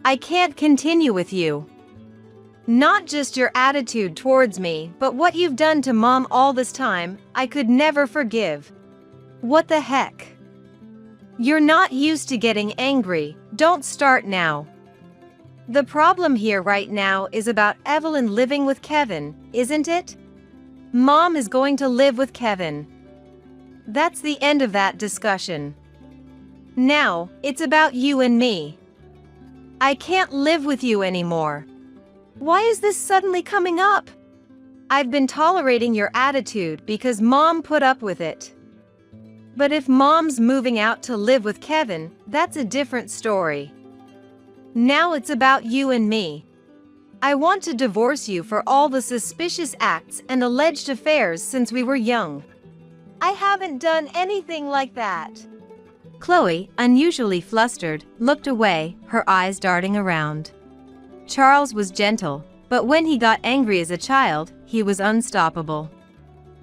"I can't continue with you. Not just your attitude towards me, but what you've done to Mom all this time, I could never forgive. What the heck? You're not used to getting angry, don't start now. The problem here right now is about Evelyn living with Kevin, isn't it? Mom is going to live with Kevin. That's the end of that discussion. Now, it's about you and me. I can't live with you anymore. Why is this suddenly coming up? I've been tolerating your attitude because Mom put up with it. But if Mom's moving out to live with Kevin, that's a different story. Now it's about you and me. I want to divorce you for all the suspicious acts and alleged affairs since we were young. I haven't done anything like that." Chloe, unusually flustered, looked away, her eyes darting around. Charles was gentle, but when he got angry as a child, he was unstoppable.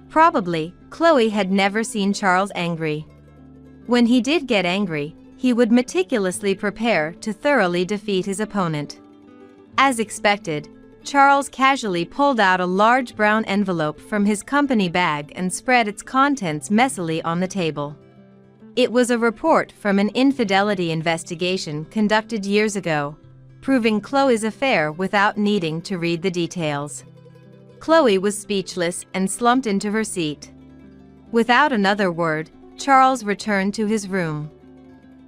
Probably, Chloe had never seen Charles angry. When he did get angry, he would meticulously prepare to thoroughly defeat his opponent. As expected, Charles casually pulled out a large brown envelope from his company bag and spread its contents messily on the table. It was a report from an infidelity investigation conducted years ago, proving Chloe's affair without needing to read the details. Chloe was speechless and slumped into her seat. Without another word, Charles returned to his room.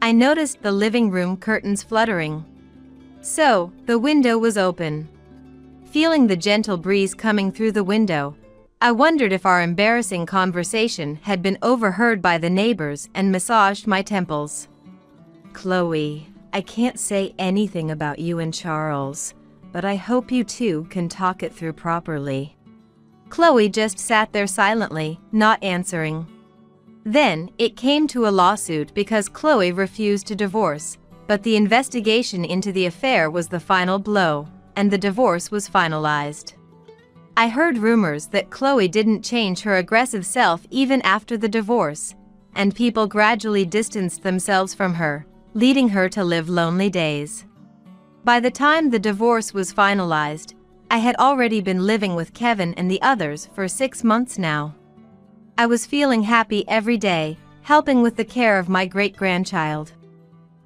I noticed the living room curtains fluttering. So, the window was open. Feeling the gentle breeze coming through the window, I wondered if our embarrassing conversation had been overheard by the neighbors and massaged my temples. "Chloe, I can't say anything about you and Charles, but I hope you two can talk it through properly." Chloe just sat there silently, not answering. Then, it came to a lawsuit because Chloe refused to divorce, but the investigation into the affair was the final blow, and the divorce was finalized. I heard rumors that Chloe didn't change her aggressive self even after the divorce, and people gradually distanced themselves from her, leading her to live lonely days. By the time the divorce was finalized, I had already been living with Kevin and the others for 6 months now. I was feeling happy every day, helping with the care of my great-grandchild.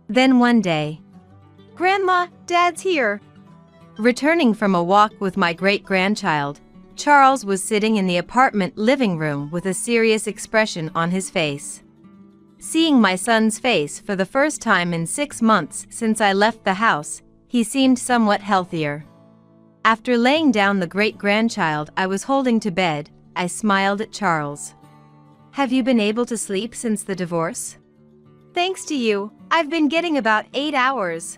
Then one day, "Grandma, Dad's here." Returning from a walk with my great-grandchild, Charles was sitting in the apartment living room with a serious expression on his face. Seeing my son's face for the first time in 6 months since I left the house, he seemed somewhat healthier. After laying down the great-grandchild I was holding to bed, I smiled at Charles. "Have you been able to sleep since the divorce?" "Thanks to you, I've been getting about 8 hours."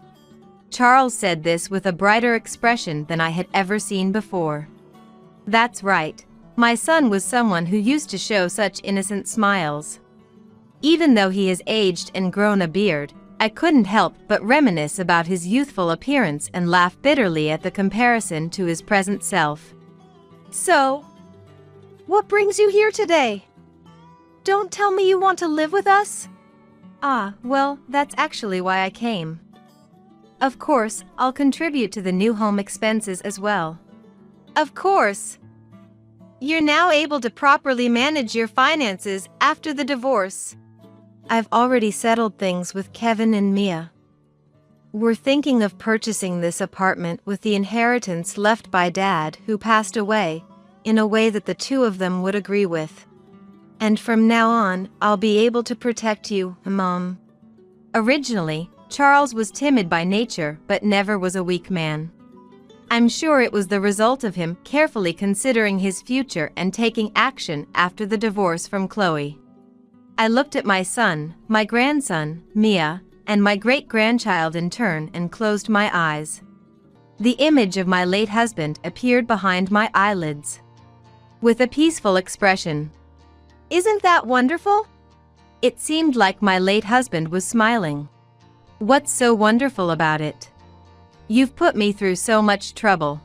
Charles said this with a brighter expression than I had ever seen before. That's right, my son was someone who used to show such innocent smiles. Even though he has aged and grown a beard, I couldn't help but reminisce about his youthful appearance and laugh bitterly at the comparison to his present self. "So, what brings you here today? Don't tell me you want to live with us?" Well, that's actually why I came. Of course, I'll contribute to the new home expenses as well." "Of course. You're now able to properly manage your finances after the divorce." I've already settled things with Kevin and Mia. We're thinking of purchasing this apartment with the inheritance left by Dad, who passed away, in a way that the two of them would agree with. And from now on, I'll be able to protect you, Mom. Originally, Charles was timid by nature but never was a weak man. I'm sure it was the result of him carefully considering his future and taking action after the divorce from Chloe. I looked at my son, my grandson, Mia, and my great-grandchild in turn and closed my eyes. The image of my late husband appeared behind my eyelids. With a peaceful expression. "Isn't that wonderful?" It seemed like my late husband was smiling. "What's so wonderful about it? You've put me through so much trouble.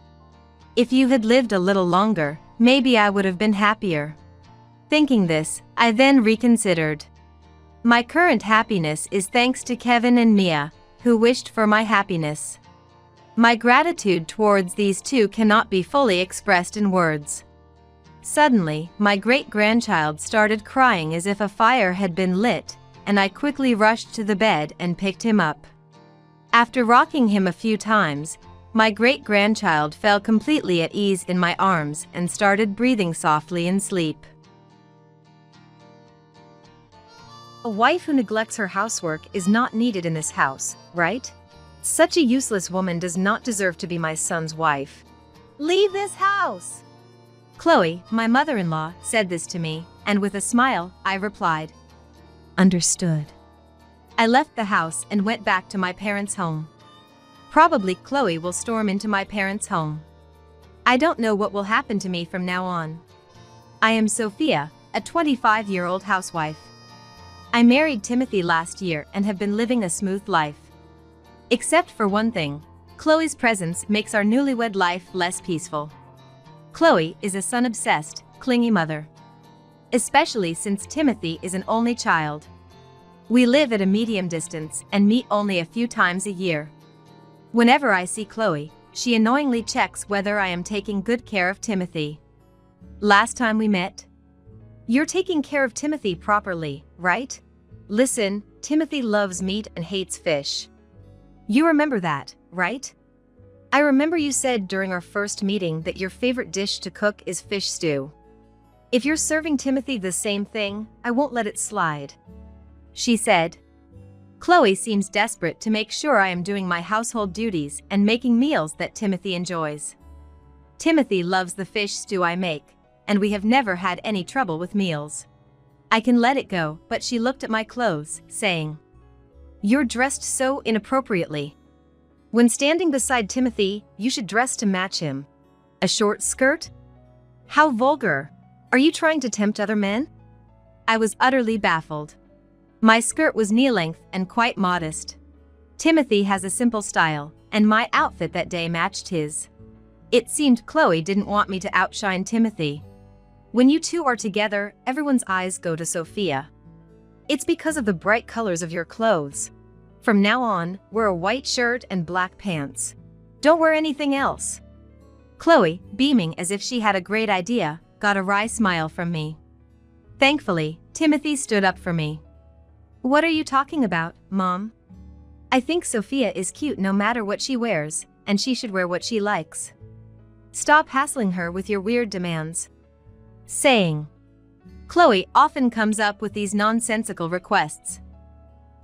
If you had lived a little longer, maybe I would have been happier." Thinking this, I then reconsidered. My current happiness is thanks to Kevin and Mia, who wished for my happiness. My gratitude towards these two cannot be fully expressed in words. Suddenly, my great-grandchild started crying as if a fire had been lit, and I quickly rushed to the bed and picked him up. After rocking him a few times, my great-grandchild fell completely at ease in my arms and started breathing softly in sleep. A wife who neglects her housework is not needed in this house, right? Such a useless woman does not deserve to be my son's wife. "Leave this house." Chloe, my mother-in-law, said this to me, and with a smile, I replied, "Understood." I left the house and went back to my parents' home. Probably Chloe will storm into my parents' home. I don't know what will happen to me from now on. I am Sophia, a 25-year-old housewife. I married Timothy last year and have been living a smooth life. Except for one thing, Chloe's presence makes our newlywed life less peaceful. Chloe is a son-obsessed, clingy mother. Especially since Timothy is an only child. We live at a medium distance and meet only a few times a year. Whenever I see Chloe, she annoyingly checks whether I am taking good care of Timothy. Last time we met, "You're taking care of Timothy properly, right? Listen, Timothy loves meat and hates fish. You remember that, right?" I remember you said during our first meeting that your favorite dish to cook is fish stew. If you're serving Timothy the same thing, I won't let it slide," she said. Chloe seems desperate to make sure I am doing my household duties and making meals that Timothy enjoys. Timothy loves the fish stew I make, and we have never had any trouble with meals. I can let it go, but she looked at my clothes, saying, "You're dressed so inappropriately. When standing beside Timothy, you should dress to match him. A short skirt? How vulgar. Are you trying to tempt other men?" I was utterly baffled. My skirt was knee-length and quite modest. Timothy has a simple style, and my outfit that day matched his. It seemed Chloe didn't want me to outshine Timothy. "When you two are together, everyone's eyes go to Sophia. It's because of the bright colors of your clothes. From now on, wear a white shirt and black pants. Don't wear anything else." Chloe, beaming as if she had a great idea, got a wry smile from me. Thankfully, Timothy stood up for me. "What are you talking about, Mom? I think Sophia is cute no matter what she wears, and she should wear what she likes. Stop hassling her with your weird demands." Saying. Chloe often comes up with these nonsensical requests.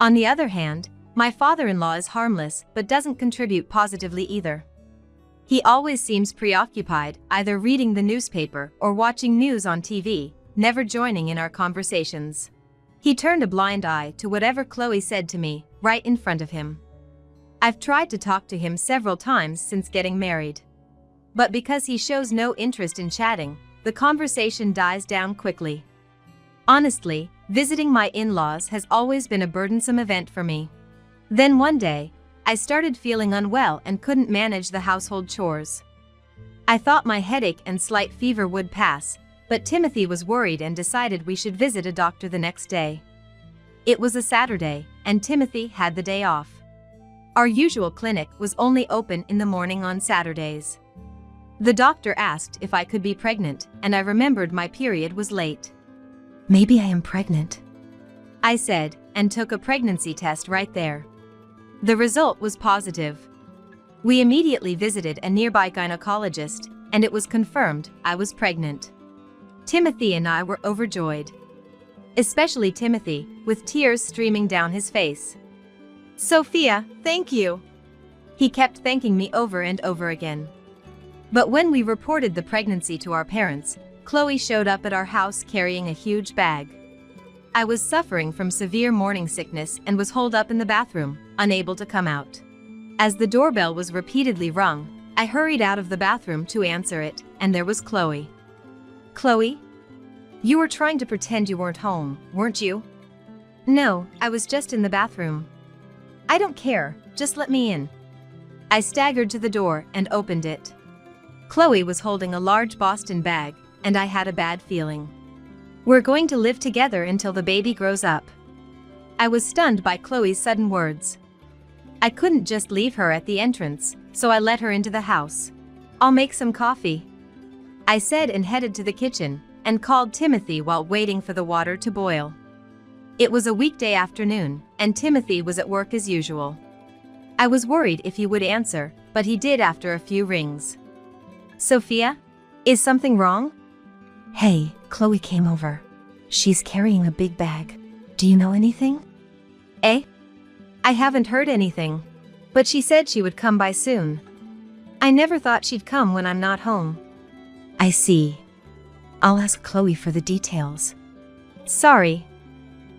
On the other hand, my father-in-law is harmless but doesn't contribute positively either. He always seems preoccupied, either reading the newspaper or watching news on TV, never joining in our conversations. He turned a blind eye to whatever Chloe said to me, right in front of him. I've tried to talk to him several times since getting married. But because he shows no interest in chatting, the conversation dies down quickly. Honestly, visiting my in-laws has always been a burdensome event for me. Then one day, I started feeling unwell and couldn't manage the household chores. I thought my headache and slight fever would pass, but Timothy was worried and decided we should visit a doctor the next day. It was a Saturday, and Timothy had the day off. Our usual clinic was only open in the morning on Saturdays. The doctor asked if I could be pregnant, and I remembered my period was late. "Maybe I am pregnant," I said, and took a pregnancy test right there. The result was positive. We immediately visited a nearby gynecologist, and it was confirmed I was pregnant. Timothy and I were overjoyed. Especially Timothy, with tears streaming down his face. "Sophia, thank you." He kept thanking me over and over again. But when we reported the pregnancy to our parents, Chloe showed up at our house carrying a huge bag. I was suffering from severe morning sickness and was holed up in the bathroom, unable to come out. As the doorbell was repeatedly rung, I hurried out of the bathroom to answer it, and there was Chloe. "Chloe? You were trying to pretend you weren't home, weren't you?" "No, I was just in the bathroom." "I don't care, just let me in." I staggered to the door and opened it. Chloe was holding a large Boston bag, and I had a bad feeling. "We're going to live together until the baby grows up." I was stunned by Chloe's sudden words. I couldn't just leave her at the entrance, so I let her into the house. "I'll make some coffee," I said, and headed to the kitchen, and called Timothy while waiting for the water to boil. It was a weekday afternoon, and Timothy was at work as usual. I was worried if he would answer, but he did after a few rings. "Sophia? Is something wrong?" "Hey, Chloe came over. She's carrying a big bag. Do you know anything?" "Eh? I haven't heard anything. But she said she would come by soon. I never thought she'd come when I'm not home." "I see. I'll ask Chloe for the details." "Sorry.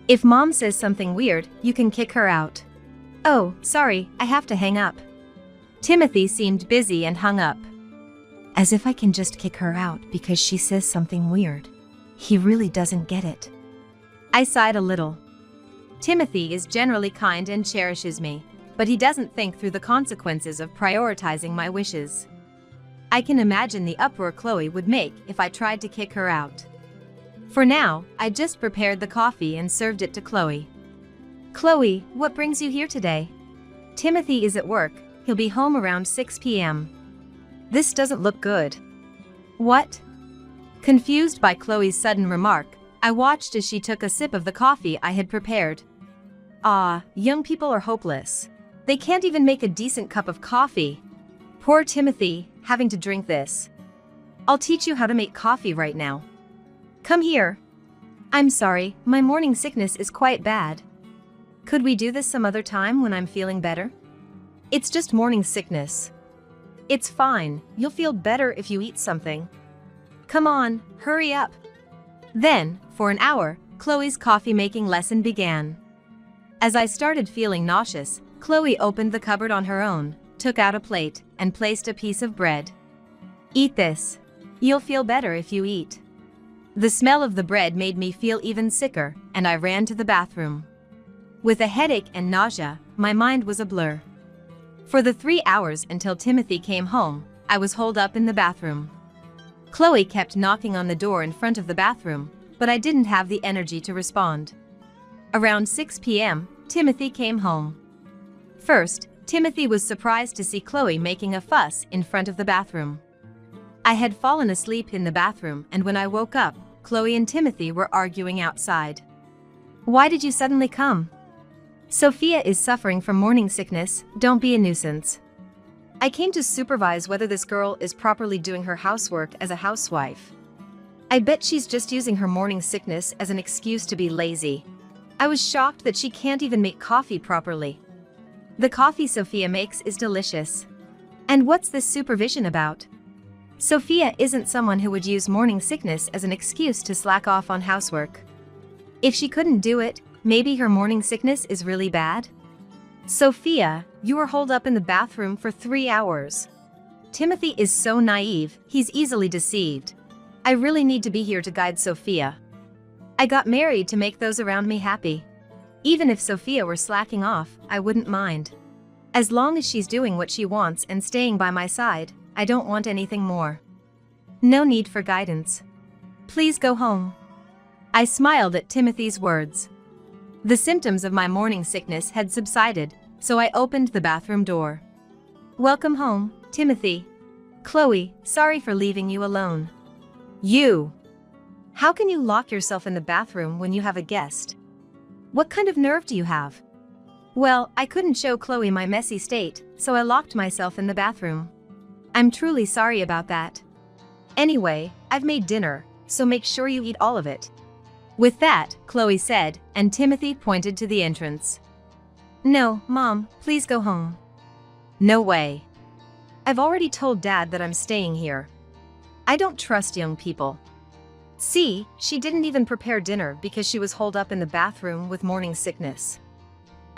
If Mom says something weird, you can kick her out." "Oh, sorry, I have to hang up." Timothy seemed busy and hung up. As if I can just kick her out because she says something weird. He really doesn't get it. I sighed a little. Timothy is generally kind and cherishes me, but he doesn't think through the consequences of prioritizing my wishes. I can imagine the uproar Chloe would make if I tried to kick her out. For now, I just prepared the coffee and served it to Chloe. "Chloe, what brings you here today?" "Timothy is at work. He'll be home around 6 p.m. "This doesn't look good." "What?" Confused by Chloe's sudden remark, I watched as she took a sip of the coffee I had prepared. Young people are hopeless. They can't even make a decent cup of coffee. Poor Timothy, having to drink this. I'll teach you how to make coffee right now. Come here. I'm sorry, my morning sickness is quite bad. Could we do this some other time when I'm feeling better? It's just morning sickness. It's fine, you'll feel better if you eat something. Come on, hurry up. Then, for an hour, Chloe's coffee-making lesson began. As I started feeling nauseous, Chloe opened the cupboard on her own, took out a plate, and placed a piece of bread. Eat this. You'll feel better if you eat. The smell of the bread made me feel even sicker, and I ran to the bathroom. With a headache and nausea, my mind was a blur. For the 3 hours until Timothy came home, I was holed up in the bathroom. Chloe kept knocking on the door in front of the bathroom, but I didn't have the energy to respond. Around 6 p.m., Timothy came home. First, Timothy was surprised to see Chloe making a fuss in front of the bathroom. I had fallen asleep in the bathroom, and when I woke up, Chloe and Timothy were arguing outside. Why did you suddenly come? Sophia is suffering from morning sickness, don't be a nuisance. I came to supervise whether this girl is properly doing her housework as a housewife. I bet she's just using her morning sickness as an excuse to be lazy. I was shocked that she can't even make coffee properly. The coffee Sophia makes is delicious. And what's this supervision about? Sophia isn't someone who would use morning sickness as an excuse to slack off on housework. If she couldn't do it, maybe her morning sickness is really bad? Sophia, you were holed up in the bathroom for 3 hours. Timothy is so naive, he's easily deceived. I really need to be here to guide Sophia. I got married to make those around me happy. Even if Sophia were slacking off, I wouldn't mind. As long as she's doing what she wants and staying by my side, I don't want anything more. No need for guidance. Please go home. I smiled at Timothy's words. The symptoms of my morning sickness had subsided, so I opened the bathroom door. Welcome home, Timothy. Chloe, sorry for leaving you alone. You! How can you lock yourself in the bathroom when you have a guest? What kind of nerve do you have? Well, I couldn't show Chloe my messy state, so I locked myself in the bathroom. I'm truly sorry about that. Anyway, I've made dinner, so make sure you eat all of it. With that, Chloe said, and Timothy pointed to the entrance. No, Mom, please go home. No way. I've already told Dad that I'm staying here. I don't trust young people. See, she didn't even prepare dinner because she was holed up in the bathroom with morning sickness.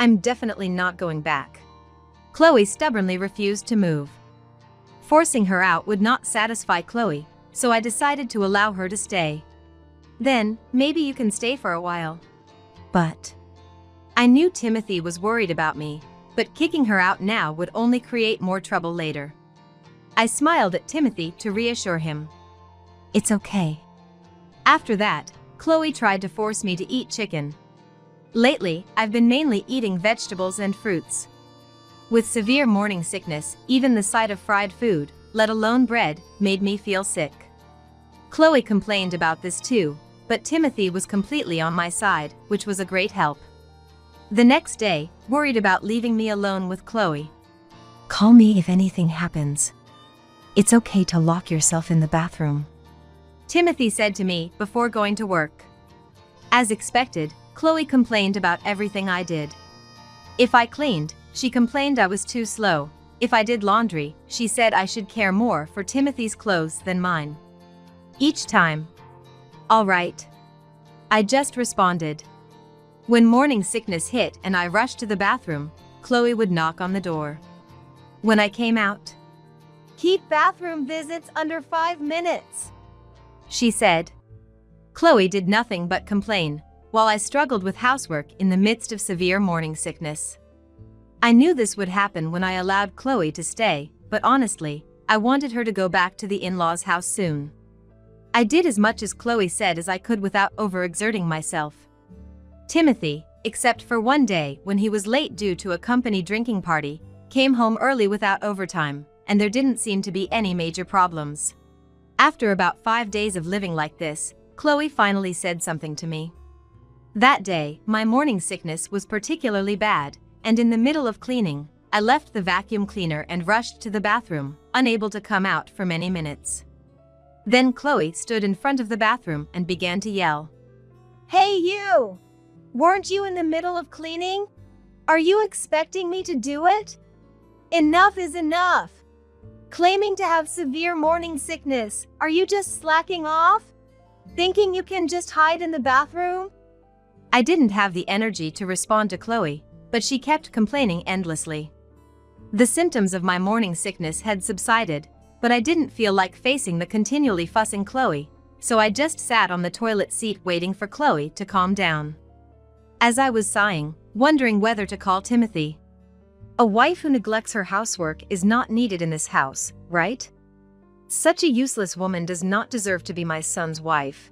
I'm definitely not going back. Chloe stubbornly refused to move. Forcing her out would not satisfy Chloe, so I decided to allow her to stay. Then, maybe you can stay for a while. But I knew Timothy was worried about me, but kicking her out now would only create more trouble later. I smiled at Timothy to reassure him. It's okay. After that, Chloe tried to force me to eat chicken. Lately, I've been mainly eating vegetables and fruits. With severe morning sickness, even the sight of fried food, let alone bread, made me feel sick. Chloe complained about this too, but Timothy was completely on my side, which was a great help. The next day, worried about leaving me alone with Chloe. Call me if anything happens. It's okay to lock yourself in the bathroom. Timothy said to me before going to work. As expected, Chloe complained about everything I did. If I cleaned, she complained I was too slow. If I did laundry, she said I should care more for Timothy's clothes than mine. Each time. All right. I just responded. When morning sickness hit and I rushed to the bathroom, Chloe would knock on the door. When I came out, Keep bathroom visits under 5 minutes, she said. Chloe did nothing but complain, while I struggled with housework in the midst of severe morning sickness. I knew this would happen when I allowed Chloe to stay, but honestly, I wanted her to go back to the in-laws' house soon. I did as much as Chloe said as I could without overexerting myself. Timothy, except for one day when he was late due to a company drinking party, came home early without overtime, and there didn't seem to be any major problems. After about 5 days of living like this, Chloe finally said something to me. That day, my morning sickness was particularly bad, and in the middle of cleaning, I left the vacuum cleaner and rushed to the bathroom, unable to come out for many minutes. Then Chloe stood in front of the bathroom and began to yell. Hey you! Weren't you in the middle of cleaning? Are you expecting me to do it? Enough is enough! Claiming to have severe morning sickness, are you just slacking off? Thinking you can just hide in the bathroom? I didn't have the energy to respond to Chloe, but she kept complaining endlessly. The symptoms of my morning sickness had subsided, but I didn't feel like facing the continually fussing Chloe, so I just sat on the toilet seat waiting for Chloe to calm down. As I was sighing, wondering whether to call Timothy. A wife who neglects her housework is not needed in this house, right? Such a useless woman does not deserve to be my son's wife.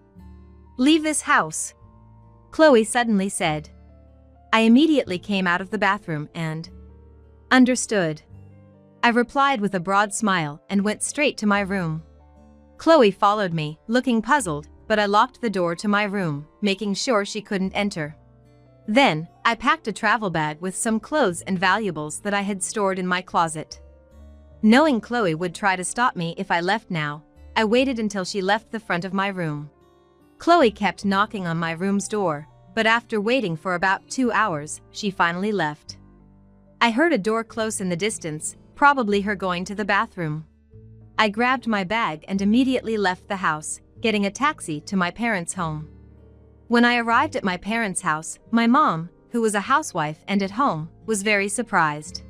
Leave this house, Chloe suddenly said. I immediately came out of the bathroom and understood. I replied with a broad smile and went straight to my room. Chloe followed me, looking puzzled, but I locked the door to my room, making sure she couldn't enter. Then, I packed a travel bag with some clothes and valuables that I had stored in my closet. Knowing Chloe would try to stop me if I left now, I waited until she left the front of my room. Chloe kept knocking on my room's door, but after waiting for about 2 hours, she finally left. I heard a door close in the distance, probably her going to the bathroom. I grabbed my bag and immediately left the house, getting a taxi to my parents' home. When I arrived at my parents' house, my mom, who was a housewife and at home, was very surprised.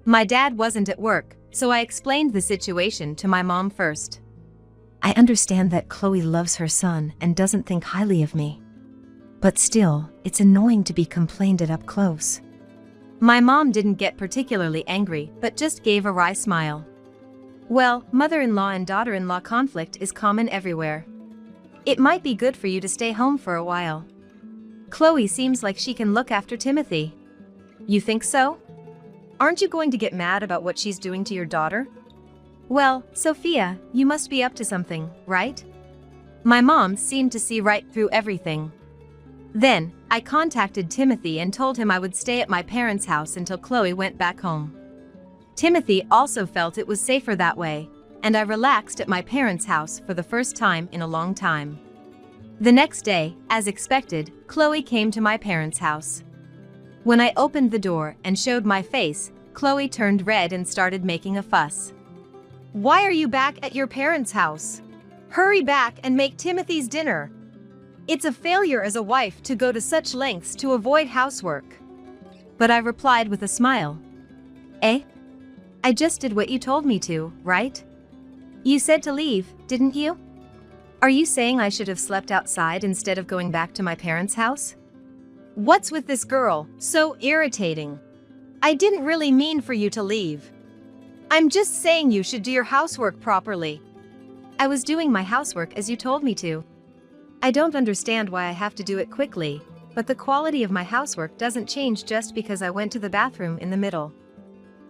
My dad wasn't at work, so I explained the situation to my mom first. I understand that Chloe loves her son and doesn't think highly of me. But still, it's annoying to be complained at up close. My mom didn't get particularly angry, but just gave a wry smile. Well, mother-in-law and daughter-in-law conflict is common everywhere. It might be good for you to stay home for a while. Chloe seems like she can look after Timothy. You think so? Aren't you going to get mad about what she's doing to your daughter? Well, Sophia, you must be up to something, right? My mom seemed to see right through everything. Then, I contacted Timothy and told him I would stay at my parents' house until Chloe went back home. Timothy also felt it was safer that way, and I relaxed at my parents' house for the first time in a long time. The next day, as expected, Chloe came to my parents' house. When I opened the door and showed my face, Chloe turned red and started making a fuss. Why are you back at your parents' house? Hurry back and make Timothy's dinner. It's a failure as a wife to go to such lengths to avoid housework. But I replied with a smile. Eh? I just did what you told me to, right? You said to leave, didn't you? Are you saying I should have slept outside instead of going back to my parents' house? What's with this girl? So irritating. I didn't really mean for you to leave. I'm just saying you should do your housework properly. I was doing my housework as you told me to. I don't understand why I have to do it quickly, but the quality of my housework doesn't change just because I went to the bathroom in the middle.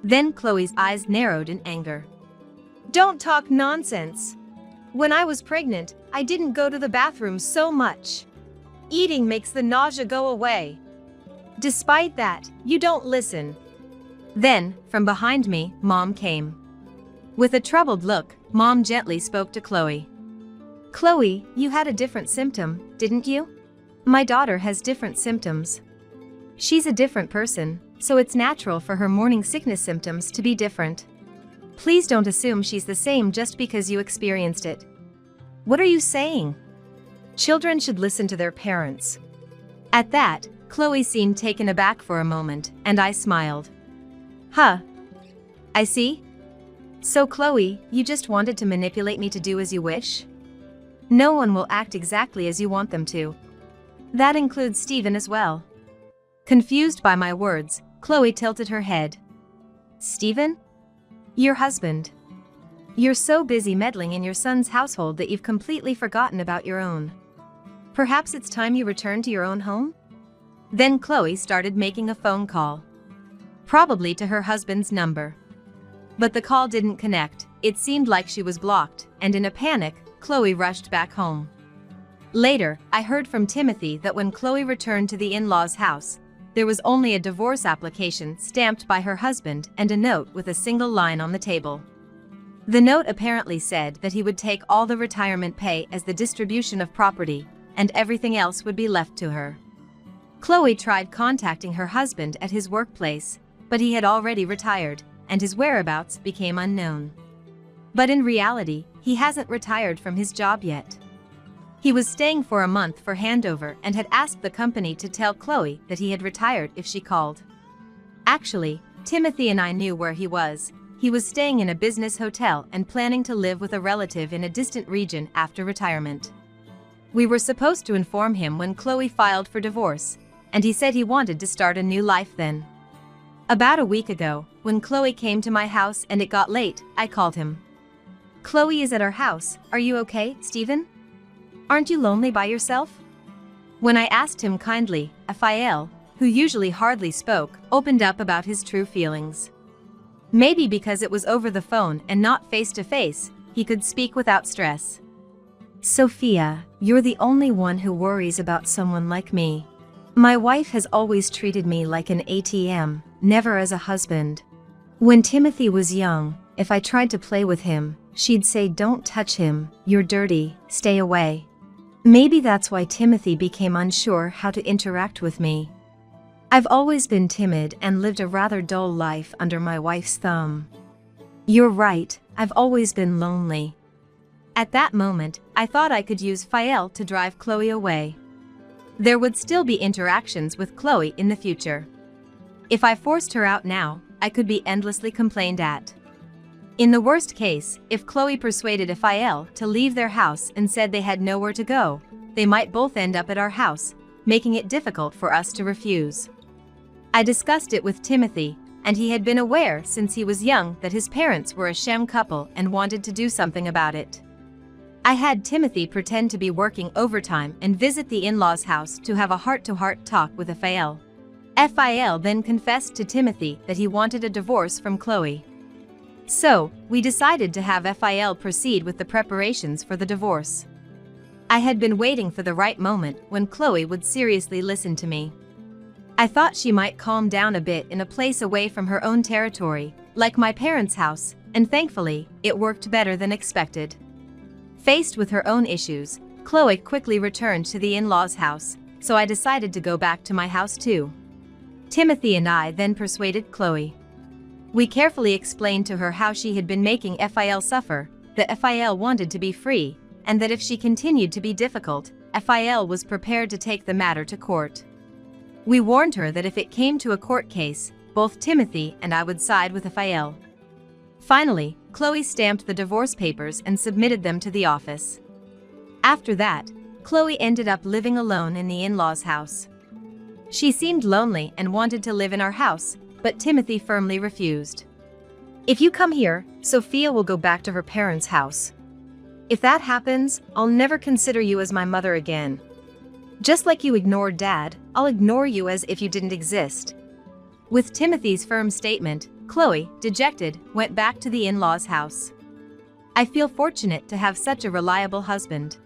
Then Chloe's eyes narrowed in anger. Don't talk nonsense. When I was pregnant, I didn't go to the bathroom so much. Eating makes the nausea go away. Despite that, you don't listen. Then, from behind me, Mom came. With a troubled look, Mom gently spoke to Chloe. Chloe, you had a different symptom, didn't you? My daughter has different symptoms. She's a different person, so it's natural for her morning sickness symptoms to be different. Please don't assume she's the same just because you experienced it. What are you saying? Children should listen to their parents. At that, Chloe seemed taken aback for a moment, and I smiled. Huh. I see. So Chloe, you just wanted to manipulate me to do as you wish? No one will act exactly as you want them to. That includes Stephen as well. Confused by my words, Chloe tilted her head. Stephen? Your husband. You're so busy meddling in your son's household that you've completely forgotten about your own. Perhaps it's time you return to your own home? Then Chloe started making a phone call. Probably to her husband's number. But the call didn't connect, it seemed like she was blocked, and in a panic, Chloe rushed back home. Later, I heard from Timothy that when Chloe returned to the in-laws' house, there was only a divorce application stamped by her husband and a note with a single line on the table. The note apparently said that he would take all the retirement pay as the distribution of property, and everything else would be left to her. Chloe tried contacting her husband at his workplace, but he had already retired, and his whereabouts became unknown. But in reality, he hasn't retired from his job yet. He was staying for a month for handover and had asked the company to tell Chloe that he had retired if she called. Actually, Timothy and I knew where he was. He was staying in a business hotel and planning to live with a relative in a distant region after retirement. We were supposed to inform him when Chloe filed for divorce, and he said he wanted to start a new life then. About a week ago, when Chloe came to my house and it got late, I called him. "Chloe is at our house. Are you okay, Stephen? Aren't you lonely by yourself?" When I asked him kindly, Raphael, who usually hardly spoke, opened up about his true feelings. Maybe because it was over the phone and not face to face, he could speak without stress. Sophia, you're the only one who worries about someone like me. My wife has always treated me like an ATM, never as a husband. When Timothy was young, if I tried to play with him, she'd say, "Don't touch him, you're dirty, stay away." Maybe that's why Timothy became unsure how to interact with me. I've always been timid and lived a rather dull life under my wife's thumb. You're right, I've always been lonely. At that moment, I thought I could use Raphael to drive Chloe away. There would still be interactions with Chloe in the future. If I forced her out now, I could be endlessly complained at. In the worst case, if Chloe persuaded Raphael to leave their house and said they had nowhere to go, they might both end up at our house, making it difficult for us to refuse. I discussed it with Timothy, and he had been aware since he was young that his parents were a sham couple and wanted to do something about it. I had Timothy pretend to be working overtime and visit the in-laws' house to have a heart-to-heart talk with Raphael. Raphael then confessed to Timothy that he wanted a divorce from Chloe. So, we decided to have Raphael proceed with the preparations for the divorce. I had been waiting for the right moment when Chloe would seriously listen to me. I thought she might calm down a bit in a place away from her own territory, like my parents' house, and thankfully, it worked better than expected. Faced with her own issues, Chloe quickly returned to the in-laws' house, so I decided to go back to my house too. Timothy and I then persuaded Chloe. We carefully explained to her how she had been making Raphael suffer, that Raphael wanted to be free, and that if she continued to be difficult, Raphael was prepared to take the matter to court. We warned her that if it came to a court case, both Timothy and I would side with Raphael. Finally, Chloe stamped the divorce papers and submitted them to the office. After that, Chloe ended up living alone in the in-laws' house. She seemed lonely and wanted to live in our house, but Timothy firmly refused. "If you come here, Sophia will go back to her parents' house. If that happens, I'll never consider you as my mother again. Just like you ignored Dad, I'll ignore you as if you didn't exist." With Timothy's firm statement, Chloe, dejected, went back to the in-laws' house. I feel fortunate to have such a reliable husband.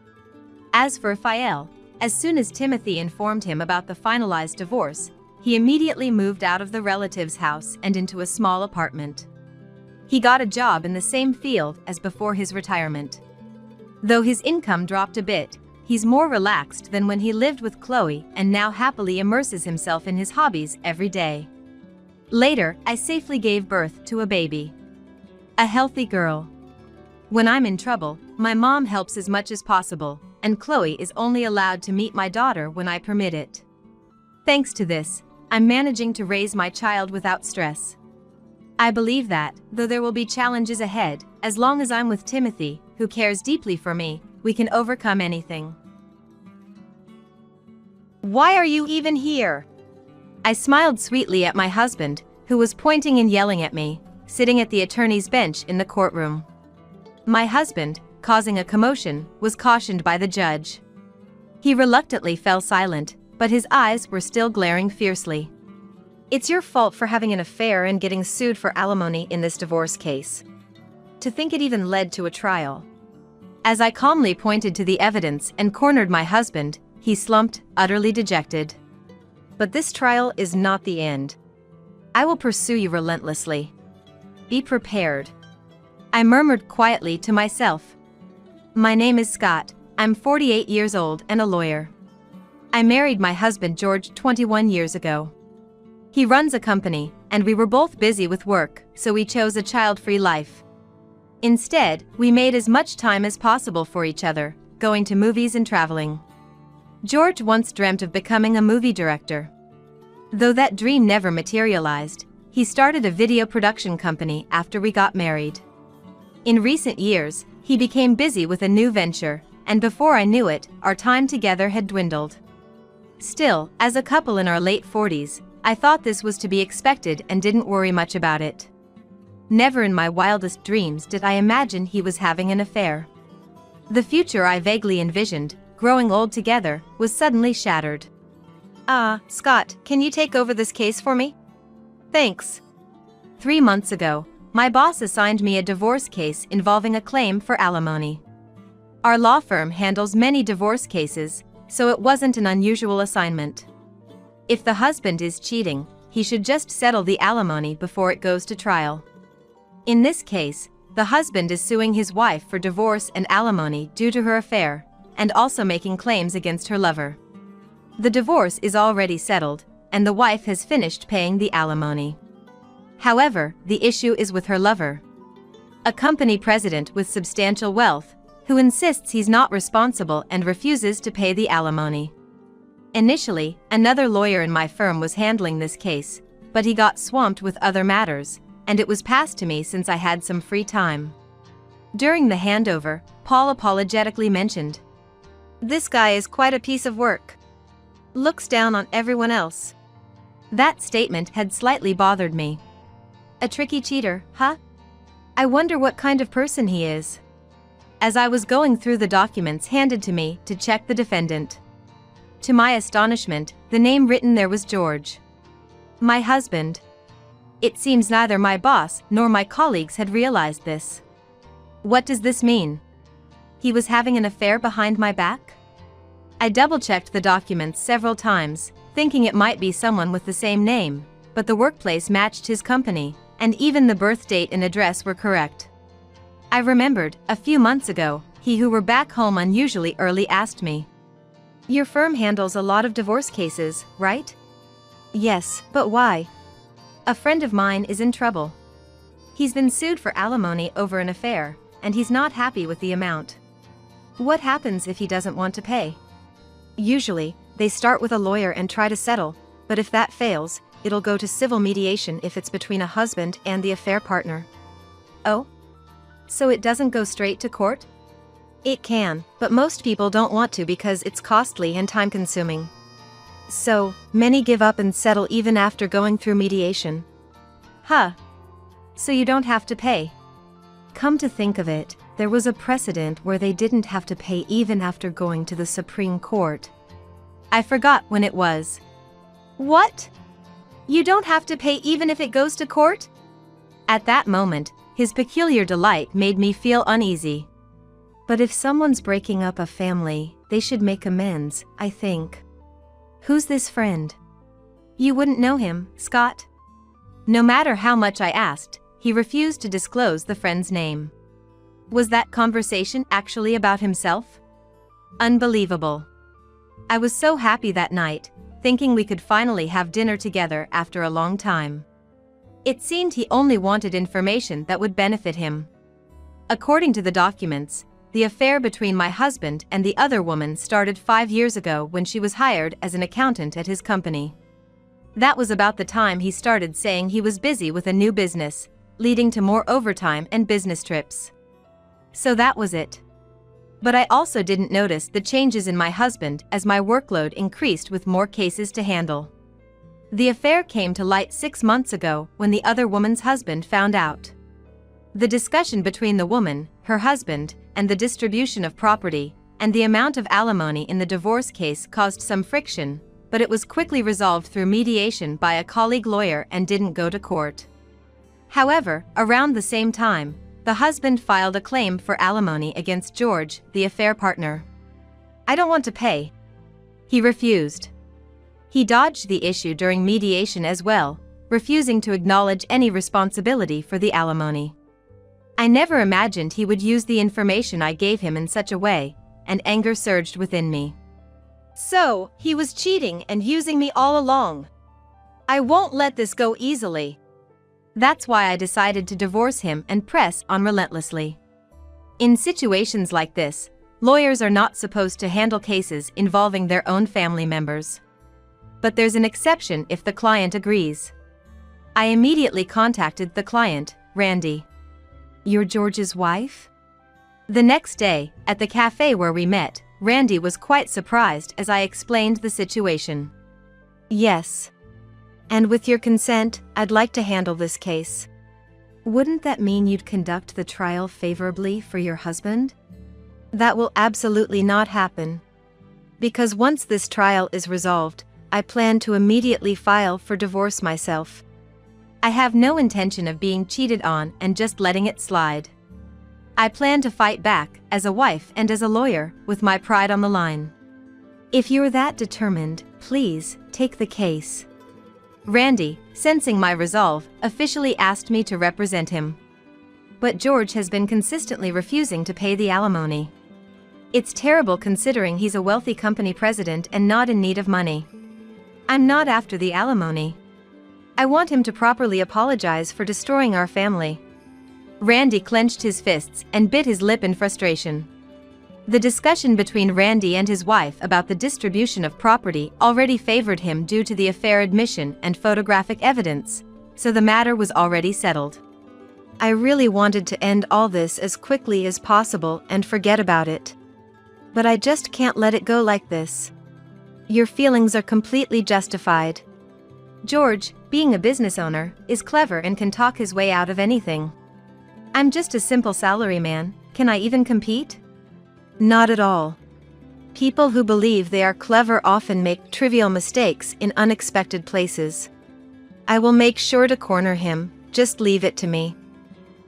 As for Raphael, as soon as Timothy informed him about the finalized divorce, he immediately moved out of the relative's house and into a small apartment. He got a job in the same field as before his retirement. Though his income dropped a bit, he's more relaxed than when he lived with Chloe and now happily immerses himself in his hobbies every day. Later, I safely gave birth to a baby. A healthy girl. When I'm in trouble, my mom helps as much as possible, and Chloe is only allowed to meet my daughter when I permit it. Thanks to this, I'm managing to raise my child without stress. I believe that, though there will be challenges ahead, as long as I'm with Timothy, who cares deeply for me, we can overcome anything. Why are you even here? I smiled sweetly at my husband, who was pointing and yelling at me, sitting at the attorney's bench in the courtroom. My husband, causing a commotion, was cautioned by the judge. He reluctantly fell silent, but his eyes were still glaring fiercely. It's your fault for having an affair and getting sued for alimony in this divorce case. To think it even led to a trial. As I calmly pointed to the evidence and cornered my husband, he slumped, utterly dejected. But this trial is not the end. I will pursue you relentlessly. Be prepared. I murmured quietly to myself. My name is Scott. I'm 48 years old and a lawyer. I married my husband George 21 years ago. He runs a company, and we were both busy with work, so we chose a child-free life. Instead, we made as much time as possible for each other, going to movies and traveling. George once dreamt of becoming a movie director. Though that dream never materialized, he started a video production company after we got married. In recent years, he became busy with a new venture, and before I knew it, our time together had dwindled. Still, as a couple in our late 40s, I thought this was to be expected and didn't worry much about it. Never in my wildest dreams did I imagine he was having an affair. The future I vaguely envisioned, growing old together, was suddenly shattered. Scott, can you take over this case for me? Thanks. 3 months ago, my boss assigned me a divorce case involving a claim for alimony. Our law firm handles many divorce cases, so it wasn't an unusual assignment. If the husband is cheating, he should just settle the alimony before it goes to trial. In this case, the husband is suing his wife for divorce and alimony due to her affair, and also making claims against her lover. The divorce is already settled, and the wife has finished paying the alimony. However, the issue is with her lover, a company president with substantial wealth, who insists he's not responsible and refuses to pay the alimony. Initially, another lawyer in my firm was handling this case, but he got swamped with other matters, and it was passed to me since I had some free time. During the handover, Paul apologetically mentioned, "This guy is quite a piece of work. Looks down on everyone else." That statement had slightly bothered me. A tricky cheater, huh? I wonder what kind of person he is. As I was going through the documents handed to me to check the defendant, to my astonishment, the name written there was George, my husband. It seems neither my boss nor my colleagues had realized this. What does this mean? He was having an affair behind my back? I double-checked the documents several times, thinking it might be someone with the same name, but the workplace matched his company, and even the birth date and address were correct. I remembered, a few months ago, he who were back home unusually early asked me, "Your firm handles a lot of divorce cases, right?" "Yes, but why?" "A friend of mine is in trouble. He's been sued for alimony over an affair, and he's not happy with the amount." "What happens if he doesn't want to pay?" "Usually, they start with a lawyer and try to settle, but if that fails, it'll go to civil mediation if it's between a husband and the affair partner." "Oh? So it doesn't go straight to court?" "It can, but most people don't want to because it's costly and time-consuming. So, many give up and settle even after going through mediation." "Huh. So you don't have to pay?" Come to think of it, there was a precedent where they didn't have to pay even after going to the Supreme Court. I forgot when it was. "What? You don't have to pay even if it goes to court?" At that moment, his peculiar delight made me feel uneasy. But if someone's breaking up a family, they should make amends, I think. "Who's this friend?" "You wouldn't know him, Scott." No matter how much I asked, he refused to disclose the friend's name. Was that conversation actually about himself? Unbelievable. I was so happy that night, thinking we could finally have dinner together after a long time. It seemed he only wanted information that would benefit him. According to the documents, the affair between my husband and the other woman started 5 years ago when she was hired as an accountant at his company. That was about the time he started saying he was busy with a new business, leading to more overtime and business trips. So that was it. But I also didn't notice the changes in my husband as my workload increased with more cases to handle. The affair came to light 6 months ago when the other woman's husband found out. The discussion between the woman, her husband, and the distribution of property, and the amount of alimony in the divorce case caused some friction, but it was quickly resolved through mediation by a colleague lawyer and didn't go to court. However, around the same time, the husband filed a claim for alimony against George, the affair partner. "I don't want to pay." He refused. He dodged the issue during mediation as well, refusing to acknowledge any responsibility for the alimony. I never imagined he would use the information I gave him in such a way, and anger surged within me. So, he was cheating and using me all along. I won't let this go easily. That's why I decided to divorce him and press on relentlessly. In situations like this, lawyers are not supposed to handle cases involving their own family members. But there's an exception if the client agrees. I immediately contacted the client, Randy. You're George's wife? The next day, at the cafe where we met, Randy was quite surprised as I explained the situation. Yes. And with your consent, I'd like to handle this case. Wouldn't that mean you'd conduct the trial favorably for your husband? That will absolutely not happen. Because once this trial is resolved, I plan to immediately file for divorce myself. I have no intention of being cheated on and just letting it slide. I plan to fight back, as a wife and as a lawyer, with my pride on the line. If you're that determined, please, take the case. Randy, sensing my resolve, officially asked me to represent him. But George has been consistently refusing to pay the alimony. It's terrible considering he's a wealthy company president and not in need of money. I'm not after the alimony. I want him to properly apologize for destroying our family. Randy clenched his fists and bit his lip in frustration. The discussion between Randy and his wife about the distribution of property already favored him due to the affair admission and photographic evidence, so the matter was already settled. I really wanted to end all this as quickly as possible and forget about it. But I just can't let it go like this. Your feelings are completely justified. George, being a business owner, is clever and can talk his way out of anything. I'm just a simple salaryman. Can I even compete? Not at all. People who believe they are clever often make trivial mistakes in unexpected places. I will make sure to corner him, just leave it to me.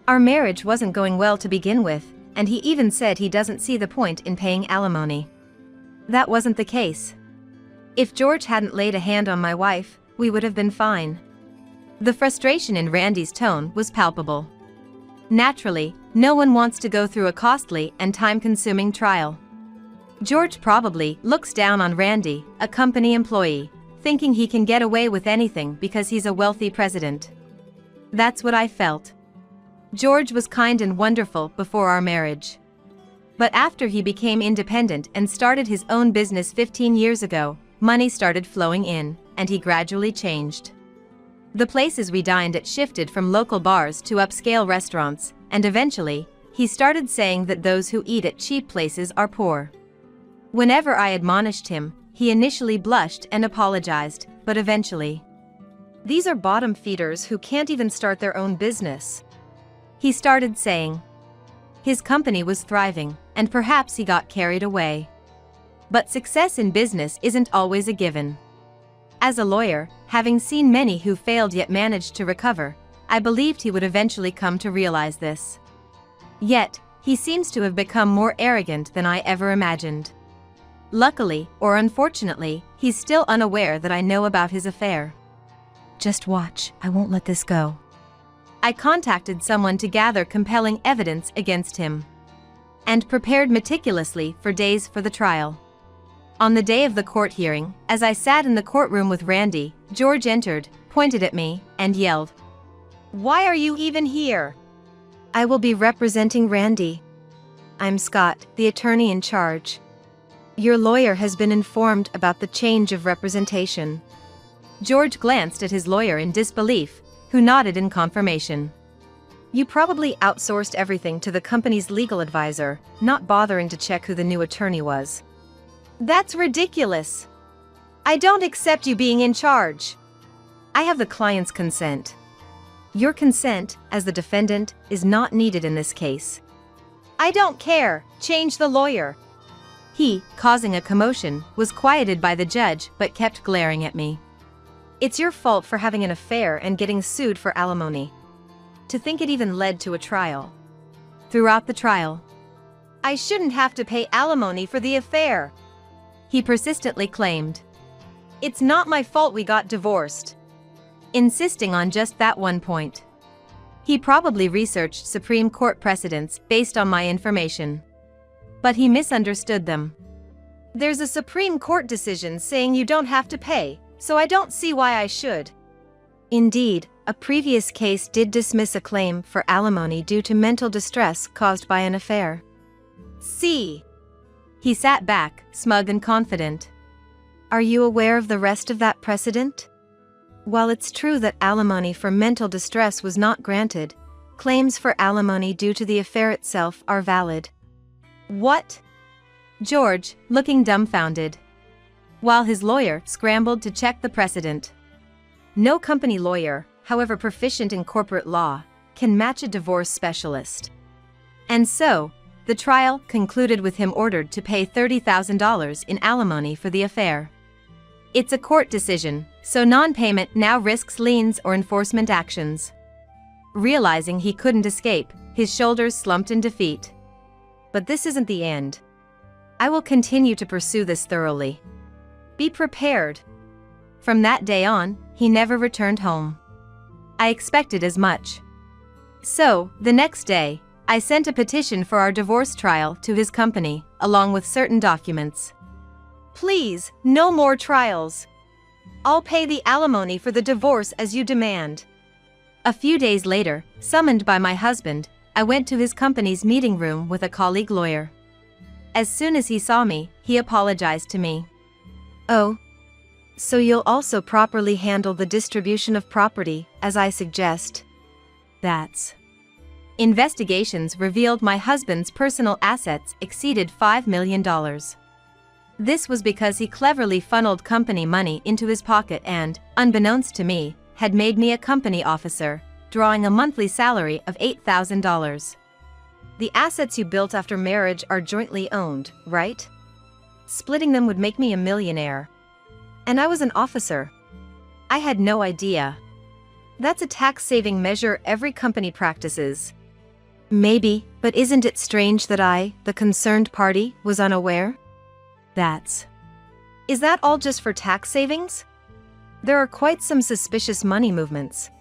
Our marriage wasn't going well to begin with, and he even said he doesn't see the point in paying alimony. That wasn't the case. If George hadn't laid a hand on my wife, we would have been fine. The frustration in Randy's tone was palpable. Naturally, no one wants to go through a costly and time-consuming trial. George probably looks down on Randy, a company employee, thinking he can get away with anything because he's a wealthy president. That's what I felt. George was kind and wonderful before our marriage. But after he became independent and started his own business 15 years ago, money started flowing in, and he gradually changed. The places we dined at shifted from local bars to upscale restaurants, and eventually, he started saying that those who eat at cheap places are poor. Whenever I admonished him, he initially blushed and apologized, but eventually, These are bottom feeders who can't even start their own business. He started saying his company was thriving, and perhaps he got carried away. But success in business isn't always a given. As a lawyer, having seen many who failed yet managed to recover, I believed he would eventually come to realize this. Yet, he seems to have become more arrogant than I ever imagined. Luckily, or unfortunately, he's still unaware that I know about his affair. Just watch, I won't let this go. I contacted someone to gather compelling evidence against him, and prepared meticulously for days for the trial. On the day of the court hearing, as I sat in the courtroom with Randy, George entered, pointed at me, and yelled, "Why are you even here?" I will be representing Randy. I'm Scott, the attorney in charge. Your lawyer has been informed about the change of representation. George glanced at his lawyer in disbelief, who nodded in confirmation. You probably outsourced everything to the company's legal advisor, not bothering to check who the new attorney was. That's ridiculous. I don't accept you being in charge. I have the client's consent. Your consent, as the defendant, is not needed in this case. I don't care. Change the lawyer. He, causing a commotion, was quieted by the judge but kept glaring at me. It's your fault for having an affair and getting sued for alimony. To think it even led to a trial. Throughout the trial, I shouldn't have to pay alimony for the affair, he persistently claimed. It's not my fault we got divorced. Insisting on just that one point. He probably researched Supreme Court precedents based on my information. But he misunderstood them. There's a Supreme Court decision saying you don't have to pay, so I don't see why I should. Indeed, a previous case did dismiss a claim for alimony due to mental distress caused by an affair. See? He sat back, smug and confident. Are you aware of the rest of that precedent? While it's true that alimony for mental distress was not granted, claims for alimony due to the affair itself are valid. What? George, looking dumbfounded, while his lawyer scrambled to check the precedent. No company lawyer, however proficient in corporate law, can match a divorce specialist. And so, the trial concluded with him ordered to pay $30,000 in alimony for the affair. It's a court decision, so non-payment now risks liens or enforcement actions. Realizing he couldn't escape, his shoulders slumped in defeat. But this isn't the end. I will continue to pursue this thoroughly. Be prepared. From that day on, he never returned home. I expected as much. So, the next day, I sent a petition for our divorce trial to his company, along with certain documents. Please, no more trials. I'll pay the alimony for the divorce as you demand. A few days later, summoned by my husband, I went to his company's meeting room with a colleague lawyer. As soon as he saw me, he apologized to me. Oh. So you'll also properly handle the distribution of property, as I suggest. That's. Investigations revealed my husband's personal assets exceeded $5 million. This was because he cleverly funneled company money into his pocket and, unbeknownst to me, had made me a company officer, drawing a monthly salary of $8,000. The assets you built after marriage are jointly owned, right? Splitting them would make me a millionaire. And I was an officer. I had no idea. That's a tax-saving measure every company practices. Maybe, but isn't it strange that I, the concerned party, was unaware? Is that all just for tax savings? There are quite some suspicious money movements.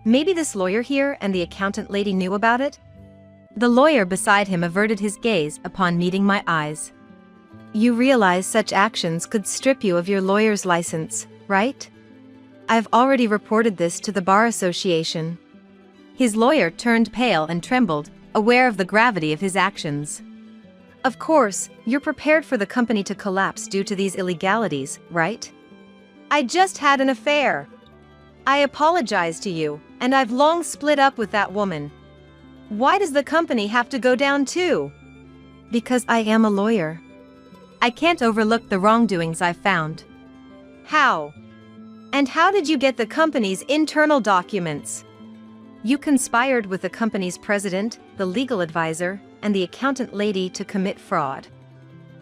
Maybe this lawyer here and the accountant lady knew about it? The lawyer beside him averted his gaze upon meeting my eyes. You realize such actions could strip you of your lawyer's license, right? I've already reported this to the Bar Association. His lawyer turned pale and trembled, aware of the gravity of his actions. Of course, you're prepared for the company to collapse due to these illegalities, right? I just had an affair. I apologize to you, and I've long split up with that woman. Why does the company have to go down too? Because I am a lawyer. I can't overlook the wrongdoings I've found. How? And how did you get the company's internal documents? You conspired with the company's president, the legal advisor, and the accountant lady to commit fraud.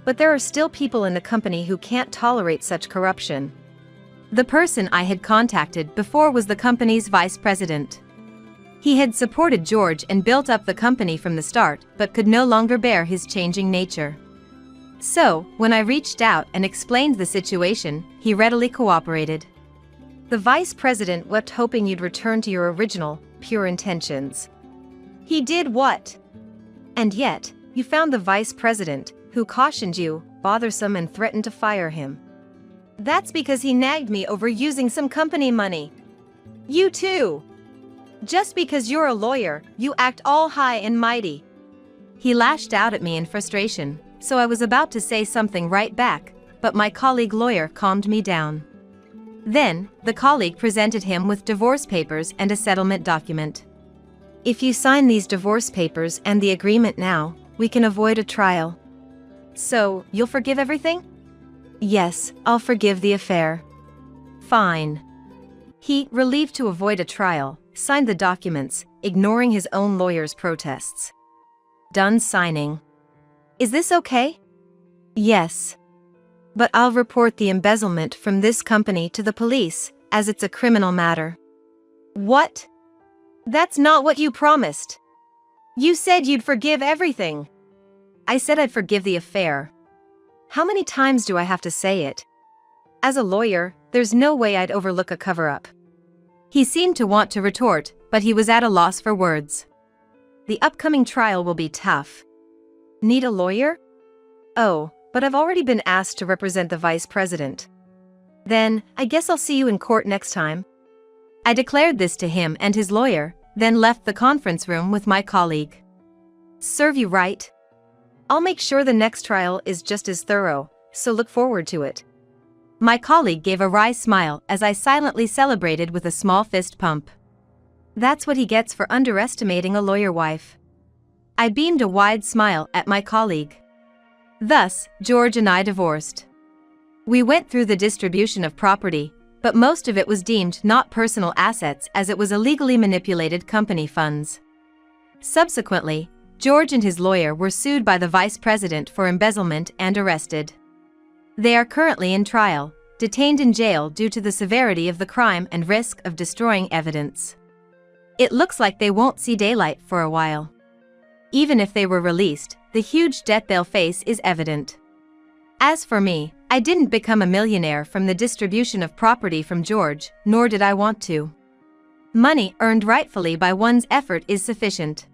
But there are still people in the company who can't tolerate such corruption. The person I had contacted before was the company's vice president. He had supported George and built up the company from the start, but could no longer bear his changing nature. So, when I reached out and explained the situation, he readily cooperated. The vice president wept hoping you'd return to your original, pure intentions. He did what? And yet, you found the vice president, who cautioned you, bothersome and threatened to fire him. That's because he nagged me over using some company money. You too. Just because you're a lawyer, you act all high and mighty. He lashed out at me in frustration, so I was about to say something right back, but my colleague lawyer calmed me down. Then, the colleague presented him with divorce papers and a settlement document. If you sign these divorce papers and the agreement now, we can avoid a trial. So, you'll forgive everything? Yes, I'll forgive the affair. Fine. He, relieved to avoid a trial, signed the documents, ignoring his own lawyer's protests. Done signing. Is this okay? Yes. But I'll report the embezzlement from this company to the police, as it's a criminal matter. What? That's not what you promised. You said you'd forgive everything. I said I'd forgive the affair. How many times do I have to say it? As a lawyer, there's no way I'd overlook a cover-up. He seemed to want to retort, but he was at a loss for words. The upcoming trial will be tough. Need a lawyer? Oh, but I've already been asked to represent the vice president. Then, I guess I'll see you in court next time. I declared this to him and his lawyer, then left the conference room with my colleague. Serve you right. I'll make sure the next trial is just as thorough, so look forward to it. My colleague gave a wry smile as I silently celebrated with a small fist pump. That's what he gets for underestimating a lawyer wife. I beamed a wide smile at my colleague. Thus, George and I divorced. We went through the distribution of property, but most of it was deemed not personal assets as it was illegally manipulated company funds. Subsequently, George and his lawyer were sued by the vice president for embezzlement and arrested. They are currently in trial, detained in jail due to the severity of the crime and risk of destroying evidence. It looks like they won't see daylight for a while. Even if they were released, the huge debt they'll face is evident. As for me, I didn't become a millionaire from the distribution of property from George, nor did I want to. Money earned rightfully by one's effort is sufficient.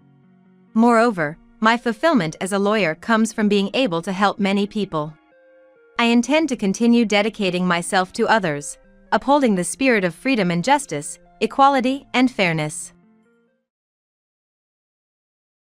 Moreover, my fulfillment as a lawyer comes from being able to help many people. I intend to continue dedicating myself to others, upholding the spirit of freedom and justice, equality and fairness.